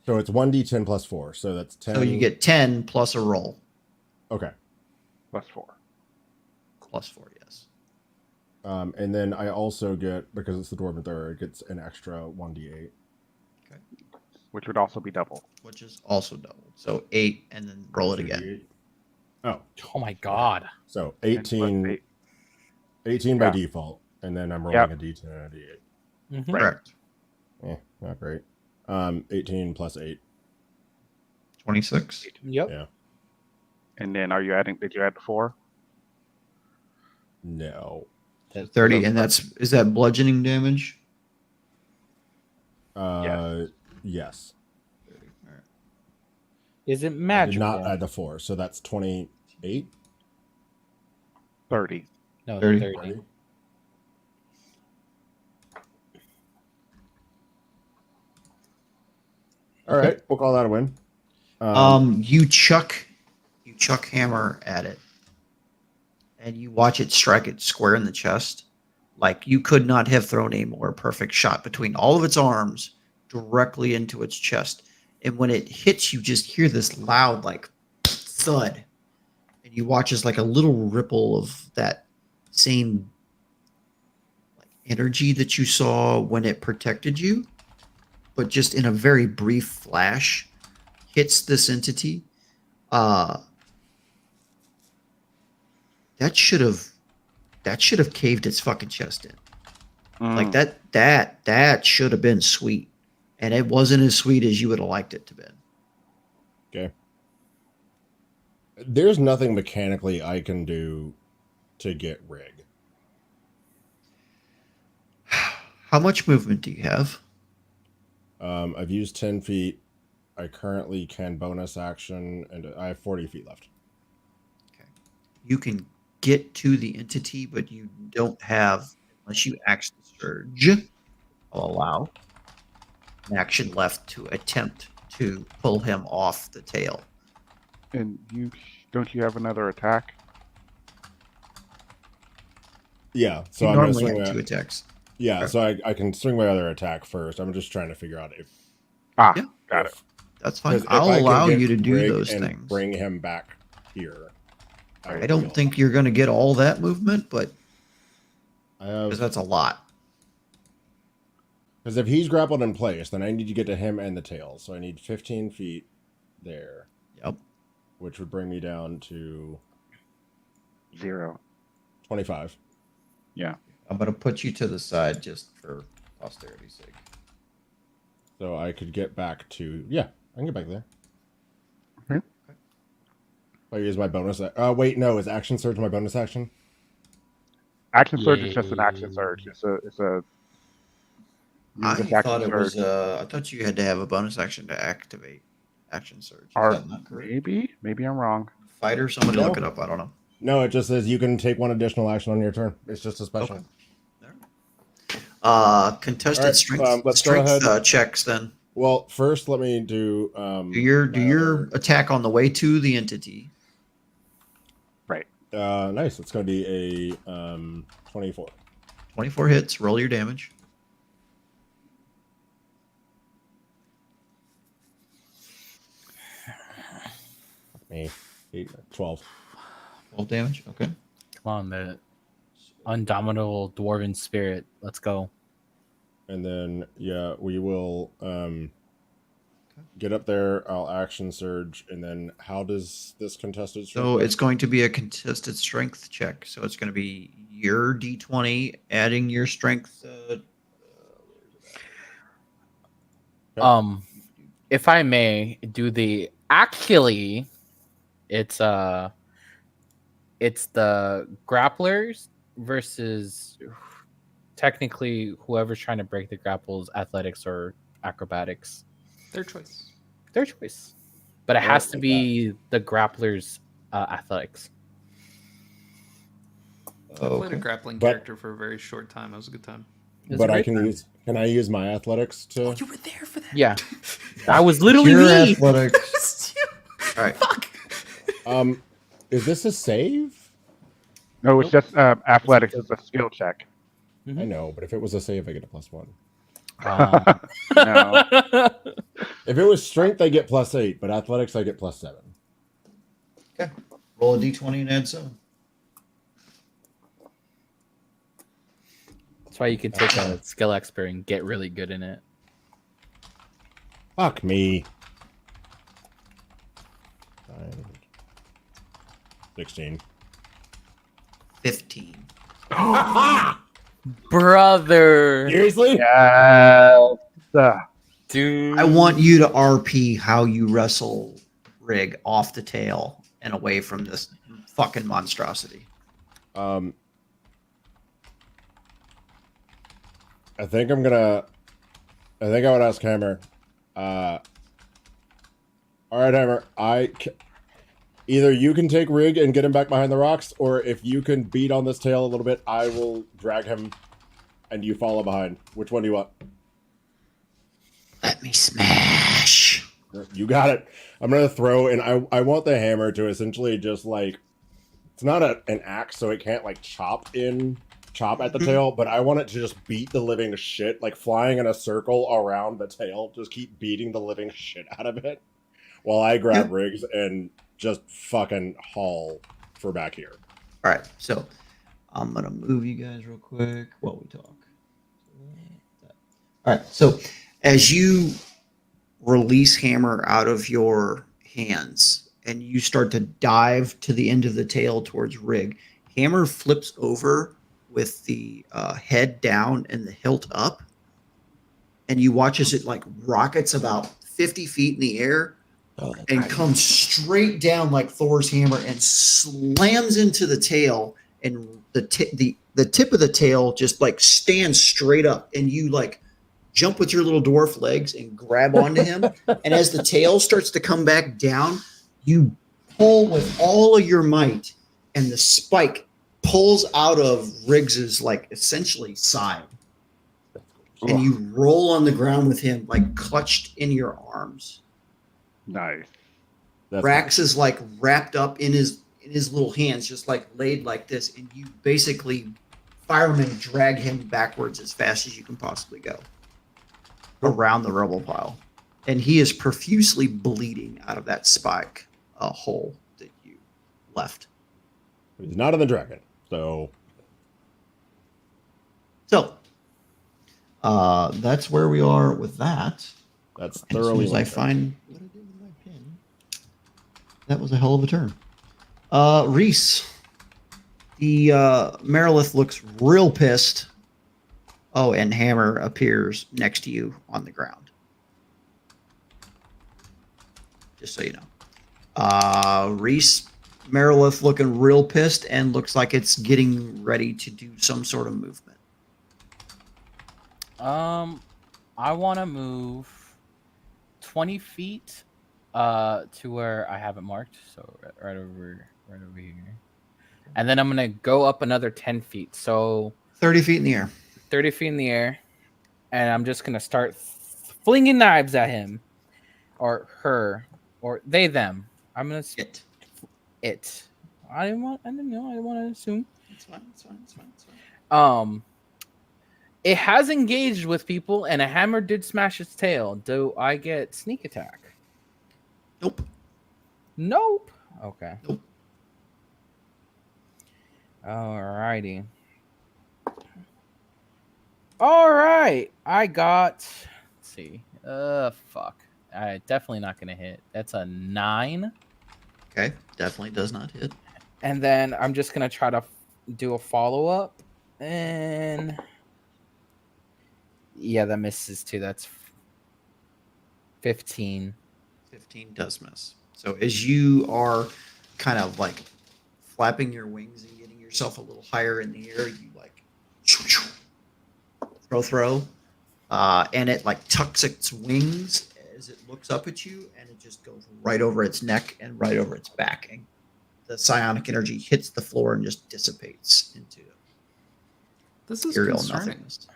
So it's 1d10 plus 4. So that's 10. So you get 10 plus a roll. Okay. +4. Plus 4, yes. And then I also get, because it's the Dwarven Thrower, it gets an extra 1d8. Which would also be double. Which is also doubled. So 8 and then roll it again. 2d8. Oh, Oh my god. so And plus 18, 8. 18 by Yeah. default. And then I'm rolling Yep. a d10 and a d8. Mhm. Correct. Not great. 18 plus 8. 26. Yep. Yeah. And then are you adding? Did you add the 4? No. 30. And is that bludgeoning damage? Yes. Is it I did magical? not add the 4. So that's 28. 30. No, 30. 30. All right, we'll call that a win. You chuck hammer at it, and you watch it strike it square in the chest. Like you could not have thrown a more perfect shot between all of its arms directly into its chest. And when it hits, you just hear this loud like thud, and you watch as like a little ripple of that same like energy that you saw when it protected you, but just in a very brief flash, hits this entity. That should have caved its fucking chest in. Like that should have been sweet, and it wasn't as sweet as you would have liked it to be. Okay. There's nothing mechanically I can do to get Rig. How much movement do you have? I've used 10 feet. I currently can bonus action, and I have 40 feet left. Okay. You can get to the entity, but you don't have, unless you action surge, I'll allow an action left to attempt to pull him off the tail. And don't you have another attack? Yeah, so You I'm going to normally swing have that. 2 attacks. Yeah, Okay. so I can swing my other attack first. I'm just trying to figure out if Ah, Yeah. got it. That's fine. 'cause if I'll I can allow get you to do Rig those and things. bring him back here. I don't think you're going to get all that movement, but I because have, that's a lot. because if he's grappled in place, then I need to get to him and the tail. So I need 15 feet there, Yep. which would bring me down to 0. 25. I'm going to put you to the side just for posterity's sake. So I could get back to, yeah, I can get back there. Okay. If I use my bonus. Wait, no, is action surge my bonus action? Action surge is just an action surge. It's a. I Use action thought it was. surge. I thought you had to have a bonus action to activate action surge. Is Or that not correct? maybe I'm wrong. Fighter, somebody No. look it up. I don't know. No, it just says you can take one additional action on your turn. It's just a special. Okay. Contested All right, strength, let's go ahead. checks then. Well, first let me do Do your my other- attack on the way to the entity. nice. It's going to be a 24. 24 hits. Roll your damage. Me. 12. 12 damage. Okay. Come on, the undominable dwarven spirit. Let's go. And then yeah, we will get up there. I'll action surge, and then how does this contested strength So work? it's going to be a contested strength check. So it's going to be your d20 adding your strength. Okay. If I may do the actually, it's the grapplers versus technically whoever's trying to break the grapples, athletics or acrobatics. Their choice. Their choice. But it Yeah, has to like be the grapplers' athletics. I played a Okay. grappling But- character for a very short time. It was a good time. It's But a I great can time. use. Can I use my athletics to? You were there for that. Yeah. I was literally Pure me. athletics. All right. Fuck. Is this a save? No, it's just athletics. It's a skill check. Mhm. I know, but if it was a save, I get a +1. No. If it was strength, I get +8, but athletics, I get +7. Okay. Roll a d20 and add 7. That's why you can take a skill expert and get really good in it. Fuck me. 9, 16. 15. Brother. Seriously? Yes. Dude. I want you to RP how you wrestle Rig off the tail and away from this fucking monstrosity. I think I would ask Hammer. All right, Hammer. Either you can take Rig and get him back behind the rocks, or if you can beat on this tail a little bit, I will drag him, and you follow behind. Which one do you want? Let me smash. You got it. I'm gonna throw, and I want the hammer to essentially just like, it's not an axe, so it can't like chop at the tail, but I want it to just beat the living shit, like flying in a circle around the tail, just keep beating the living shit out of it, while I grab Riggs and just fucking haul for back here. All right, so I'm gonna move you guys real quick while we talk. All right, so as you release hammer out of your hands and you start to dive to the end of the tail towards Rig, hammer flips over with the head down and the hilt up, and you watch as it like rockets about 50 feet in the air and comes straight down like Thor's hammer and slams into the tail, and the tip of the tail just like stands straight up, and you like jump with your little dwarf legs and grab onto him. And as the tail starts to come back down, you pull with all of your might, and the spike pulls out of Riggs's like essentially side. And you roll on the ground with him like clutched in your arms. Nice. Rax is like wrapped up in his little hands, just like laid like this, and you basically firemen drag him backwards as fast as you can possibly go around the rubble pile, and he is profusely bleeding out of that spike hole that you left. He's not in the dragon, so that's where we are with that. that's And as soon thoroughly. as I find what I did with my pin, that was a hell of a turn. Reese, the Marilith looks real pissed. Oh, and Hammer appears next to you on the ground. Just so you know. Reese, Marilith looking real pissed and looks like it's getting ready to do some sort of movement. I want to move 20 feet to where I have it marked, so right over here. And then I'm going to go up another 10 feet. So 30 feet in the air. 30 feet in the air, and I'm just gonna start flinging knives at him, or her, or they, them. I'm gonna it. I didn't want to assume. It's fine. It has engaged with people, and a hammer did smash its tail. Do I get sneak attack? Nope. Okay. Nope. Alrighty. All right, I got. Let's see. Fuck. I definitely not gonna hit. That's a 9. Okay, definitely does not hit. And then I'm just gonna try to do a follow up, and yeah, that misses too. That's 15. 15 does miss. So as you are kind of like flapping your wings and getting yourself a little higher in the air, you like throw, and it like tucks its wings as it looks up at you, and it just goes right over its neck and right over its back, and the psionic energy hits the floor and just dissipates into This is ethereal concerning. nothingness.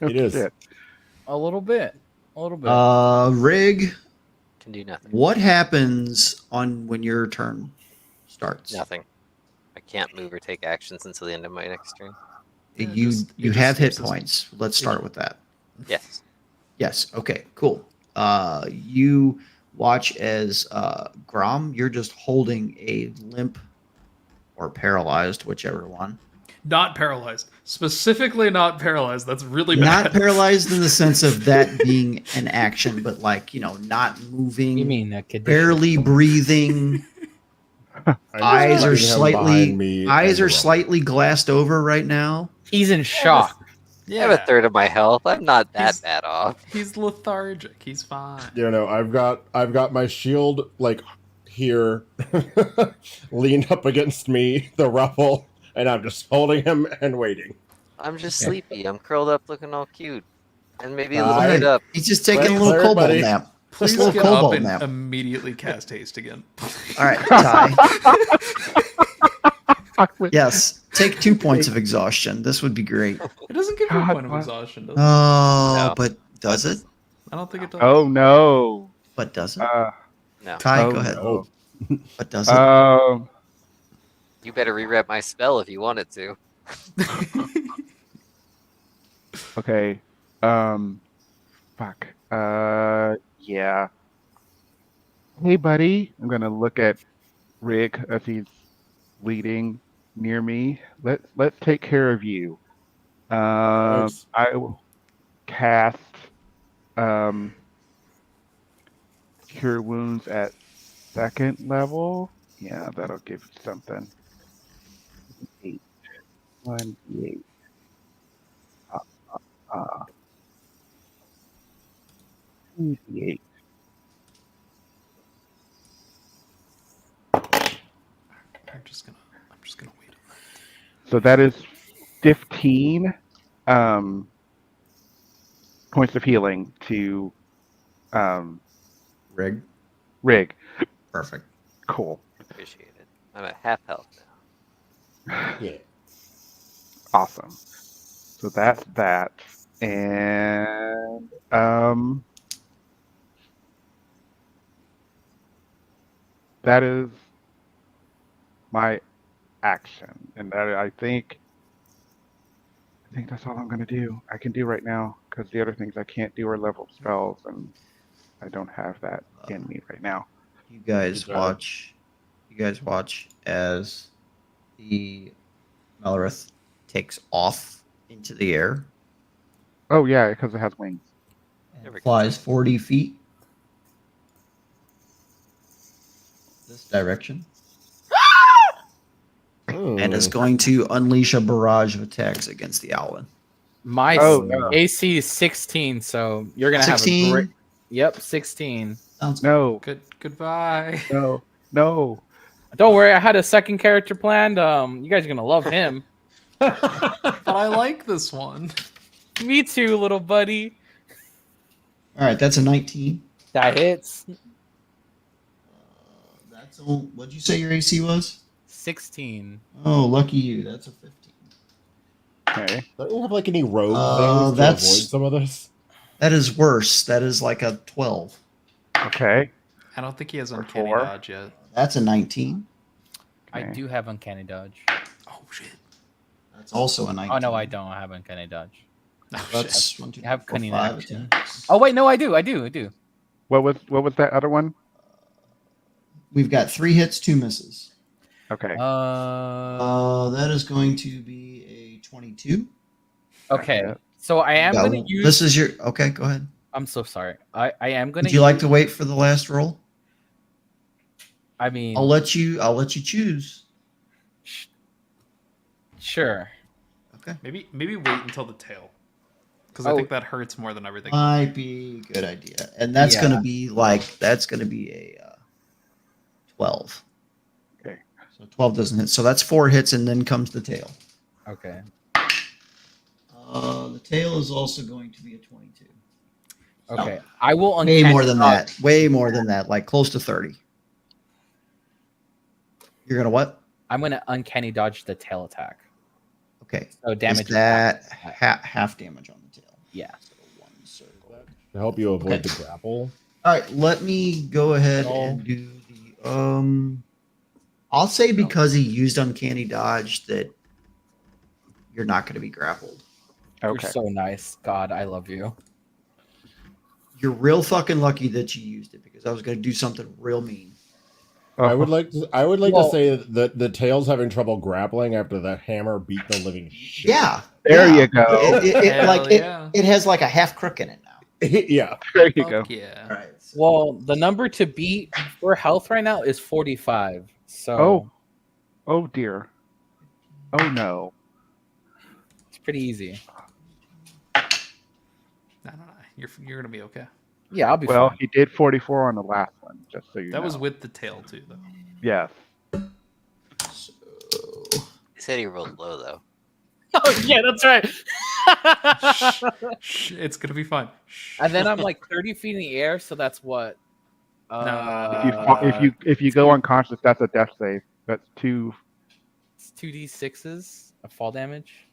It is. Shit. A little bit. Rig, Can do nothing. what happens on when your turn starts? Nothing. I can't move or take actions until the end of my next turn. Yeah, You it you just have hit stays as- points. Let's start with that. Yes. Yes. Okay. Cool. You watch as Grom, you're just holding a limp or paralyzed, whichever one. Not paralyzed. Specifically not paralyzed. That's really Not bad. paralyzed in the sense of that being an action, but like, not moving, You mean a condition? barely breathing. Eyes are slightly glassed over right now. He's in shock. I have a third of my health. I'm not that He's- bad off. He's lethargic. He's fine. I've got my shield like here, leaned up against me, the ruffle, and I'm just holding him and waiting. I'm just sleepy. I'm curled up looking all cute. And maybe a All little right. bit up. He's just taking a Thanks, little kobold everybody. nap. Please Just a little get up kobold and nap. immediately cast haste again. All right, Ty. Yes, take 2 points of exhaustion. This would be great. It doesn't give you a God, point of what? exhaustion, does it? Oh, No. but does it? I don't think it does. Oh no. But does it? No. Kai, Oh go ahead. no. But does it? You better rewrite my spell if you want it to. Okay. Fuck. Yeah. Hey, buddy. I'm gonna look at Rick as he's leading near me. Let's take care of you. Thanks. I will cast Cure Wounds at second level. Yeah, that'll give you something. 8. 1d8. Uh, 2d8. I'm just gonna wait. So that is 15 points of healing to Rig. Rig. Perfect. Cool. Appreciate it. I'm at half health now. Yeah. Awesome. So that's that. And that is my action. And that I think that's all I'm gonna do. I can do right now because the other things I can't do are level spells, and I don't have that in me right now. You guys Good job. watch. You guys watch as the Melrith takes off into the air Oh yeah, because it has wings. There we and go. flies 40 feet this direction and is going to unleash a barrage of attacks against the Owlin. My Oh, no. AC is 16, so you're gonna have a 16? great. Yep, 16. Sounds No, Goodbye. no. Don't worry, I had a second character planned. You guys are gonna love him. But I like this one. Me too, little buddy. All right, that's a 19. That hits. That's all. What'd you say your AC was? 16. Oh, lucky you. That's a 15. Okay. Don't you have like any rogue things to that's- avoid some of this? That is worse. That is like a 12. Okay. I don't think he has Or uncanny 4. dodge yet. That's a 19. I Okay. do have uncanny dodge. Oh shit. That's also a 19. Oh no, I don't have uncanny dodge. Oh, shit. That's 1, 2, I have 4, cunning 5 action. attacks. Oh wait, no, I do. What was that other one? We've got 3 hits, 2 misses. Okay. That is going to be a 22. Okay. Yeah. So I am Yeah, gonna use. This is your. Okay, go ahead. I'm so sorry. I am gonna. Would you like to wait for the last roll? I mean, I'll let you choose. sure. Okay. Maybe wait until the tail. Because I Oh. think that hurts more than everything. Might be a good idea. And that's Yeah. going to be a 12. Okay. So 12 doesn't hit. So that's 4 hits and then comes the tail. Okay. The tail is also going to be a 22. Okay. I will Way uncanny more than dodge. that. Way more than that. Like close to 30. You're going to what? I'm gonna uncanny dodge the tail attack. Okay. So damage. Is that half damage on the tail? Yeah. So 1 circle. To help you avoid Okay. the grapple. All right, let me go ahead Oh. and do the I'll say because he used uncanny dodge that you're not going to be grappled. Okay. You're so nice. God, I love you. You're real fucking lucky that you used it because I was going to do something real mean. Oh, I would like Well- to say that the tail's having trouble grappling after the hammer beat the living shit. Yeah. There yeah. you go. Hell yeah. It has like a half crook in it now. Yeah. There you go. Fuck yeah. All right. so- Well, the number to beat for health right now is 45. So Oh dear. Oh no. it's pretty easy. No. You're gonna be okay. Yeah, I'll be Well, fine. he did 44 on the last one, just so you know. That was with the tail too, though. Yes. so- He said he rolled low though. Oh yeah, that's right. Shh, it's gonna be fine. Shh. And then I'm like 30 feet in the air, so that's what. If you go unconscious, that's a death save. That's 2. It's 2d6s of fall damage.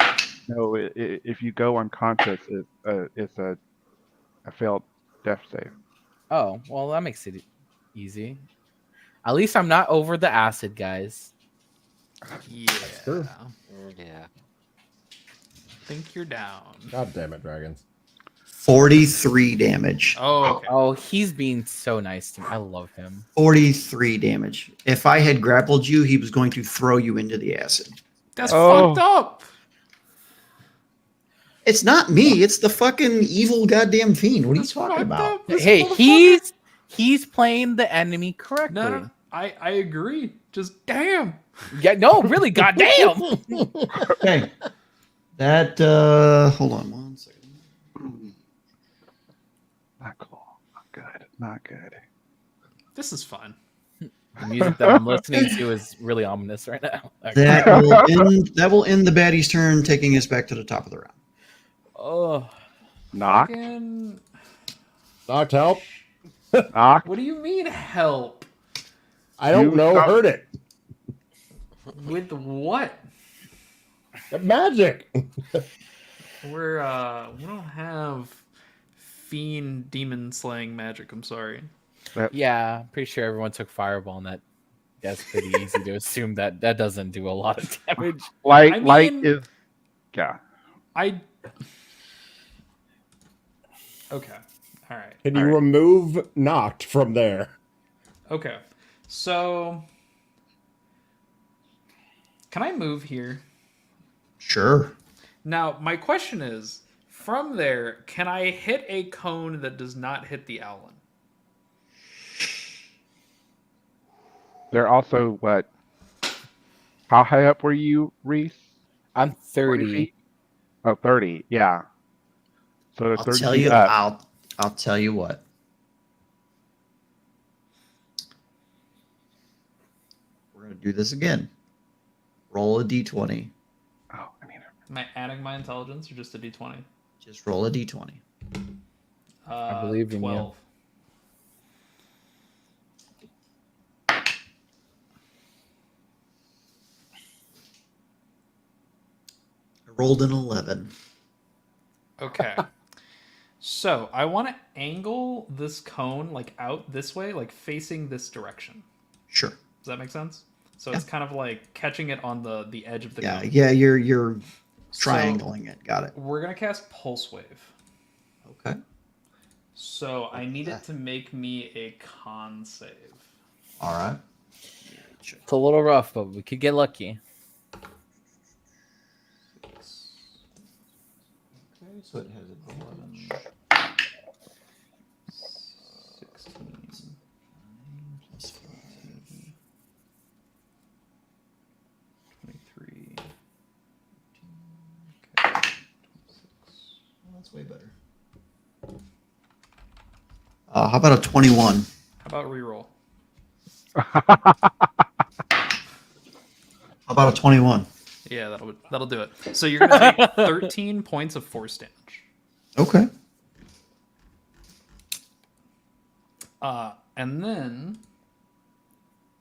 No, if you go unconscious, it's a failed Death save. Oh, well, that makes it easy. At least I'm not over the acid, guys. Yeah. true. Yeah. Think you're down. God damn it, dragons. 43 damage. Oh, okay. Oh, he's being so nice to me. I love him. 43 damage. If I had grappled you, he was going to throw you into the acid. That's Oh. fucked up. It's not me. It's the fucking evil goddamn fiend. What are you That's talking fucked about? up. This Hey, motherfucker. he's playing the enemy correctly. No, I agree. Just damn. Yeah, no, really, goddamn. Okay. That, hold on one second. Not cool. Not good. Not good. This is fun. The music that I'm listening to is really ominous right now. That will end the baddie's turn, taking us back to the top of the round. Oh, Knock. Fucking- Knocked help. Knock. What do you mean help? I don't You know. suck. Hurt it. With what? Magic. We don't have fiend demon slaying magic. I'm sorry. yeah, pretty sure everyone took fireball, and that's pretty easy to assume that doesn't do a lot of damage. Light. I Light mean- is. Yeah. Okay. All right. Can all you right. remove knocked from there? Okay. So can I move here? Sure. Now, my question is, from there, can I hit a cone that does not hit the Owlin? They're also what? How high up were you, Reese? I'm 40 30. feet? Oh, 30. Yeah. So they're I'll 30 tell feet you. up. I'll tell you what. We're gonna do this again. Roll a d20. Oh, I mean, Am I adding my intelligence or just a d20? Just roll a d20. I believe in you. 12. I rolled an 11. Okay. So I want to angle this cone like out this way, like facing this direction. Sure. Does that make sense? So it's kind of like catching it on the edge of the Yeah. cone. Yeah. You're So triangling it. Got it. we're gonna cast Pulse Wave. Okay. So I need it to make me a con save. All right. It's a little rough, but we could get lucky. Okay. So it has an 11. 16. Plus 5. 23. Okay. 26. Well, that's way better. How about a 21? How about reroll? How about a 21? Yeah, that'll do it. So you're gonna take 13 points of force damage. Okay. And then,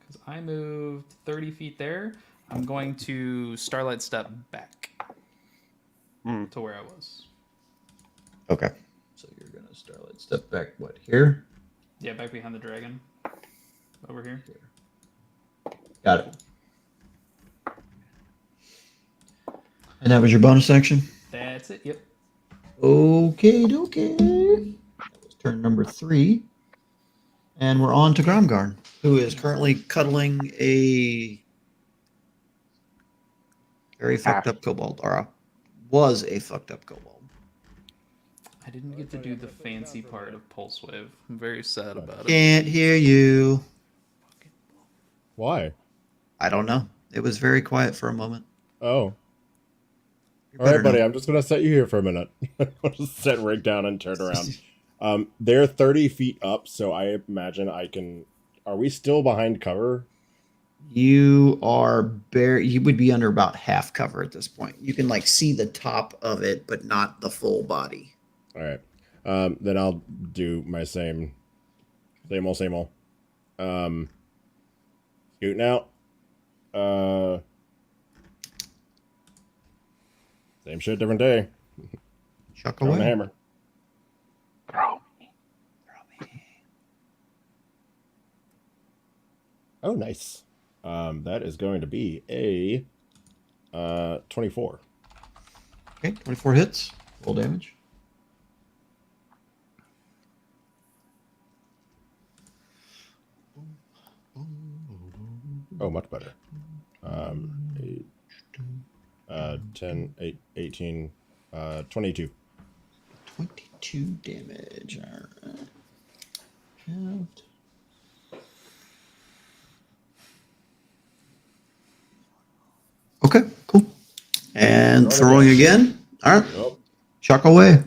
because I moved 30 feet there, I'm going to Starlight Step back to where I was. Okay. So you're gonna Starlight step back. What here? Yeah, back behind the dragon. Over here. Got it. And that was your bonus action. That's it. Yep. Okay. That was turn number 3. And we're on to Gromgarn, who is currently cuddling a very fucked up kobold, or was a fucked up kobold. I didn't get to do the fancy part of Pulse Wave. I'm very sad about it. Can't hear you. Why? I don't know. It was very quiet for a moment. Oh. You're All right, better buddy. now. I'm just gonna set you here for a minute. I'll just set Rick down and turn around. They're 30 feet up, so I imagine I can. Are we still behind cover? You are you would be under about half cover at this point. You can like see the top of it, but not the full body. All right. Then I'll do my same old. Scooting out. Same shit, different day. Chuck Throwing the away. hammer. throw. Oh, nice. That is going to be a 24. Okay, 24 hits. Roll damage. Oh, much better. 8, 10, 8, 18, 22. 22 damage. All right. Halved. Okay, cool. And throwing again. All right. Yep. Chuck away.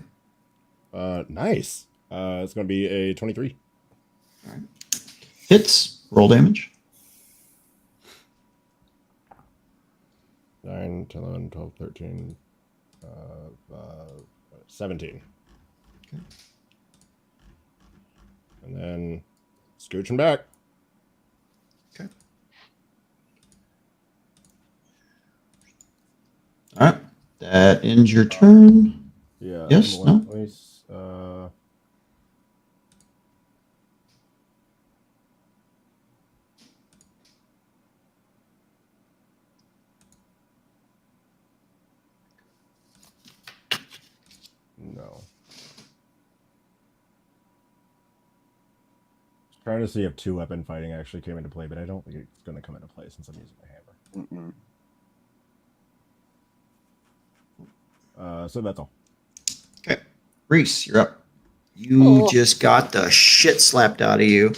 Nice. It's going to be a 23. All right. Hits. Roll damage. 9, 10, 11, 12, 13, 17. Okay. And then scooching back. Okay. All right. That ends your turn. Yeah. Yes, no? No. Trying to see if 2-weapon fighting actually came into play, but I don't think it's going to come into play since I'm using the hammer. So that's all. Okay. Reese, you're up. You Oh. just got the shit slapped out of you.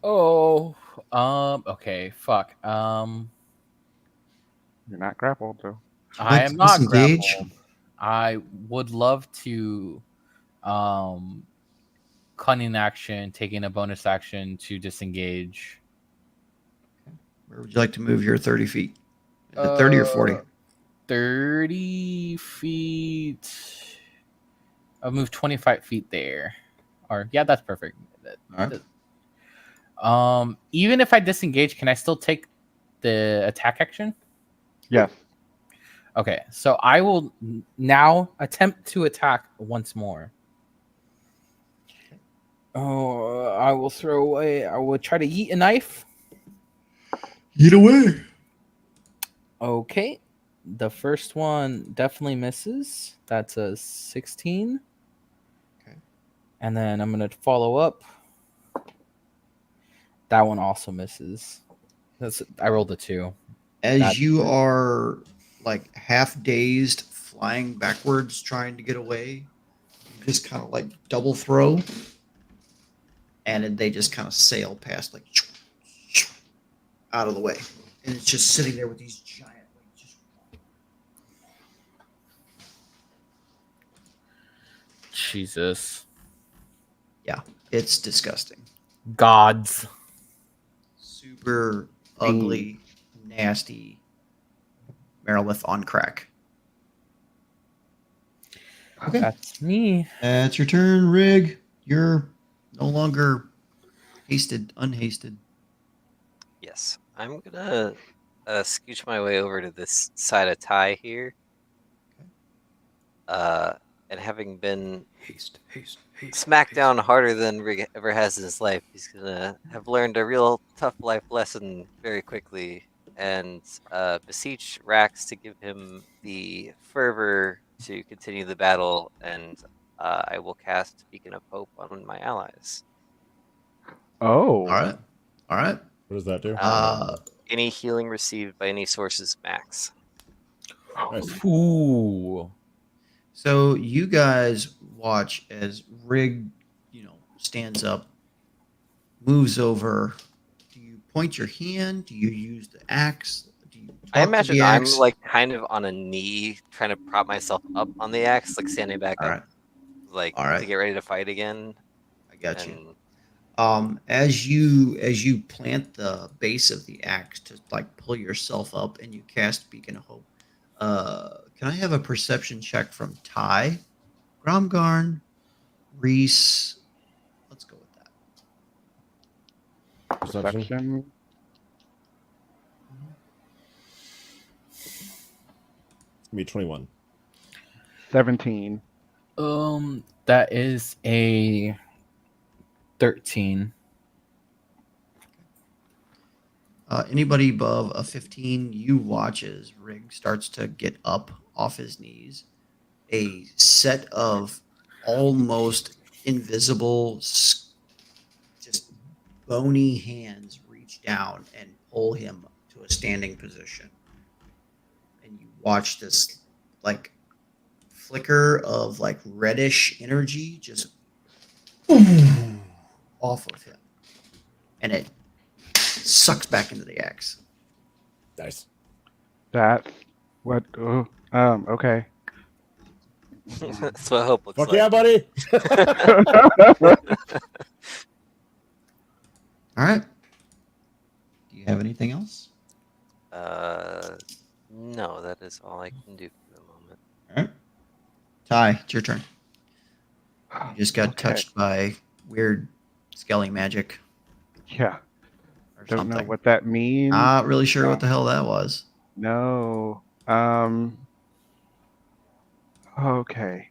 Oh, okay, fuck. You're not grappled, though. I Let's am not disengage. grappled. I would love to, cunning action, taking a bonus action to disengage. Where would you like to move your 30 feet? Is it 30 or 40? 30 feet. I'll move 25 feet there. Or, yeah, that's perfect. All right. Even if I disengage, can I still take the attack action? Yes. Okay, so I will now attempt to attack once more. Oh, I will throw away. I will try to yeet a knife. Eat away. Okay, the first one definitely misses. That's a 16. Okay. And then I'm gonna follow up. That one also misses. I rolled a 2. As That's you it. are like half dazed, flying backwards, trying to get away, you just kind of like double throw, and they just kind of sail past, like out of the way, and it's just sitting there with these giant wings. Just Jesus. yeah, it's disgusting. Gods. Super ugly, nasty Merilith on crack. Okay. That's me. That's your turn, Rig. You're no longer unhasted. Yes, I'm gonna scooch my way over to this side of Ty here. And having been Haste. smacked down harder than Rig ever has in his life, he's gonna have learned a real tough life lesson very quickly, and beseech Rax to give him the fervor to continue the battle, and I will cast Beacon of Hope on my allies. Oh. All right. What does that do? Any healing received by any sources max. Nice. Ooh. So you guys watch as Rig, stands up, moves over. Do you point your hand? Do you use the axe? Do you I talk to imagine the I'm axe? like kind of on a knee, trying to prop myself up on the axe, like standing back All up, right. like All right. to get ready to fight again. I got you. And As you plant the base of the axe to like pull yourself up and you cast Beacon of Hope, can I have a perception check from Ty, Gromgarn, Reese? Let's go with that. Perception. Perception. It's gonna be 21. 17. That is a 13. Anybody above a 15, you watch as Rig starts to get up off his knees. A set of almost invisible, just bony hands reach down and pull him to a standing position. And you watch this like flicker of like reddish energy just off of him. And it sucks back into the axe. Nice. That's what. Okay. That's what hope looks Fuck like. yeah, buddy. All right. Do you have anything else? No, that is all I can do for the moment. All right. Ty, it's your turn. You just got Okay. touched by weird skelly magic Yeah. or Don't something. know what that means. Not really sure what the hell that was. No. Okay.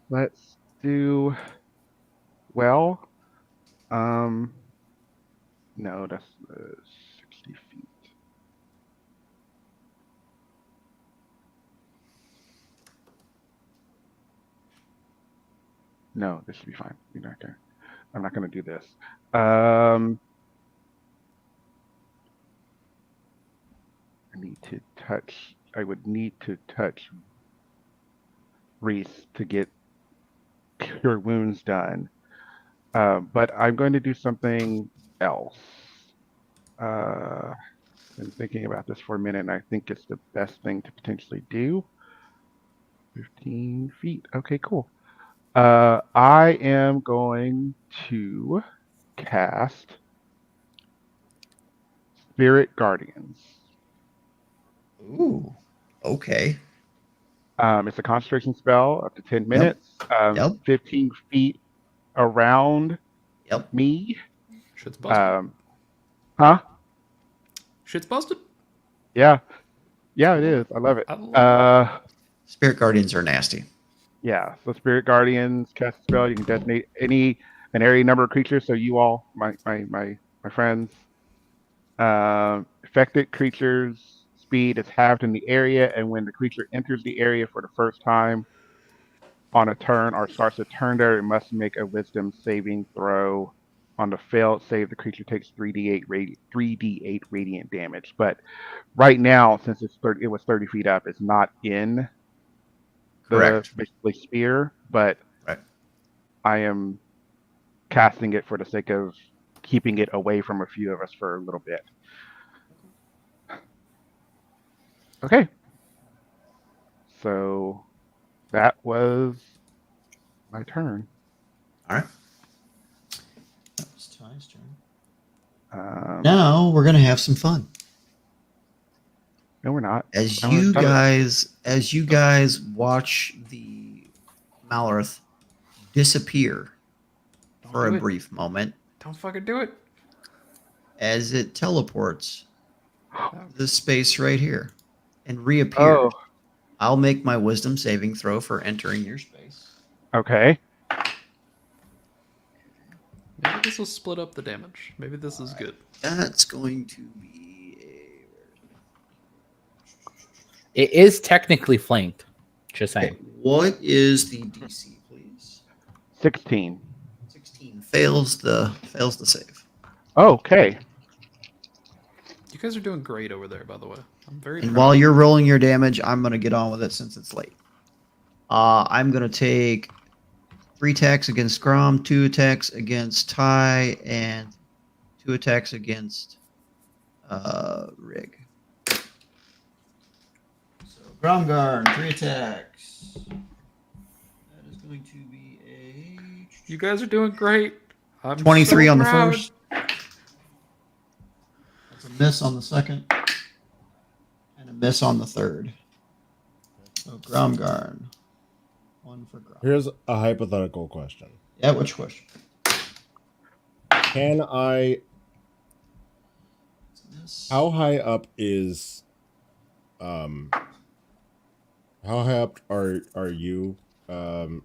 Let's do. Well. No, that's 60 feet. No, this should be fine. You're not gonna. I'm not gonna do this. I would need to touch Reese to get cure wounds done. But I'm going to do something else. Been thinking about this for a minute, and I think it's the best thing to potentially do. 15 feet. Okay, cool. I am going to cast Spirit Guardians. Ooh. Okay. It's a concentration spell up to 10 minutes. Yep. 15 feet around Yep. me. Shit's busted. Huh? Shit's busted. Yeah. Yeah, it is. I love it. I love Spirit guardians are nasty. Yeah. So Spirit Guardians cast a spell. You can designate an area number of creatures. So you all, my friends, affected creatures' speed is halved in the area, and when the creature enters the area for the first time on a turn or starts a turn there, it must make a Wisdom saving throw. On the failed save, the creature takes 3d8 radiant damage. But right now, since it was 30 feet up, it's not in the Correct. basically spear, but Right. I am casting it for the sake of keeping it away from a few of us for a little bit. Okay. So that was my turn. All right. That was Ty's turn. No, Now we're gonna have some fun. we're not. As I wanna you tell it. guys watch the Malorth disappear Don't for do a it. brief moment Don't fucking do it. as it teleports to this space right here and reappears. Oh, I'll make my wisdom saving throw for entering your space. okay. Maybe this will split up the damage. Maybe this is good. That's going to be It is technically flanked. Just a. saying. Okay, what is the DC, please? 16. 16 fails the save. Okay. You guys are doing great over there, by the way. I'm very And proud. while you're rolling your damage, I'm going to get on with it since it's late. I'm going to take 3 attacks against Grom, 2 attacks against Ty, and 2 attacks against Rig. So Gromgarn, 3 attacks. That is going to be a You guys are doing great. I'm 23 so on the proud. first. That's a miss on the second. And a miss on the third. So Gromgarn. 1 for Grom. Here's a hypothetical question. Yeah, which question? Can I? Miss. How high up is? How high up are you,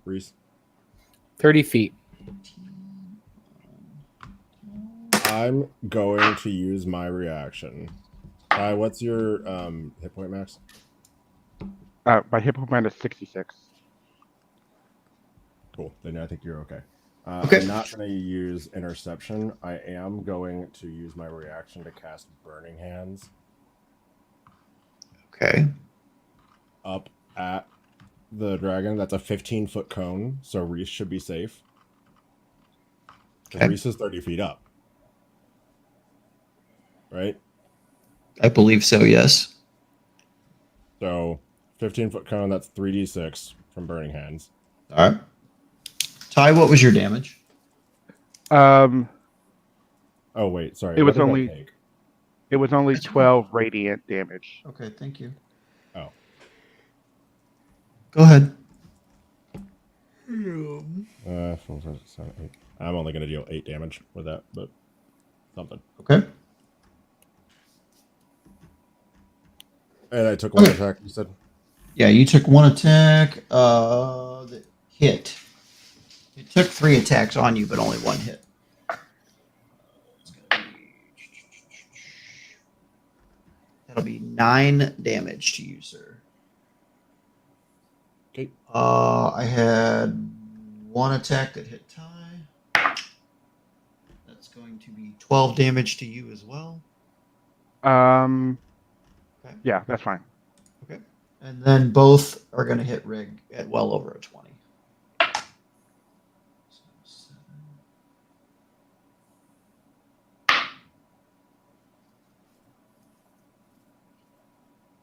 Reese? 30 feet. I'm going to use my reaction. What's your hit point max? My hit point is 66. Cool. Then I think you're okay. Okay. I'm not going to use interception. I am going to use my reaction to cast Burning Hands Okay. up at the dragon. That's a 15-foot cone, so Reese should be safe. Okay. Reese is 30 feet up. Right? I believe so, yes. So 15-foot cone, that's 3d6 from Burning Hands. All right. Ty, what was your damage? Um, Oh wait, sorry. It what was did I only- take? it was only That's okay. 12 radiant damage. Okay, thank you. Oh. Go ahead. 4, 5, 6, 7, 8. I'm only going to deal 8 damage with that, but something. Okay. And I took 1 Okay. attack, you said? Yeah, you took 1 attack. That hit. It took 3 attacks on you, but only 1 hit. That'll be 9 damage to you, sir. Okay. I had 1 attack that hit Ty. That's going to be 12 damage to you as well. Okay. Yeah, that's fine. Okay. And then both are going to hit Rig at well over a 20. So 7.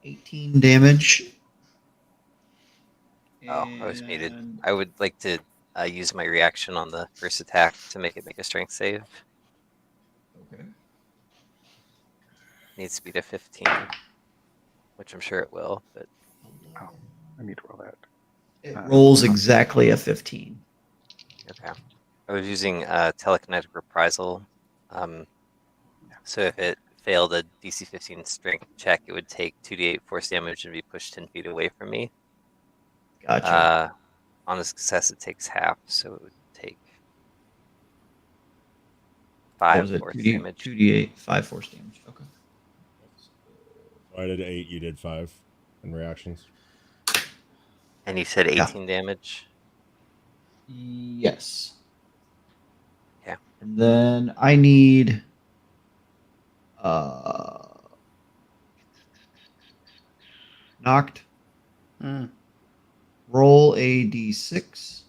18 damage. Oh, I was muted. And- I would like to use my reaction on the first attack to make it make a strength save. Okay. Needs to be to 15, which I'm sure it will. But Oh, I need to roll that. It rolls exactly a 15. okay, I was using telekinetic reprisal. So if it failed a DC 15 strength check, it would take 2d8 force damage and be pushed 10 feet away from me. Gotcha. On a success, it takes half, so it would take What 5 was it? force 2D, damage. 2d8, 5 force damage. Okay. I did 8, you did 5 in reactions. And you said Yeah. 18 damage. Yes. Okay. And then I need knocked. Roll a d6.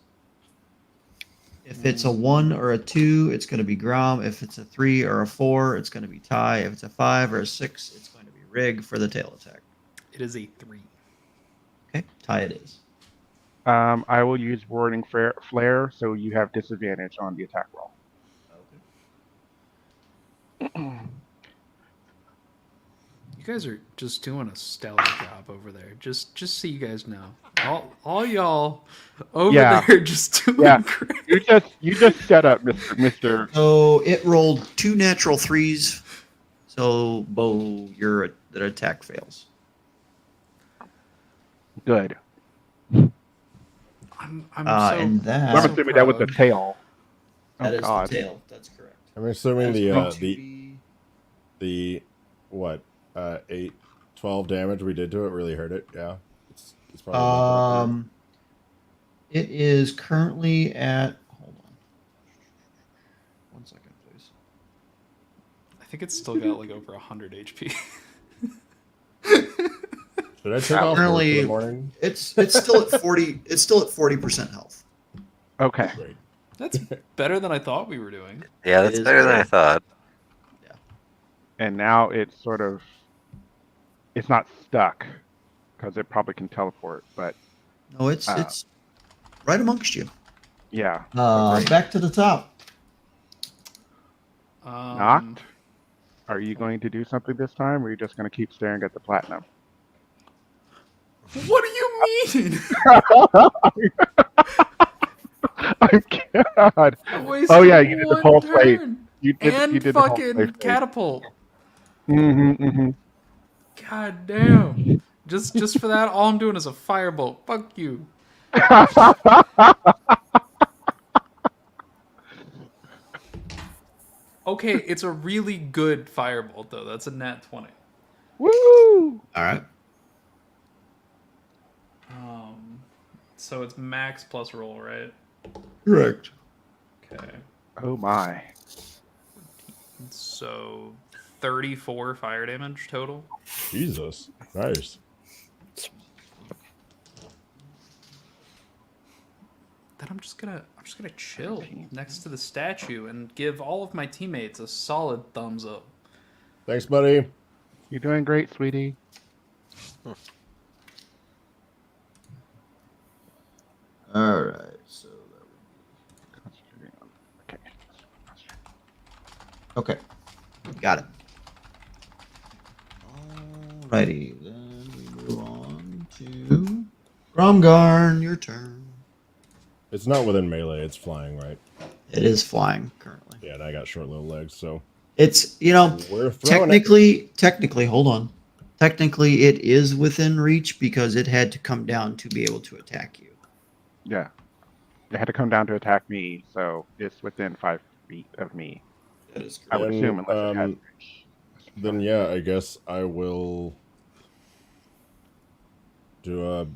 If it's a 1 or a 2, it's going to be Grom. If it's a 3 or a 4, it's going to be Ty. If it's a 5 or a 6, it's going to be Rig for the tail attack. It is a 3. Okay, Ty it is. I will use Warding Flare, so you have disadvantage on the attack roll. Okay. You guys are just doing a stellar job over there. Just so you guys know, all y'all over Yeah. there just doing Yeah. great. You just set up, Mister. So it rolled 2 natural 3s. So Bo, your attack fails. Good. I'm And so that, I'm so assuming that was the proud. tail. that Oh is God. the tail. That's correct. I'm assuming That's the going to be- the what 8, 12 damage we did to it really hurt it. Yeah, it's probably not that It is currently at. Hold on. 1 second, please. I think it's still got like over 100 HP. good. Should I take off work for Currently- the morning? It's still at 40. It's still at 40% health. Okay. Great. That's better than I thought we were doing. Yeah, It that's is better than I good. thought. And now it's sort of, it's not stuck because it probably can teleport. But No, it's right amongst you. yeah, Back to the top. knocked. Are you going to do something this time, or are you just going to keep staring at the platinum? What do you mean? I'm God. I wasted Oh yeah, you did the one pulse wave. turn. You did. And you did the pulse fucking wave. catapult. Mm-hmm. God damn. Just for that, all I'm doing is a firebolt. Fuck you. Okay, it's a really good firebolt though. That's a nat 20. Woo! All right. So it's max plus roll, right? Correct. Okay. Oh my. So 34 fire damage total. Jesus. Nice. Then I'm just gonna chill next to the statue and give all of my teammates a solid thumbs up. Thanks, buddy. You're doing great, sweetie. All right. So Concentrating on. Okay. okay, got it. Alrighty, then we move on to Gromgarn. Your turn. It's not within melee. It's flying, right? It is flying currently. Yeah, and I got short little legs, so It's we're throwing technically, hold on. Technically, it is within reach because it had to come down to be able to attack you. Yeah. They had to come down to attack me, so it's within 5 feet of me. That is I would correct. assume, unless it has reach. Then yeah, I guess I will do a.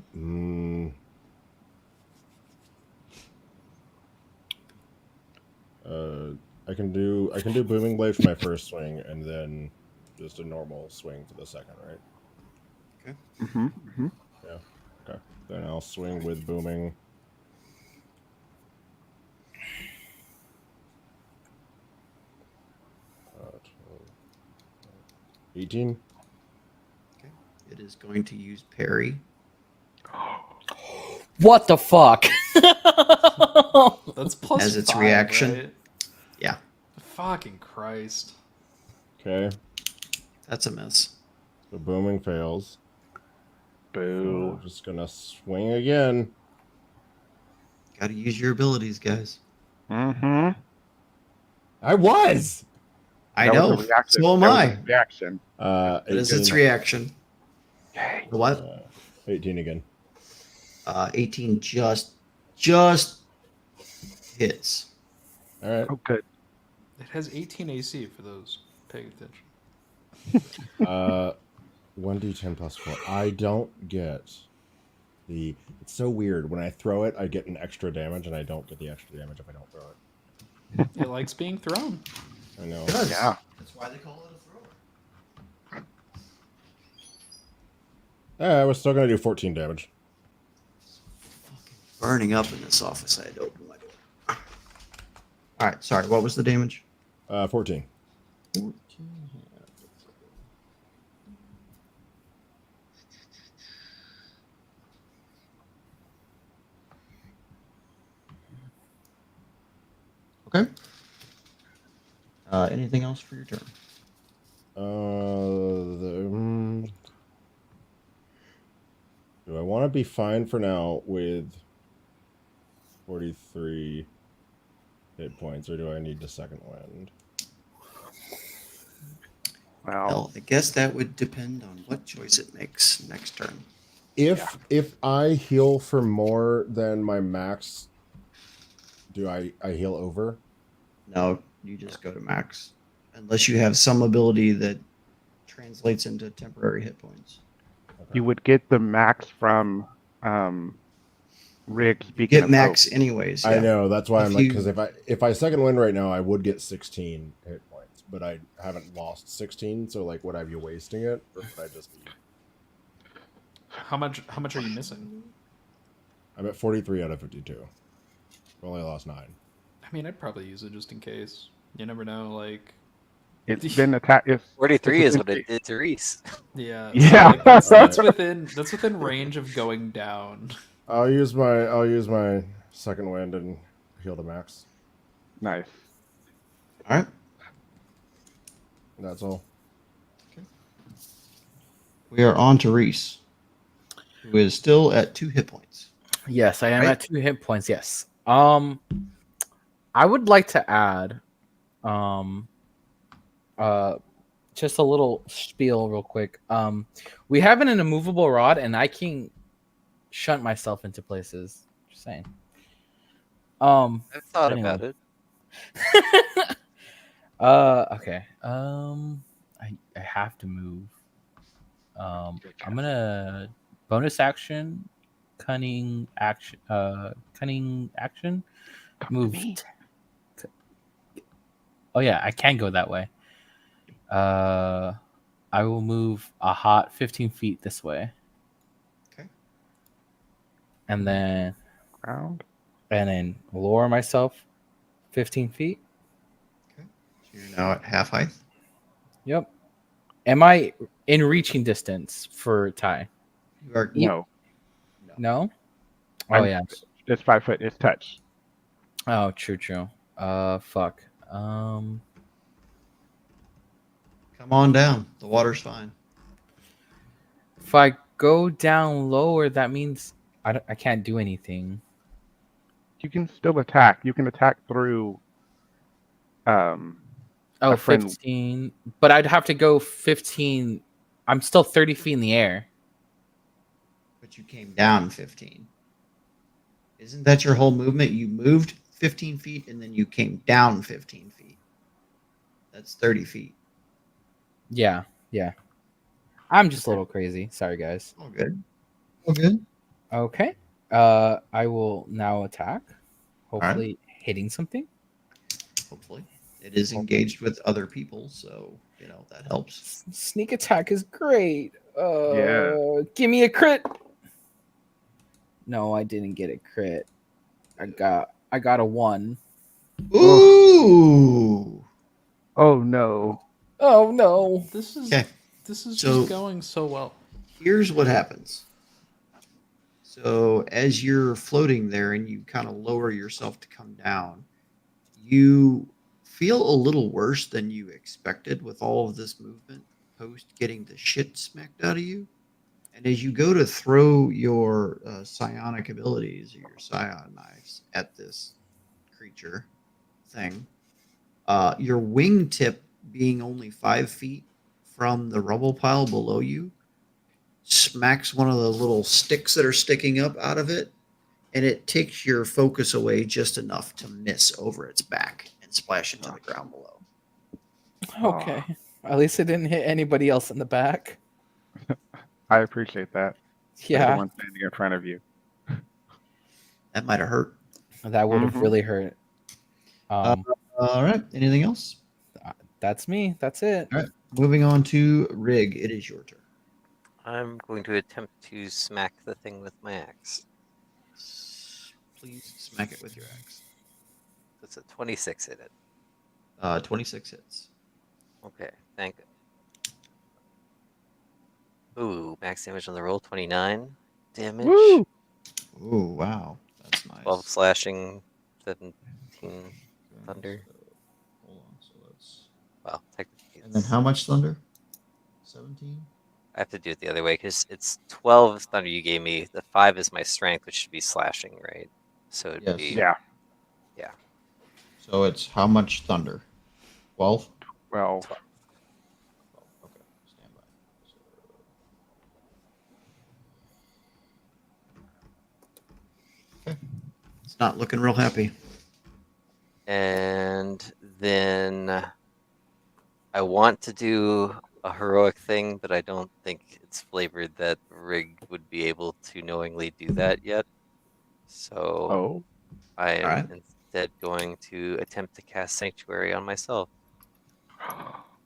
I can do booming blade for my first swing, and then just a normal swing for the second, right? Mm-hmm. Mm-hmm. Yeah. Okay. Then I'll swing with booming. Uh, 18. Okay. It is going to use parry. What the fuck? That's plus As its 5, reaction. right? Yeah, Fucking Christ. Okay. that's a miss. So booming fails. Boo. I'm just gonna swing again. Got to use your abilities, guys. Mm-hmm. I was. I know. So am I. Reaction. That is 18. its reaction. Yay. What? 18 again. 18 just hits. All right. Oh, good. It has 18 AC for those paying attention. 1d10 plus 4. I don't get the. It's so weird. When I throw it, I get an extra damage, and I don't get the extra damage if I don't throw it. It likes being thrown. I know. It does. Yeah. That's why they call it a thrower. I was still gonna do 14 damage. Burning up in this office. I had to open my door. All right. Sorry. What was the damage? 14. 14. Okay. Anything else for your turn? Do I want to be fine for now with 43 hit points, or do I need the second wind? Well, I guess that would depend on what choice it makes next turn. If I heal for more than my max, do I heal over? No, you just go to max. Unless you have some ability that translates into temporary hit points. Okay. You would get the max from Rick. You Speaking get of max anyways. I yeah. know, that's why If I'm like, you- because if I second wind right now, I would get 16 hit points, but I haven't lost 16, so like, would I be wasting it, or would I just be? How much are you missing? I'm at 43 out of 52. I've only lost 9. I mean, I'd probably use it just in case. You never know, like It's been attacked. 43 is what it did to Reese. yeah. Yeah. Like, that's within range of going down. I'll use my second wind and heal to max. Nice. All right. That's all. We are on to Reese, who is still at 2 hit points. Yes, I am Right. at 2 hit points. Yes. I would like to add, just a little spiel real quick. We have an immovable rod, and I can shunt myself into places. Just saying. I've thought Anyway. about it. Okay. I have to move. I'm gonna bonus action, cunning action, Talk to move. me. Oh yeah, I can go that way. I will move a hot 15 feet this way, Okay. and then Ground. lower myself 15 feet. Okay. So you're now at half height. Yep. Am I in reaching distance for Ty? You are No, no. No. Oh I'm. yeah. It's 5 foot. It's touch. Oh, true. Fuck. Come on down. The water's fine. If I go down lower, that means I can't do anything. You can still attack. You can attack through um Oh, a friend. 15. But I'd have to go 15. I'm still 30 feet in the air. But you came down 15. Isn't that your whole movement? You moved 15 feet and then you came down 15 feet. That's 30 feet. Yeah. I'm just a little crazy. Sorry, guys. All good. All good. Okay. I will now attack. All right. Hopefully hitting something. Hopefully. It is engaged with other people, so, that helps. Sneak attack is great. Yeah. Give me a crit. No, I didn't get a crit. I got a 1. Ooh. Oh no. Oh no. This is Okay. So- just going so well. Here's what happens. So as you're floating there and you kind of lower yourself to come down, you feel a little worse than you expected with all of this movement post getting the shit smacked out of you. And as you go to throw your psionic abilities or your psion knives at this creature thing, your wingtip being only 5 feet from the rubble pile below you smacks one of the little sticks that are sticking up out of it, and it takes your focus away just enough to miss over its back and splash into the ground below. Okay. At least it didn't hit anybody else in the back. I appreciate that. They're the Yeah. one standing in front of you. That might have hurt. That would have Mhm. really hurt. All right. Anything else? That's me. That's it. All right. Moving on to Rig. It is your turn. I'm going to attempt to smack the thing with my axe. Please smack it with your axe. That's a 26 hit it. 26 hits. Okay, thank you. Ooh, max damage on the roll, 29 damage. Woo! Oh, wow. That's nice. 12 slashing, 17 Okay, thunder. so, hold on. So that's. Well, technically And then it's- how much thunder? 17? I have to do it the other way because it's 12 thunder you gave me. The 5 is my strength, which should be slashing, right? So it'd Yes. be Yeah. So it's how much thunder? 12? Well, 12. Okay. Stand by. Okay. It's not looking real happy. And then I want to do a heroic thing, but I don't think it's flavored that Rig would be able to knowingly do that yet. So oh. I am Alright. instead going to attempt to cast Sanctuary on myself.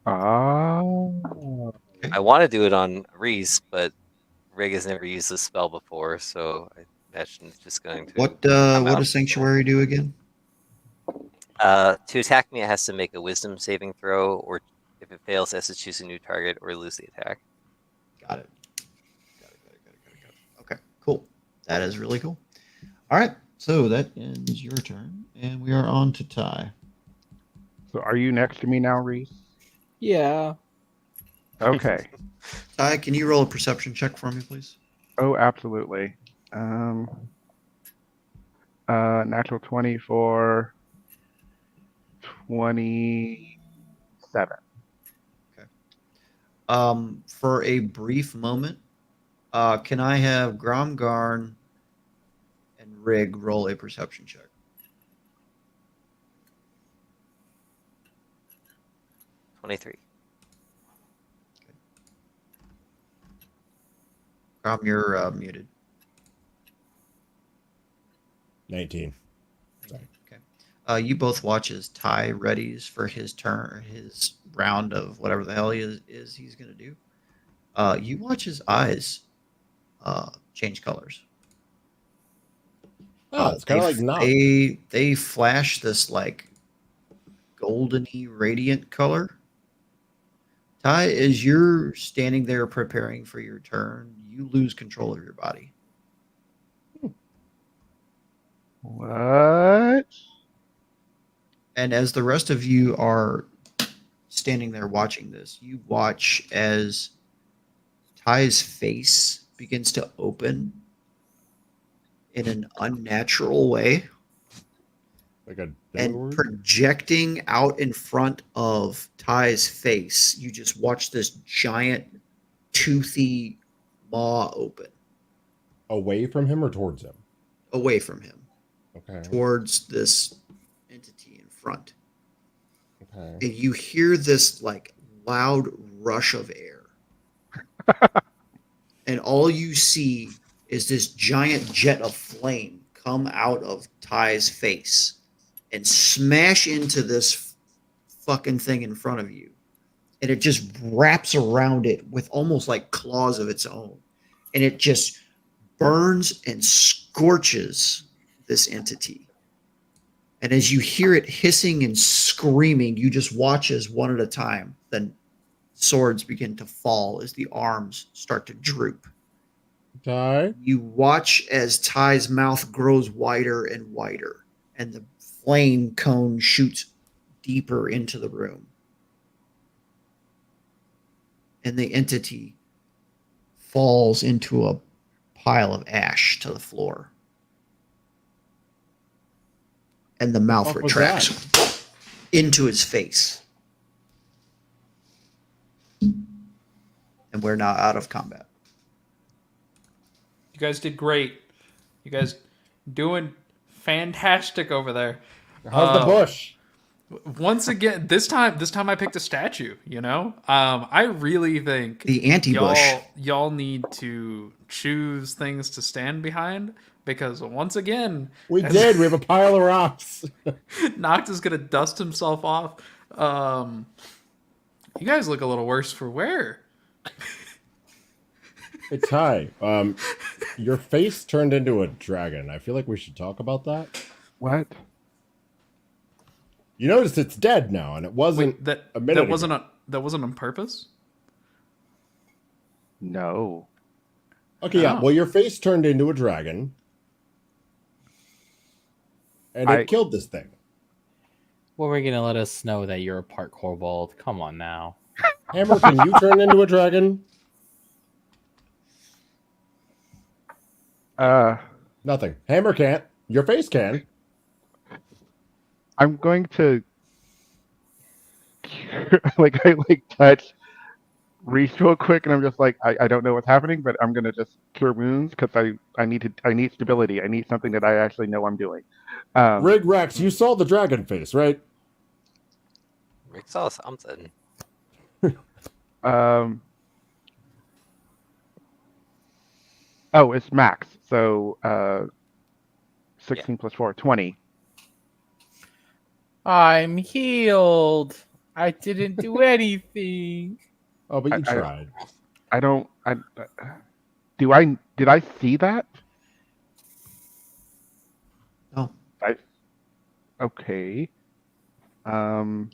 Oh. I want to do it on Reese, but Rig has never used this spell before, so I imagine it's just going to. What come what out. does Sanctuary do again? To attack me, it has to make a Wisdom saving throw, or if it fails, it has to choose a new target or lose the attack. Got it. Got it. Okay, cool. That is really cool. All right, so that ends your turn, and we are on to Ty. So are you next to me now, Reese? Yeah. Okay. Ty, can you roll a perception check for me, please? Oh, absolutely. Natural 20 for 27. For a brief moment, can I have Gromgarn and Rig roll a perception check? 23. You're muted. 19. Sorry. Okay. You both watch as Ty readies for his turn, his round of whatever the hell he's gonna do. You watch his eyes change colors. It's kind of like Knock. They flash this like goldeny radiant color. Ty, as you're standing there preparing for your turn, you lose control of your body. What? And as the rest of you are standing there watching this, you watch as Ty's face begins to open in an unnatural way. Like a And Demogorgon? projecting out in front of Ty's face, you just watch this giant toothy maw open Away from him or towards him? away from him Okay. towards this entity in front. Okay. And you hear this like loud rush of air. And all you see is this giant jet of flame come out of Ty's face and smash into this fucking thing in front of you. And it just wraps around it with almost like claws of its own. And it just burns and scorches this entity. And as you hear it hissing and screaming, you just watch as one at a time, then swords begin to fall as the arms start to droop. Ty? You watch as Ty's mouth grows wider and wider, and the flame cone shoots deeper into the room. And the entity falls into a pile of ash to the floor. And the mouth What was retracts into his face. And we're now out of combat. You guys did great. You guys doing fantastic over there. How's the bush? Once again, this time I picked a statue. You know, I really think The anti-bush. y'all need to choose things to stand behind because once again, We did. We have a pile of rocks. Noct is gonna dust himself off. You guys look a little worse for wear. Hey, Ty. Your face turned into a dragon. I feel like we should talk about that. What? You notice it's dead now, and it wasn't Wait, that a minute that wasn't on purpose. No. Okay, yeah. Oh. Well, your face turned into a dragon, and it killed this thing. Well, we're gonna let us know that you're a part kobold. Come on now. Hammer, can you turn into a dragon? Nothing. Hammer can't. Your face can. I'm going to I touch, reach real quick, and I'm just like, I don't know what's happening, but I'm gonna just cure wounds because I need stability. I need something that I actually know I'm doing. Rig Rex, you saw the dragon face, right? Rick saw something. Oh, it's max. So 16 plus 4, 20. I'm healed. I didn't do anything. Oh, but you I- tried. I don't. Did I see that? No. Okay. I'd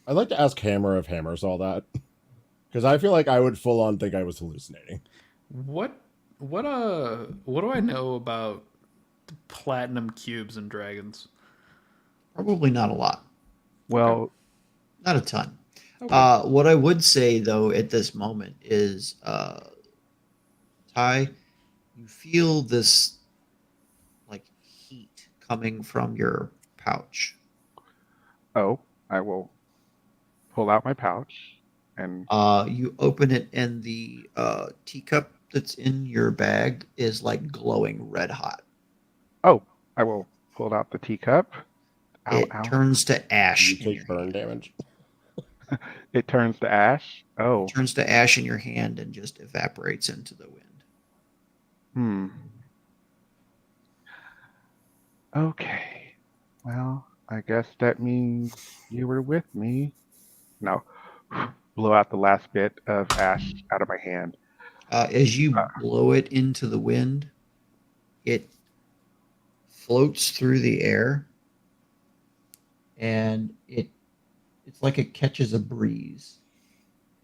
like to ask Hammer if Hammer saw that, because I feel like I would full on think I was hallucinating. What do I know about platinum cubes and dragons? Probably not a lot. Well, Not a ton. Okay. What I would say, though, at this moment is, Ty, you feel this like heat coming from your pouch. I will pull out my pouch and You open it, and the teacup that's in your bag is like glowing red hot. I will pull out the teacup. Ow, It ow. turns to ash. You in take your burn hand. damage. It turns to ash. Oh, It turns to ash in your hand and just evaporates into the wind. hmm. Okay. Well, I guess that means you were with me. No. Blow out the last bit of ash out of my hand. As you blow it into the wind, it floats through the air, and it's like it catches a breeze,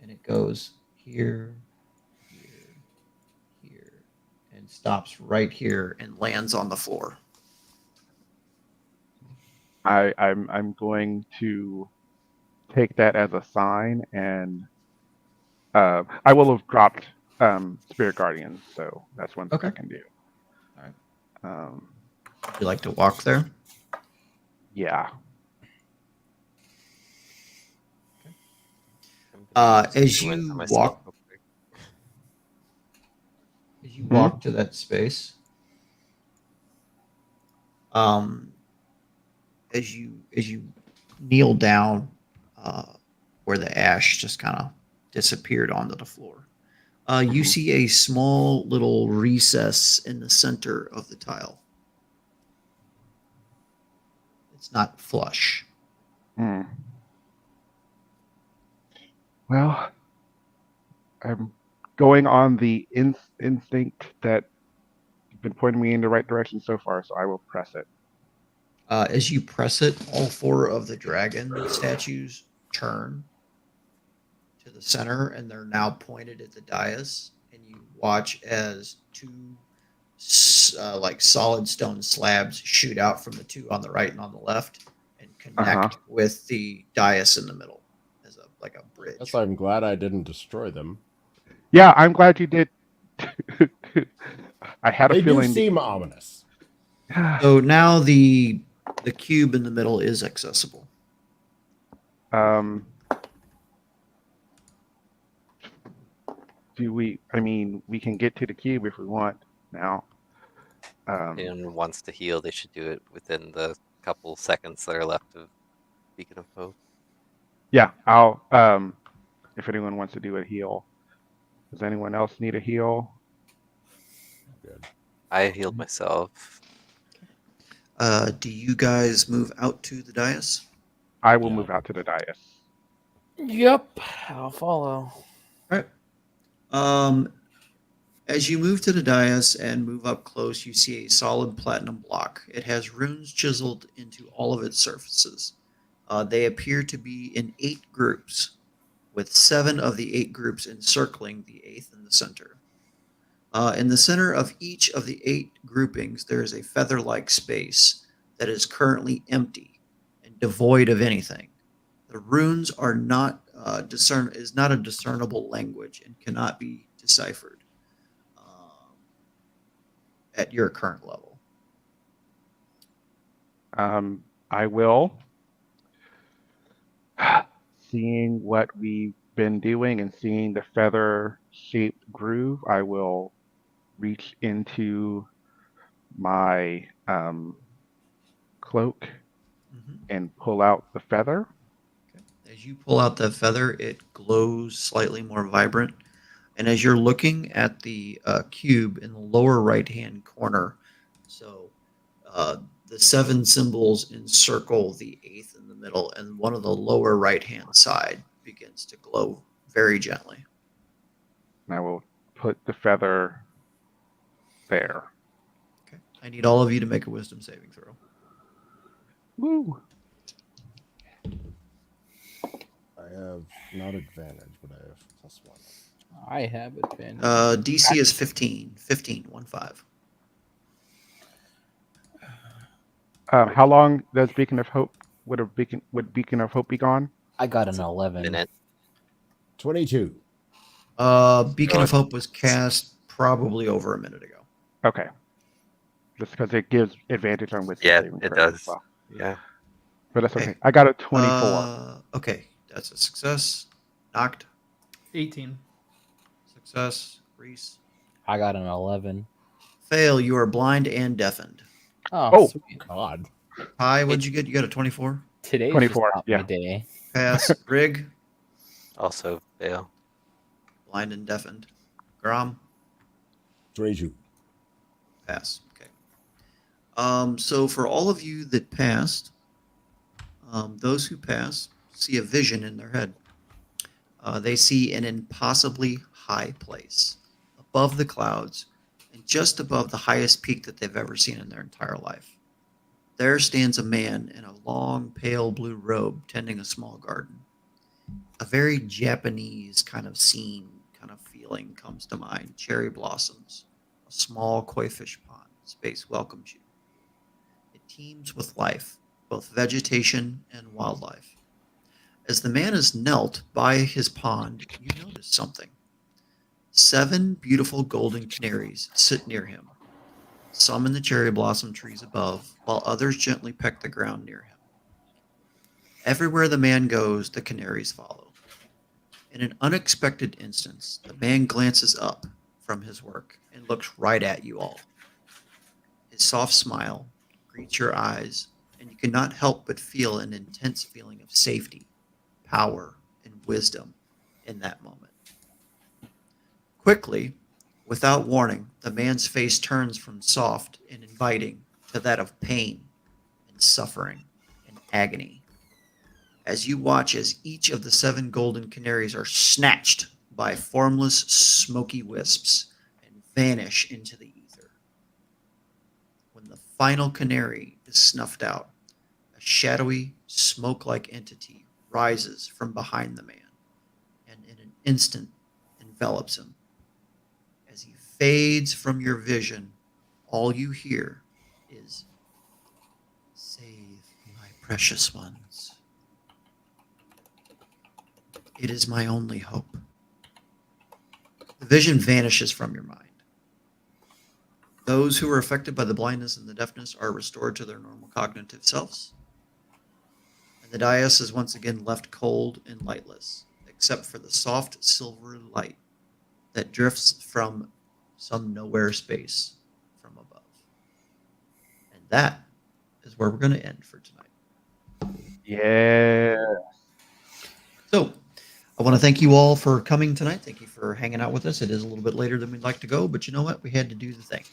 and it goes here, here, here, and stops right here and lands on the floor. I'm going to take that as a sign, and I will have dropped Spirit Guardians, so that's one thing I Okay. can do. All right. Um, Would you like to walk there? yeah. As Go in you for myself walk, real quick. as you walk to that space, um, as you kneel down, where the ash just kind of disappeared onto the floor, you Mhm. see a small little recess in the center of the tile. It's not flush. Hmm. Well, I'm going on the instinct that you've been pointing me in the right direction so far, so I will press it. As you press it, all four of the dragon statues turn to the center, and they're now pointed at the dais. And you watch as two like solid stone slabs shoot out from the two on the right and on the left, and Uh-huh. connect with the dais in the middle as a bridge. Yes, I'm glad I didn't destroy them. Yeah, I'm glad you did. I had a They do feeling. seem ominous. So now the cube in the middle is accessible. um, do we? I mean, we can get to the cube if we want now. If anyone wants to heal, they should do it within the couple seconds that are left of Beacon of Hope. Yeah, I'll. If anyone wants to do a heal, does anyone else need a heal? Good. I healed myself. Do you guys move out to the dais? I will Yeah. move out to the dais. Yep, I'll follow. All right. As you move to the dais and move up close, you see a solid platinum block. It has runes chiseled into all of its surfaces. They appear to be in 8 groups, with 7 of the 8 groups encircling the 8th in the center. In the center of each of the 8 groupings, there is a feather-like space that is currently empty and devoid of anything. The runes are not is not a discernible language and cannot be deciphered at your current level. I will. Seeing what we've been doing and seeing the feather-shaped groove, I will reach into my cloak Mhm. and pull out the feather. Okay. As you pull out the feather, it glows slightly more vibrant. And as you're looking at the cube in the lower right hand corner, so the 7 symbols encircle the 8th in the middle, and one of the lower right hand side begins to glow very gently. And I will put the feather there. Okay. I need all of you to make a wisdom saving throw. Woo! I have not advantage, but I have +1. I have advantage. DC is 15. 15, 1-5. How long does Beacon of Hope would Beacon of Hope be gone? I got It's an a 11. minute. 22. Beacon of Hope was cast probably over a minute ago. Okay. Just because it gives advantage on wisdom Yeah, saving it throws as does. well. Yeah. But that's Okay. okay. I got a 24. Okay, that's a success. Knocked. 18. Success. Reese. I got an 11. Fail. You are blind and deafened. Oh. Sweet. God. Hi, what'd you get? You got a 24? Today's 24, just not yeah. my day. Pass. Rig. Also fail. Blind and deafened. Grom, 22. pass. Okay. So for all of you that passed, those who pass see a vision in their head. They see an impossibly high place above the clouds and just above the highest peak that they've ever seen in their entire life. There stands a man in a long, pale blue robe tending a small garden. A very Japanese kind of scene, kind of feeling comes to mind. Cherry blossoms, a small koi fish pond. Space welcomes you. It teems with life, both vegetation and wildlife. As the man is knelt by his pond, you notice something. 7 beautiful golden canaries sit near him, some in the cherry blossom trees above, while others gently peck the ground near him. Everywhere the man goes, the canaries follow. In an unexpected instance, the man glances up from his work and looks right at you all. His soft smile greets your eyes, and you cannot help but feel an intense feeling of safety, power, and wisdom in that moment. Quickly, without warning, the man's face turns from soft and inviting to that of pain and suffering and agony. As you watch as each of the 7 golden canaries are snatched by formless, smoky wisps and vanish into the ether. When the final canary is snuffed out, a shadowy, smoke-like entity rises from behind the man and in an instant envelops him. As he fades from your vision, all you hear is, "Save my precious ones. It is my only hope." The vision vanishes from your mind. Those who are affected by the blindness and the deafness are restored to their normal cognitive selves. And the dais is once again left cold and lightless, except for the soft silver light that drifts from some nowhere space from above. And that is where we're going to end for tonight. Yeah. So, I want to thank you all for coming tonight. Thank you for hanging out with us. It is a little bit later than we'd like to go, but you know what? We had to do the thing.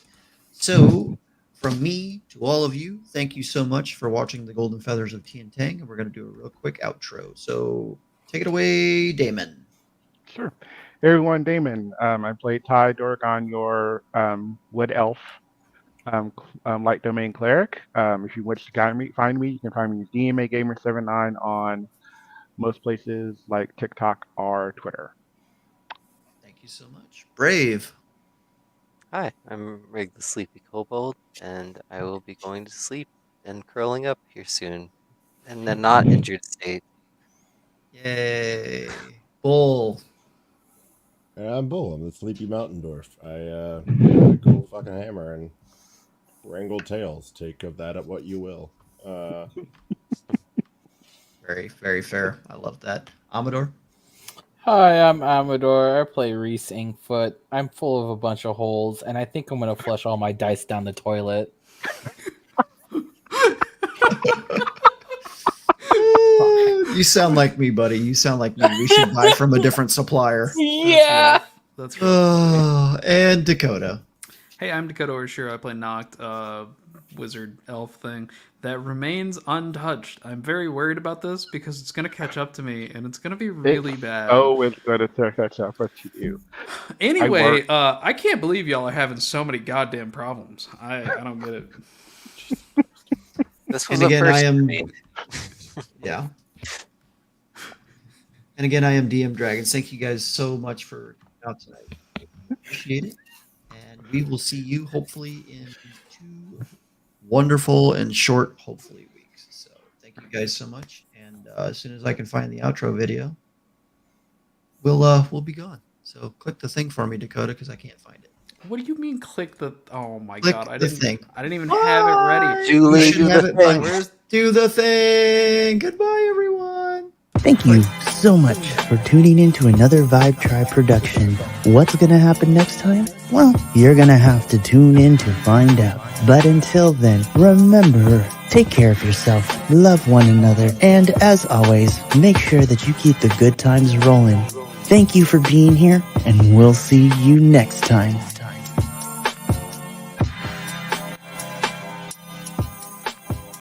So, from me to all of you, thank you so much for watching the Golden Feathers of Tian Tang, and we're going to do a real quick outro. So, take it away, Damon. Sure. Hey everyone, Damon. I played Ty Dorgan, your wood elf, light domain cleric. If you wish to find me, you can find me DMA Gamer 79 on most places like TikTok or Twitter. Thank you so much. Brave. Hi, I'm Rig the Sleepy Kobold, and I will be going to sleep and curling up here soon, in a not injured state. Yay. Bull. I'm Bull. I'm the Sleepy Mountain Dwarf. I got a cool fucking hammer and wrangle tails. Take of that at what you will. Very, very fair. I love that. Amador. Hi, I'm Amador. I play Reese Inkfoot. I'm full of a bunch of holes, and I think I'm gonna flush all my dice down the toilet. You sound like me, buddy. You sound like me. We should buy from a different supplier. Yeah. That's rough. And Dakota. Hey, I'm Dakota Orsure. I play Noct, wizard elf thing that remains untouched. I'm very worried about this because it's going to catch up to me and it's going to be really bad. Oh, it's going to catch up with you. Anyway, I can't believe y'all are having so many goddamn problems. I don't get it. This was And again, a first I am. for me. Yeah. And again, I am DM Dragons. Thank you guys so much for coming out tonight. Appreciate it. And we will see you hopefully in 2 wonderful and short, hopefully, weeks. So thank you guys so much. And as soon as I can find the outro video, we'll be gone. So click the thing for me, Dakota, because I can't find it. What do you mean click the... Oh my Click god, I the didn't thing. I didn't even have it ready. Julie, You should do have the it thing. Where's Do the thing. Goodbye, everyone. Thank you so much for tuning in to another Vibe Tribe production. What's gonna happen next time? Well, you're gonna have to tune in to find out. But until then, remember Take care of yourself, love one another, and as always, make sure that you keep the good times rolling. Thank you for being here, and we'll see you next time.